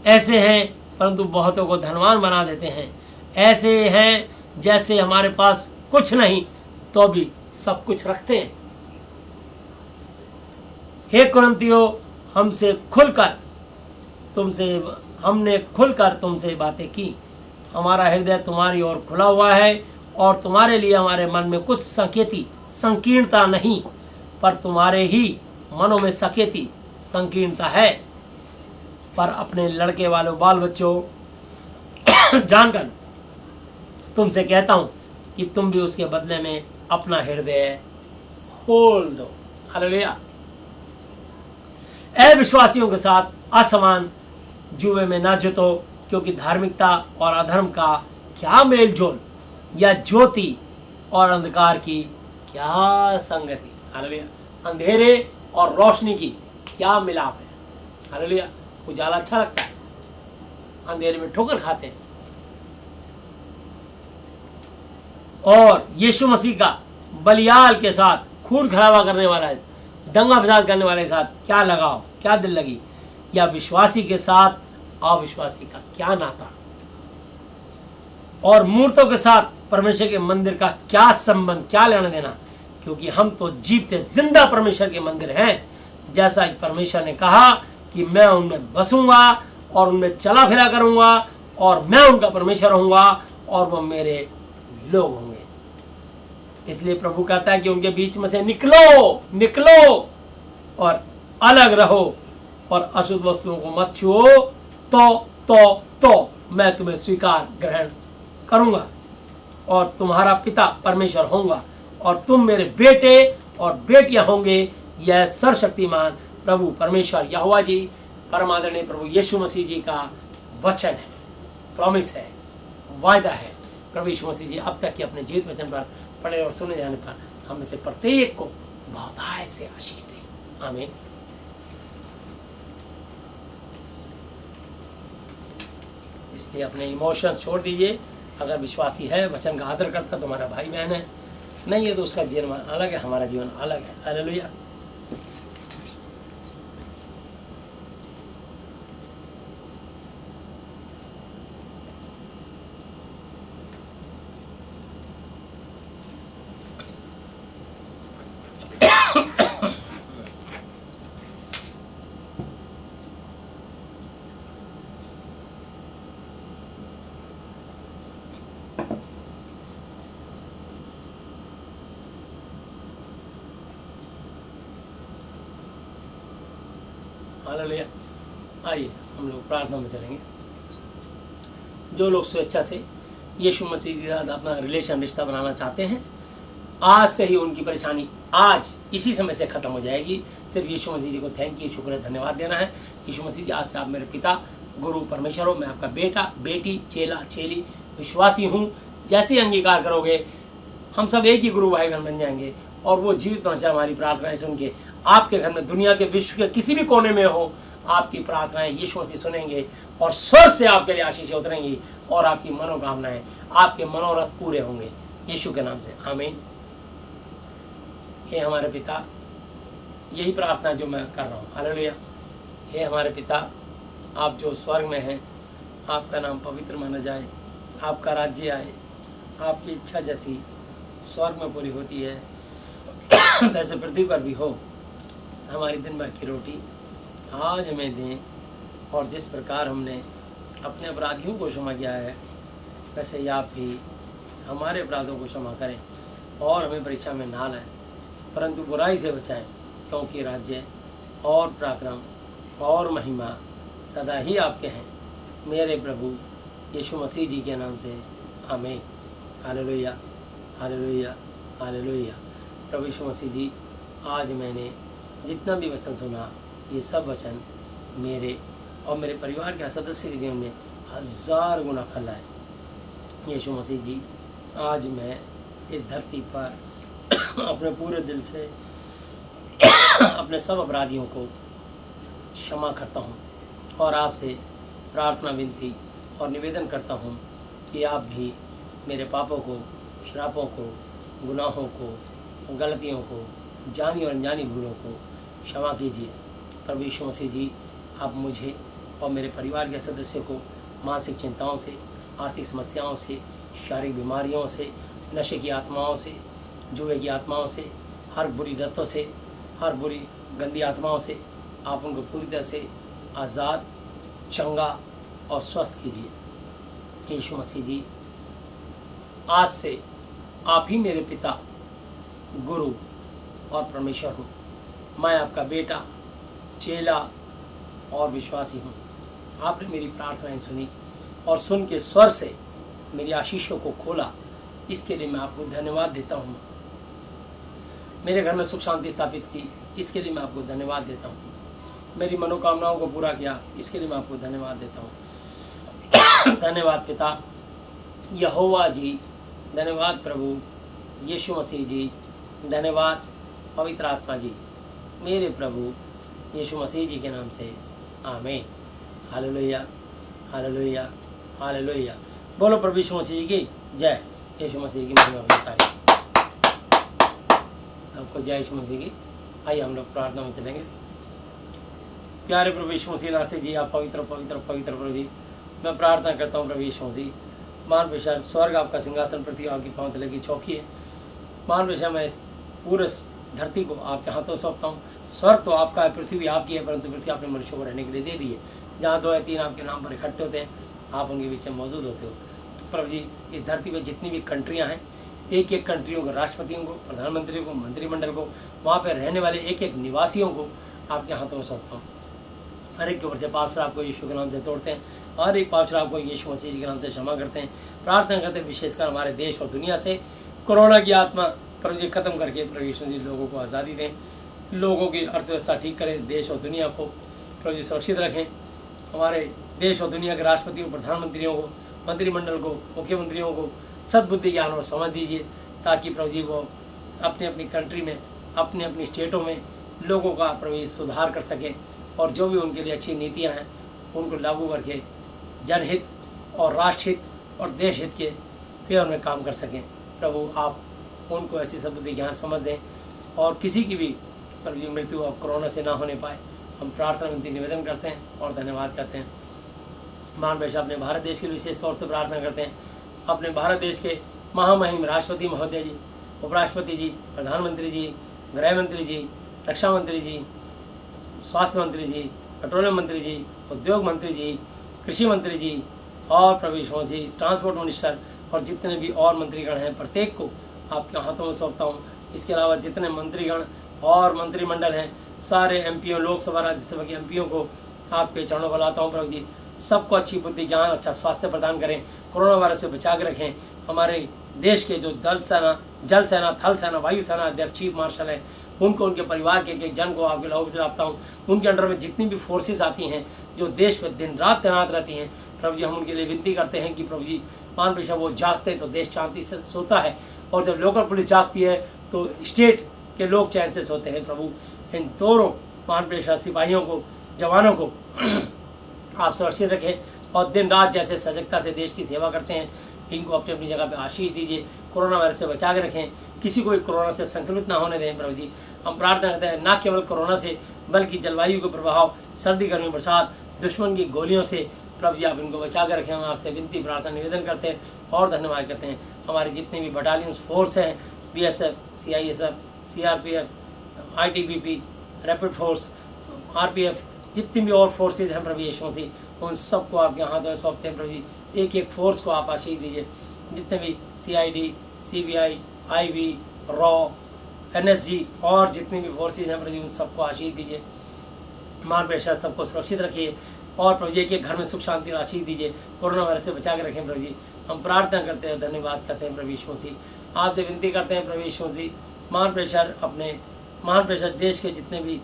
ऐसे हैं परंतु बहुतों को धनवान बना देते हैं, ऐसे हैं जैसे हमारे पास कुछ नहीं तो भी सब कुछ रखते हैं। हे कुरिन्थियों, हमने खुलकर तुमसे बातें की, हमारा हृदय तुम्हारी ओर खुला हुआ है और तुम्हारे लिए हमारे मन में कुछ संकीर्णता नहीं, पर तुम्हारे ही मनों में संकीर्णता है। पर अपने लड़के वालों बाल बच्चों जानकर तुमसे कहता हूं कि तुम भी उसके बदले में अपना हृदय खोल दो। हालेलुया। अविश्वासियों के साथ असमान जुए में ना जुतो, क्योंकि धार्मिकता और अधर्म का क्या मेल जोल, या ज्योति और अंधकार की क्या संगति। हालेलुया। अंधेरे और रोशनी की क्या मिलाप है। हालेलुया। उजाला अच्छा लगता है, अंधेरे में ठोकर खाते हैं। और यीशु मसीह का बलियाल के साथ, खून खराबा करने वाला, दंगा फसाद करने वाले के साथ क्या लगाव, क्या दिल लगी, या विश्वासी के साथ अविश्वासी का क्या नाता, और मूर्तों के साथ परमेश्वर के मंदिर का क्या संबंध, क्या लेना देना, क्योंकि हम तो जीवते जिंदा परमेश्वर के मंदिर हैं। जैसा कि परमेश्वर ने कहा कि मैं उनमें बसूंगा और उनमें चला फिरा करूंगा और मैं उनका परमेश्वर होऊंगा और वो मेरे लोग होंगे। इसलिए प्रभु कहता है कि उनके बीच में से निकलो, निकलो और अलग रहो और अशुद्ध वस्तुओं को मत छुओ, तो मैं तुम्हें स्वीकार ग्रहण करूंगा और तुम्हारा पिता परमेश्वर होऊंगा और तुम मेरे बेटे और बेटियां होंगे। यह सर्वशक्तिमान प्रभु परमेश्वर यहोवा जी, परमादरणीय प्रभु यीशु मसीह जी का वचन है, प्रॉमिस है, वायदा है। प्रभु यीशु मसीह जी अब तक के अपने जीवित वचन पर पढ़े और सुने जाने पर हम में से प्रत्येक को बहुतायत से आशीष दें। आमीन। इसलिए अपने इमोशंस छोड़ दीजिए। अगर विश्वासी है, वचन का आदर करता, तो हमारा भाई बहन है, नहीं है तो उसका जीवन अलग है, हमारा जीवन अलग है। हालेलुया। हालेलुया। आइए हम लोग प्रार्थना में चलेंगे। जो लोग स्वेच्छा से यीशु मसीह के साथ अपना रिश्ता बनाना चाहते हैं, आज से ही उनकी परेशानी आज इसी समय से खत्म हो जाएगी। सिर्फ यीशु मसीह जी को थैंक यू, शुक्र, धन्यवाद देना है। यीशु मसीह जी, आज से आप मेरे पिता, गुरु, परमेश्वर हो, मैं आपका बेटा, बेटी, चेला, चेली, विश्वासी हूँ। जैसे ही अंगीकार करोगे, हम सब एक ही गुरु भाई बहन बन जाएंगे और वो जीवित पहुँचा हमारी प्रार्थनाएं सुन के आपके घर में, दुनिया के, विश्व के किसी भी कोने में हो, आपकी प्रार्थनाएं यीशु मसीह सुनेंगे और स्वर्ग से आपके लिए आशीष उतरेंगी और आपकी मनोकामनाएं, आपके मनोरथ पूरे होंगे यीशु के नाम से। आमीन। हे हमारे पिता, यही प्रार्थना जो मैं कर रहा हूँ। हालेलुया। हे हमारे पिता, आप जो स्वर्ग में हैं, आपका नाम पवित्र माना जाए, आपका राज्य आए, आपकी इच्छा जैसी स्वर्ग में पूरी होती है वैसे पृथ्वी पर भी हो। हमारी दिन भर की रोटी आज हमें दें और जिस प्रकार हमने अपने अपराधियों को क्षमा किया है, वैसे ही आप भी हमारे अपराधों को क्षमा करें और हमें परीक्षा में ना लाएं, परंतु बुराई से बचाएं, क्योंकि राज्य और पराक्रम और महिमा सदा ही आपके हैं, मेरे प्रभु यीशु मसीह जी के नाम से। आमीन। Hallelujah, hallelujah, hallelujah. प्रभु यीशु मसीह जी, आज मैंने जितना भी वचन सुना, ये सब वचन मेरे और मेरे परिवार के सदस्य के जीवन में 1000 गुना फल लाए। यीशु मसीह जी, आज मैं इस धरती पर अपने पूरे दिल से अपने सब अपराधियों को क्षमा करता हूँ और आपसे प्रार्थना, विनती और निवेदन करता हूँ कि आप भी मेरे पापों को, श्रापों को, गुनाहों को, गलतियों को, जानी और अनजानी भूलों को क्षमा कीजिए। प्रभु यीशु मसीह जी, आप मुझे और मेरे परिवार के सदस्यों को मानसिक चिंताओं से, आर्थिक समस्याओं से, शारीरिक बीमारियों से, नशे की आत्माओं से, जुए की आत्माओं से, हर बुरी लतों से, हर बुरी गंदी आत्माओं से आप उनको पूरी तरह से आज़ाद, चंगा और स्वस्थ कीजिए। यीशु मसीह जी, आज से आप ही मेरे पिता, गुरु और परमेश्वर हूँ। मैं आपका बेटा, चेला और विश्वासी हूँ। आपने मेरी प्रार्थनाएं सुनी और सुन के स्वर से मेरी आशीषों को खोला, इसके लिए मैं आपको धन्यवाद देता हूँ। मेरे घर में सुख शांति स्थापित की, इसके लिए मैं आपको धन्यवाद देता हूँ। मेरी मनोकामनाओं को पूरा किया, इसके लिए मैं आपको धन्यवाद देता हूँ। धन्यवाद पिता यहोवा जी, धन्यवाद प्रभु यीशु मसीह जी, धन्यवाद पवित्र आत्मा जी, मेरे प्रभु यीशु मसीह जी के नाम से। आमीन। Hallelujah, hallelujah, hallelujah. बोलो प्रभु यीशु मसीह जी की जय। यीशु मसीह की महिमा होनी चाहिए। आपको जय यीशु मसीह की। आइए हम लोग प्रार्थना में चलेंगे। प्यारे प्रभु यीशु मसीह नासिक जी, आप पवित्र पवित्र पवित्र प्रभु जी, मैं प्रार्थना करता हूँ प्रभु यीशु मसीह, मान बेशा स्वर्ग आपका सिंहासन, पृथ्वी आपकी पाँव तले की चौकी है। मान बेशा मैं इस पूरे धरती को आपके हाथों सौंपता हूँ। स्वर्ग तो आपका है, पृथ्वी आपकी है, परंतु पृथ्वी आपने मनुष्यों को रहने के लिए दे दी है। जहाँ 2 या 3 आपके नाम पर इकट्ठे होते हैं, आप उनके बीच में मौजूद होते हो। प्रभु जी, इस धरती पर जितनी भी कंट्रियाँ हैं, एक एक कंट्रियों को, राष्ट्रपतियों को, प्रधानमंत्री को, मंत्रिमंडल को, वहाँ पर रहने वाले एक एक निवासियों को आपके हाथों में सौंपता हूँ। हर एक के ऊपर से पाप शराब को यीशु के नाम से तोड़ते हैं, हर एक पाप शराब को यीशु मसीह जी के नाम से क्षमा करते हैं। प्रार्थना करते हैं विशेषकर हमारे देश और दुनिया से कोरोना की आत्मा प्रभु जी खत्म करके प्रभु यीशु जी लोगों को आज़ादी दें, लोगों की अर्थव्यवस्था ठीक करें, देश और दुनिया को प्रभु जी सुरक्षित रखें। हमारे देश और दुनिया के राष्ट्रपतियों, प्रधानमंत्रियों को, मंत्रिमंडल को, मुख्यमंत्रियों को सद्बुद्धि ज्ञान और समझ दीजिए, ताकि प्रभु जी वो अपनी अपनी कंट्री में, अपनी अपनी स्टेटों में लोगों का प्रभु जी सुधार कर सकें, और जो भी उनके लिए अच्छी नीतियां हैं उनको लागू करके जनहित और राष्ट्रहित और देश हित के फेवर में काम कर सकें। प्रभु आप उनको ऐसी सद्बुद्धि ज्ञान समझ दें, और किसी की भी प्रभु जी मृत्यु अब कोरोना से ना होने पाए, हम प्रार्थना विनती निवेदन करते हैं और धन्यवाद करते हैं। मान बेशा अपने भारत देश के लिए विशेष तौर से प्रार्थना करते हैं। अपने भारत देश के महामहिम राष्ट्रपति महोदय जी, उपराष्ट्रपति जी, प्रधानमंत्री जी, गृह मंत्री जी, रक्षा मंत्री जी, स्वास्थ्य मंत्री जी, पेट्रोलियम मंत्री जी, उद्योग मंत्री जी, कृषि मंत्री जी, और प्रभु यीशु मसीह ट्रांसपोर्ट मिनिस्टर, और जितने भी और मंत्रीगण हैं प्रत्येक को आपके हाथों में सौंपता हूँ। इसके अलावा जितने मंत्रीगण और मंत्रिमंडल हैं, सारे एमपीओ, लोकसभा राज्यसभा के एमपीओ को आपके चरणों पर लाता हूँ। प्रभु जी सबको अच्छी बुद्धि ज्ञान, अच्छा स्वास्थ्य प्रदान करें, कोरोना वायरस से बचा के रखें। हमारे देश के जो जल सेना, थल सेना, वायु सेना अध्यक्ष, चीफ मार्शल हैं, उनको, उनके परिवार के एक जन को आपके लोगों से रखता हूँ। उनके अंडर में जितनी भी फोर्सेस आती हैं जो देश में दिन रात तैनात रहती हैं, प्रभु जी हम उनके लिए विनती करते हैं कि प्रभु जी मान बेशा वो जागते तो देश शांति से सोता है, और जब लोकल पुलिस जागती है तो स्टेट के लोग चैन से सोते हैं। प्रभु इन दोनों मान बेशा सिपाहियों को, जवानों को आप सुरक्षित रखें, और दिन रात जैसे सजगता से देश की सेवा करते हैं, इनको अपनी अपनी जगह पे आशीष दीजिए। कोरोना वायरस से बचा के रखें, किसी को भी कोरोना से संक्रमित ना होने दें। प्रभु जी हम प्रार्थना करते हैं, ना केवल कोरोना से बल्कि जलवायु के प्रभाव, सर्दी गर्मी बरसात, दुश्मन की गोलियों से प्रभु जी आप इनको बचा कर रखें। हम आपसे विनती प्रार्थना निवेदन करते हैं और धन्यवाद करते हैं। हमारे जितने भी बटालियंस फोर्स हैं, BSF, CISF, CRPF, ITBP, rapid force, RPF, जितनी भी और फोर्सेज हैं प्रभु यीशु मसीह, उन सबको आपके हाथों में सौंपते हैं। प्रभु जी एक एक फोर्स को आप आशीष दीजिए। जितने भी CID, CBI, IB, raw, NSG और जितनी भी फोर्सेज हैं प्रभु जी उन सबको आशीष दीजिए। मान बेशा सबको सुरक्षित रखिए, और प्रभु जी के घर में सुख शांति और आशीष दीजिए। कोरोना वायरस से बचा के रखें। प्रभु जी हम प्रार्थना करते हैं, धन्यवाद करते हैं प्रभु यीशु मसीह। आपसे विनती करते हैं प्रभु यीशु मसीह, मान बेशा देश के जितने भी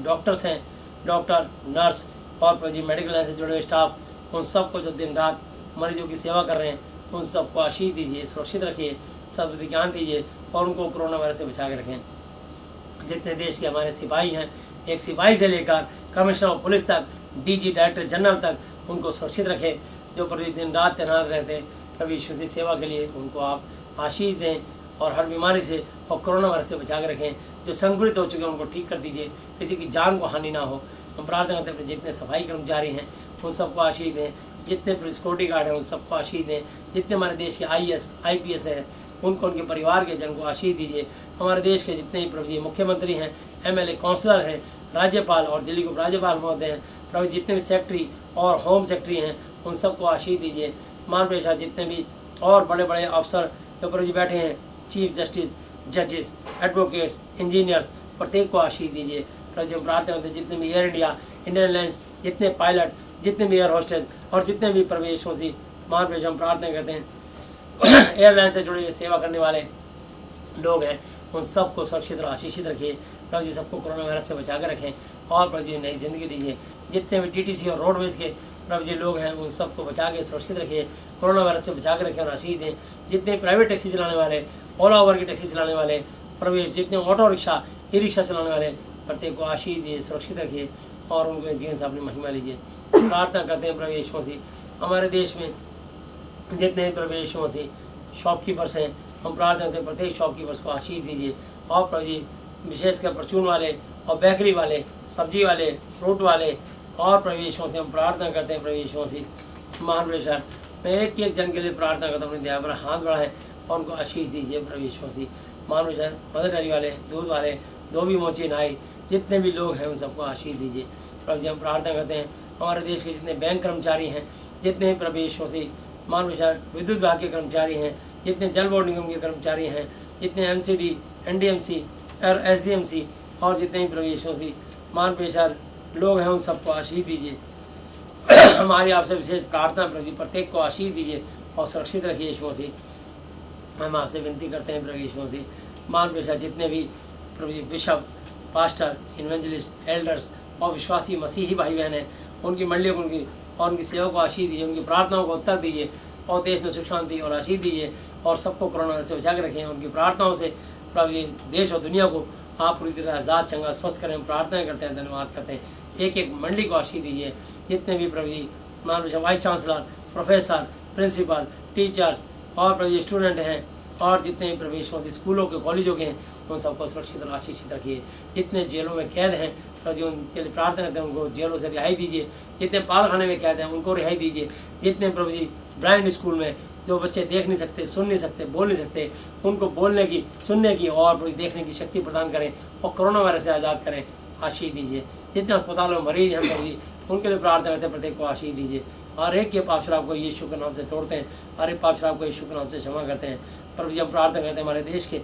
डॉक्टर्स हैं, डॉक्टर, नर्स और प्रभु जी मेडिकल लाइन से जुड़े हुए स्टाफ, उन सबको जो दिन रात मरीजों की सेवा कर रहे हैं, उन सबको आशीष दीजिए, सुरक्षित रखिए, सद्बुद्धि ज्ञान दीजिए, और उनको कोरोना वायरस से बचा के रखें। जितने देश के हमारे सिपाही हैं, एक सिपाही से लेकर कमिश्नर ऑफ पुलिस तक, DG, डायरेक्टर जनरल तक, उनको सुरक्षित रखें। जो प्रति दिन रात तैनात रहते हैं प्रभु यीशु की सेवा के लिए, उनको आप आशीष दें, और हर बीमारी से और कोरोना वायरस से बचा के रखें। जो संक्रमित हो चुके हैं उनको ठीक कर दीजिए, किसी की जान को हानि ना हो। हम प्रार्थना करते हैं जितने सफाई कर्मचारी हैं उन सबको आशीष दें, जितने पुलिस सिक्योरिटी गार्ड हैं उन सबको आशीष दें, जितने हमारे देश के IAS, IPS हैं उनको, उनके परिवार के जन को आशीष दीजिए। हमारे देश के जितने भी प्रभु जी मुख्यमंत्री हैं, MLA, काउंसलर हैं, राज्यपाल और दिल्ली को राज्यपाल महोदय हैं, प्रभु जितने भी सेक्रेटरी और होम सेक्रेटरी हैं उन सबको आशीष दीजिए। मान बेशा जितने भी और बड़े बड़े अफसर जो प्रभु जी बैठे हैं, चीफ जस्टिस, जजेस, एडवोकेट्स, इंजीनियर्स, प्रत्येक को आशीष दीजिए। प्रभु जी हम प्रार्थना करते हैं जितने भी एयर इंडिया, इंडियन एयरलाइंस, जितने पायलट, जितने भी एयर होस्टेस और जितने भी प्रभु यीशु मसीह, मान बेशा हम प्रार्थना करते हैं एयरलाइन से जुड़े हुए सेवा करने वाले लोग हैं, उन सबको सुरक्षित और आशीषित रखिए। प्रभु जी सबको कोरोना वायरस से बचा कर रखें, और प्रभु जी नई जिंदगी दीजिए। जितने भी TTC और रोडवेज के प्रभु जी लोग हैं उन सबको बचा के सुरक्षित रखिए, कोरोना वायरस से बचा के रखें और आशीष दें। जितने प्राइवेट टैक्सी चलाने वाले, ओला उबर की टैक्सी चलाने वाले, प्रभु जितने ऑटो रिक्शा, ई-रिक्शा चलाने वाले, प्रत्येक को आशीष दिए, सुरक्षित रखिए, और उनके जीवन से अपनी महिमा लीजिए। प्रार्थना करते हैं प्रभु यीशु मसीह हमारे देश में जितने प्रभु यीशु मसीह शॉपकीपर्स हैं, हम प्रार्थना करते हैं प्रत्येक शॉपकीपर्स को आशीष दीजिए, और प्रभु जी विशेषकर परचून वाले और बेकरी वाले, सब्जी वाले, फ्रूट वाले, और प्रभु यीशु से हम प्रार्थना करते हैं। प्रभु यीशु से महान प्रेशर मैं एक एक जन के लिए प्रार्थना करता हूँ, अपने दया पर हाथ बढ़ाएं और उनको आशीष दीजिए। प्रभु यीशु से महान प्रेशर मदर डेयरी वाले, दूध वाले, धोबी मोची नाई, जितने भी लोग हैं उन सबको आशीष दीजिए। प्रभु जी हम प्रार्थना करते हैं हमारे देश के जितने बैंक कर्मचारी हैं, जितने प्रभु यीशु से महान प्रेशर विद्युत विभाग के कर्मचारी हैं, जितने जल बोर्ड निगम के कर्मचारी हैं, जितने MCD, NDMC और SDMC और जितने भी प्रभु यीशु से महान प्रेशर लोग हैं उन सबको आशीष दीजिए। हमारी आपसे विशेष प्रार्थना प्रभु जी प्रत्येक को आशीष दीजिए और सुरक्षित रखिए यीशु मसीह। हम आपसे विनती करते हैं प्रभु यीशु मसीह महान प्रेशर जितने भी प्रभु जी बिशप, पास्टर, इवेंजलिस्ट, एल्डर्स और विश्वासी मसीही भाई बहन हैं, उनकी मंडलियों को उनकी सेवा को आशीष दीजिए, उनकी प्रार्थनाओं को उत्तर दीजिए और देश में सुख शांति और आशीष दीजिए और सबको कोरोना से बचा के रखें। उनकी प्रार्थनाओं से प्रभु जी देश और दुनिया को आप पूरी तरह आज़ाद चंगा स्वस्थ करें। हम प्रार्थना करते हैं, धन्यवाद करते हैं। एक एक मंडली को आशीष दीजिए, जितने भी प्रभु जी मान लीजिए vice chancellor, professor, principal, teachers और प्रभु जी स्टूडेंट हैं और जितने भी प्रभु यीशु स्कूलों के, कॉलेजों के हैं, उन सबको सुरक्षित और आशीषित रखिए। जितने जेलों में कैद हैं प्रभु जी उनके लिए प्रार्थना करते हैं, उनको जेलों से रिहाई दीजिए। जितने पाल खाने में कैद हैं उनको रिहाई दीजिए। जितने प्रभु जी ब्लाइंड स्कूल में जो बच्चे देख नहीं सकते, सुन नहीं सकते, बोल नहीं सकते, उनको बोलने की, सुनने की और देखने की शक्ति प्रदान करें और कोरोना वायरस से आज़ाद करें, आशीष दीजिए। जितने अस्पतालों में मरीज हैं प्रभु जी उनके लिए प्रार्थना करते हैं, प्रत्येक को आशीष दीजिए। और एक के पाप शराब को यीशु के नाम से तोड़ते हैं, हर एक पाप शराब को यीशु के नाम से क्षमा करते हैं। प्रभु जी हम प्रार्थना करते हैं हमारे देश के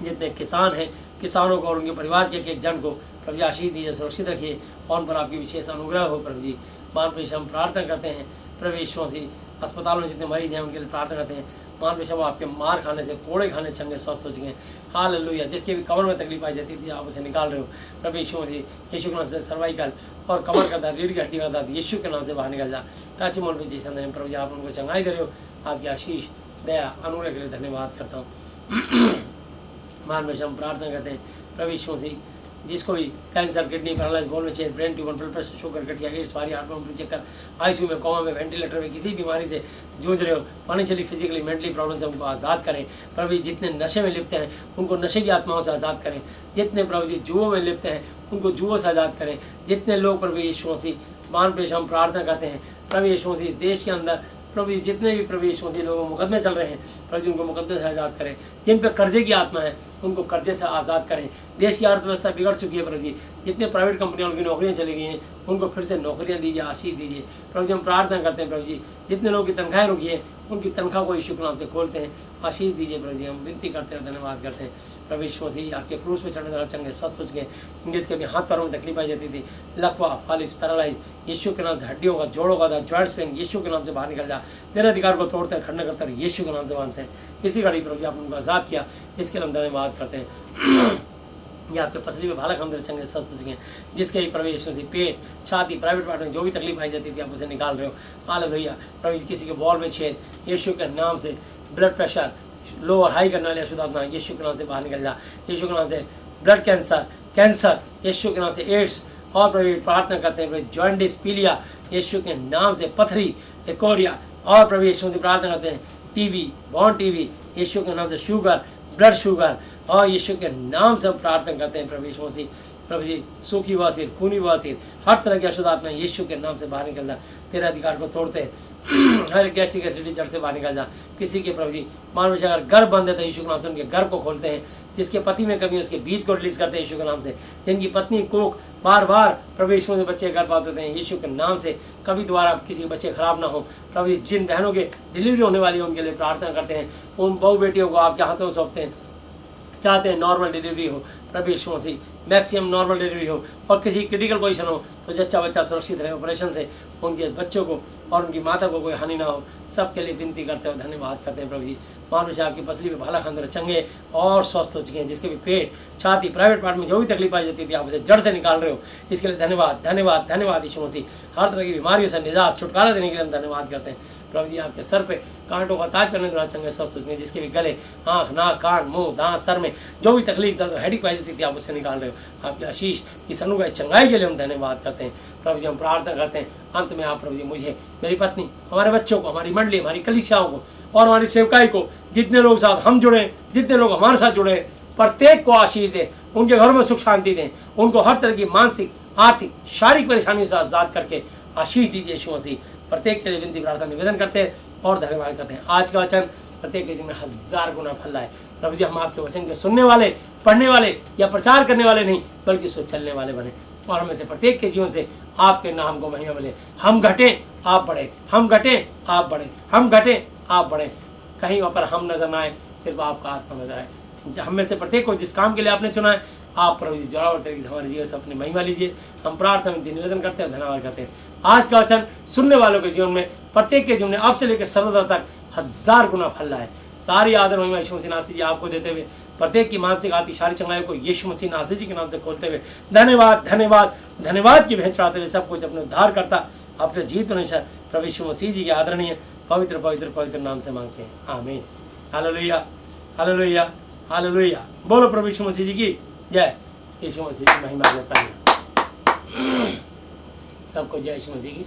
जितने किसान हैं, किसानों को और उनके परिवार के एक जन को प्रभु जी आशीष दीजिए, सुरक्षित रखिए और उन पर आपकी विशेष अनुग्रह हो। प्रभु जी मान पेश हम प्रार्थना करते हैं प्रभु यीशु से अस्पतालों में जितने मरीज हैं उनके लिए प्रार्थना करते हैं। मान पेश आपके मार खाने से, कोड़े खाने चंगे स्वस्थ हो चुके हैं। हालेलुया। जिसके भी कमर में तकलीफ आई जाती थी आप उसे निकाल रहे हो प्रभु यीशु मसीह। यीशु के नाम से सर्वाइकल और कमर का दर्द, रीढ़ की हड्डी का दर्द यीशु के नाम से बाहर निकल जा। टाची मोल में जीसन है प्रभु जी आप उनको चंगाई दे रहे हो। आपकी आशीष, दया, अनुग्रह के लिए धन्यवाद करता हूँ। मान में हम प्रार्थना करते हैं प्रभु यीशु मसीह जिसको भी कैंसर, किडनी पैरालाइज, बोन में change, brain tumour, blood pressure, sugar, गठिया, एड्स, भारी हार्ट में चक्कर, ICU में, कोमा में, वेंटिलेटर में, किसी बीमारी से जूझ रहे हो, फाइनेंशियली, फिजिकली, मेंटली प्रॉब्लम से उनको आज़ाद करें। प्रभु जितने नशे में लिप्त हैं उनको नशे की आत्माओं से आज़ाद करें। जितने प्रभु जी जुओं में लिप्त हैं उनको जुओं से आज़ाद करें। जितने लोग प्रभु यीशु मसीह मान पेश हम प्रार्थना करते हैं प्रभु यीशु मसीह इस देश के अंदर प्रभु जी जितने भी प्रभु यीशु मसीह लोगों मुकदमे चल रहे हैं प्रभु जी उनको मुकदमे से आज़ाद करें। जिन पर कर्जे की आत्मा है उनको कर्जे से आज़ाद करें। देश की अर्थव्यवस्था बिगड़ चुकी है प्रभु जी, जितने प्राइवेट कंपनियों की नौकरियां चली गई हैं उनको फिर से नौकरियां दीजिए, आशीष दीजिए। प्रभु जी हम प्रार्थना करते हैं प्रभु जी जितने लोगों की तनख्वाहें रुकी है उनकी तनख्वाह को यीशु के नाम से खोलते हैं, आशीष दीजिए। प्रभु जी हम विनती करते हैं, धन्यवाद करते हैं। प्रभु यीशु मसीह आपके क्रूस पे चढ़ने वाला चंगे स्वस्थ हो चुके, जिसके भी हाथ पैरों में तकलीफ आई जाती थी, लकवा, फालिस, पैरालाइज, यीशु के नाम से हड्डियों का, जोड़ों का दर्द, जॉइंट्स पेन यीशु के नाम से बाहर निकल जा। मेरे अधिकार को तोड़ते हैं, खंडन करते हैं, यीशु के नाम से मानते हैं। इसी घड़ी प्रभु जी आपने उनको आज़ाद किया, इसके लिए हम धन्यवाद करते हैं। ये आपके पसली में भाला खंदर चंगे स्वस्थ हो चुके हैं, जिसके भी प्रभु यीशु मसीह पेट, छाती, प्राइवेट पार्ट में जो भी तकलीफ आई जाती थी आप उसे निकाल रहे हो। हालेलुया। प्रभु जी किसी के बॉल में छेद यीशु के नाम से, ब्लड प्रेशर लो और हाई करने वाले अशुद्ध आत्मा यीशु के नाम से बाहर निकल जा। यीशु के नाम से ब्लड कैंसर यीशु के नाम से, एड्स और प्रभु प्रार्थना करते हैं प्रभु जॉन्डिस, पीलिया यीशु के नाम से, पथरी, एकोरिया और प्रभु यीशु से प्रार्थना करते हैं टीबी, बॉर्न टीबी यीशु के नाम से, शुगर, ब्लड शुगर और यीशु के नाम से हम प्रार्थना करते हैं प्रभु यीशु मसीह। प्रभु जी सूखी वासिर, खूनी वासिर, हर तरह की अशुद्ध आत्मा यीशु के नाम से बाहर निकल जा। तेरे अधिकार को तोड़ते हैं, हर गैस्ट्रिक एसिडिटी जड़ से बाहर निकल जा। किसी के प्रभु जी मानव अगर गर्भ बंद है तो यीशु के नाम से उनके गर्भ को खोलते हैं। जिसके पति में कमी है उसके बीज को रिलीज करते हैं यीशु के नाम से। जिनकी पत्नी कोख बार बार प्रभु यीशु से बच्चे गर्भपात होते हैं यीशु के नाम से, कभी दोबारा किसी के बच्चे खराब ना हो। प्रभु जी जिन बहनों के डिलीवरी होने वाली है उनके लिए प्रार्थना करते हैं, उन बहु बेटियों को आपके हाथों में सौंपते हैं, चाहते हैं नॉर्मल डिलीवरी हो प्रभु यीशु मसीह, मैक्सिमम नॉर्मल डिलीवरी हो और किसी क्रिटिकल पोजीशन हो तो जच्चा बच्चा सुरक्षित रहे ऑपरेशन से, उनके बच्चों को और उनकी माता को कोई हानि ना हो। सबके लिए विनती करते हो, धन्यवाद करते हैं प्रभु जी। मानुष आपकी पसली में भाला खंदर चंगे और स्वस्थ हो चुके हैं, जिसके भी पेट, छाती, प्राइवेट पार्ट में जो भी तकलीफ आई जाती थी आप उसे जड़ से निकाल रहे हो। इसके लिए धन्यवाद धन्यवाद धन्यवाद यीशु मसीह। हर तरह की बीमारियों से निजात, छुटकारा देने के लिए हम धन्यवाद करते हैं प्रभु जी। आपके सर पे कांटों का ताज करने द्वारा चंगे स्वस्थ हो चुके हैं, जिसके भी गले, आँख, नाक, कान, मुंह, दांत, सर में जो भी तकलीफ दर्द हेडिक आई जाती थी आप उससे निकाल रहे हो। आपकी आशीष इस अनुग्रह चंगाई के लिए हम धन्यवाद करते हैं प्रभु जी। हम प्रार्थना करते हैं अंत में आप प्रभु जी मुझे, मेरी पत्नी, हमारे बच्चों को, हमारी मंडली, हमारी कलीसियाओं को और हमारी सेवकाई को, जितने लोग साथ हम जुड़े, जितने लोग हमारे साथ जुड़े प्रत्येक को आशीष दें, उनके घरों में सुख शांति दें, उनको हर तरह की मानसिक, आर्थिक, शारीरिक परेशानियों से आज़ाद करके आशीष दीजिए यीशु मसीह। प्रत्येक के लिए विनती प्रार्थना निवेदन करते हैं और धन्यवाद करते हैं। आज का वचन प्रत्येक के जीवन में 1000 गुना फल लाए। प्रभु जी, हम आपके वचन के सुनने वाले, पढ़ने वाले या प्रचार करने वाले नहीं, बल्कि उसमें चलने वाले बने, और हमें से प्रत्येक के जीवन से आपके नाम को महिमा मिले। हम घटें आप बढ़े, हम घटें आप बढ़े, हम घटें आप बढ़े, कहीं वहाँ पर हम नजर ना आए, सिर्फ आपका आत्मा नजर आए। हम में से प्रत्येक को जिस काम के लिए आपने चुना है, आप प्रभु जी जोरावर तरीके से हमारे जीवन से अपनी महिमा लीजिए। हम प्रार्थना में निवेदन करते हैं, धन्यवाद करते हैं। आज का वचन सुनने वालों के जीवन में, प्रत्येक के जीवन में अब से लेकर सर्वदा तक 1000 गुना फल लाए। सारी आदर महिमा यीशु मसीह नासरी जी आपको देते हुए, प्रत्येक की मानसिक आर्थिक शारीरिक चंगाई को यीशु मसीह नासरी जी के नाम से खोलते हुए धन्यवाद धन्यवाद धन्यवाद की भेंट चढ़ाते हुए सब कुछ अपने उद्धार करता, अपने जीवित परमेश्वर प्रभु यीशु मसीह जी के आदरणीय पवित्र पवित्र पवित्र नाम से मांगते हैं, आमीन। Hallelujah hallelujah hallelujah. बोलो प्रभु यीशु मसीह जी की जय। यीशु मसीह की महिमा करता है। सबको जय यीशु मसीह की।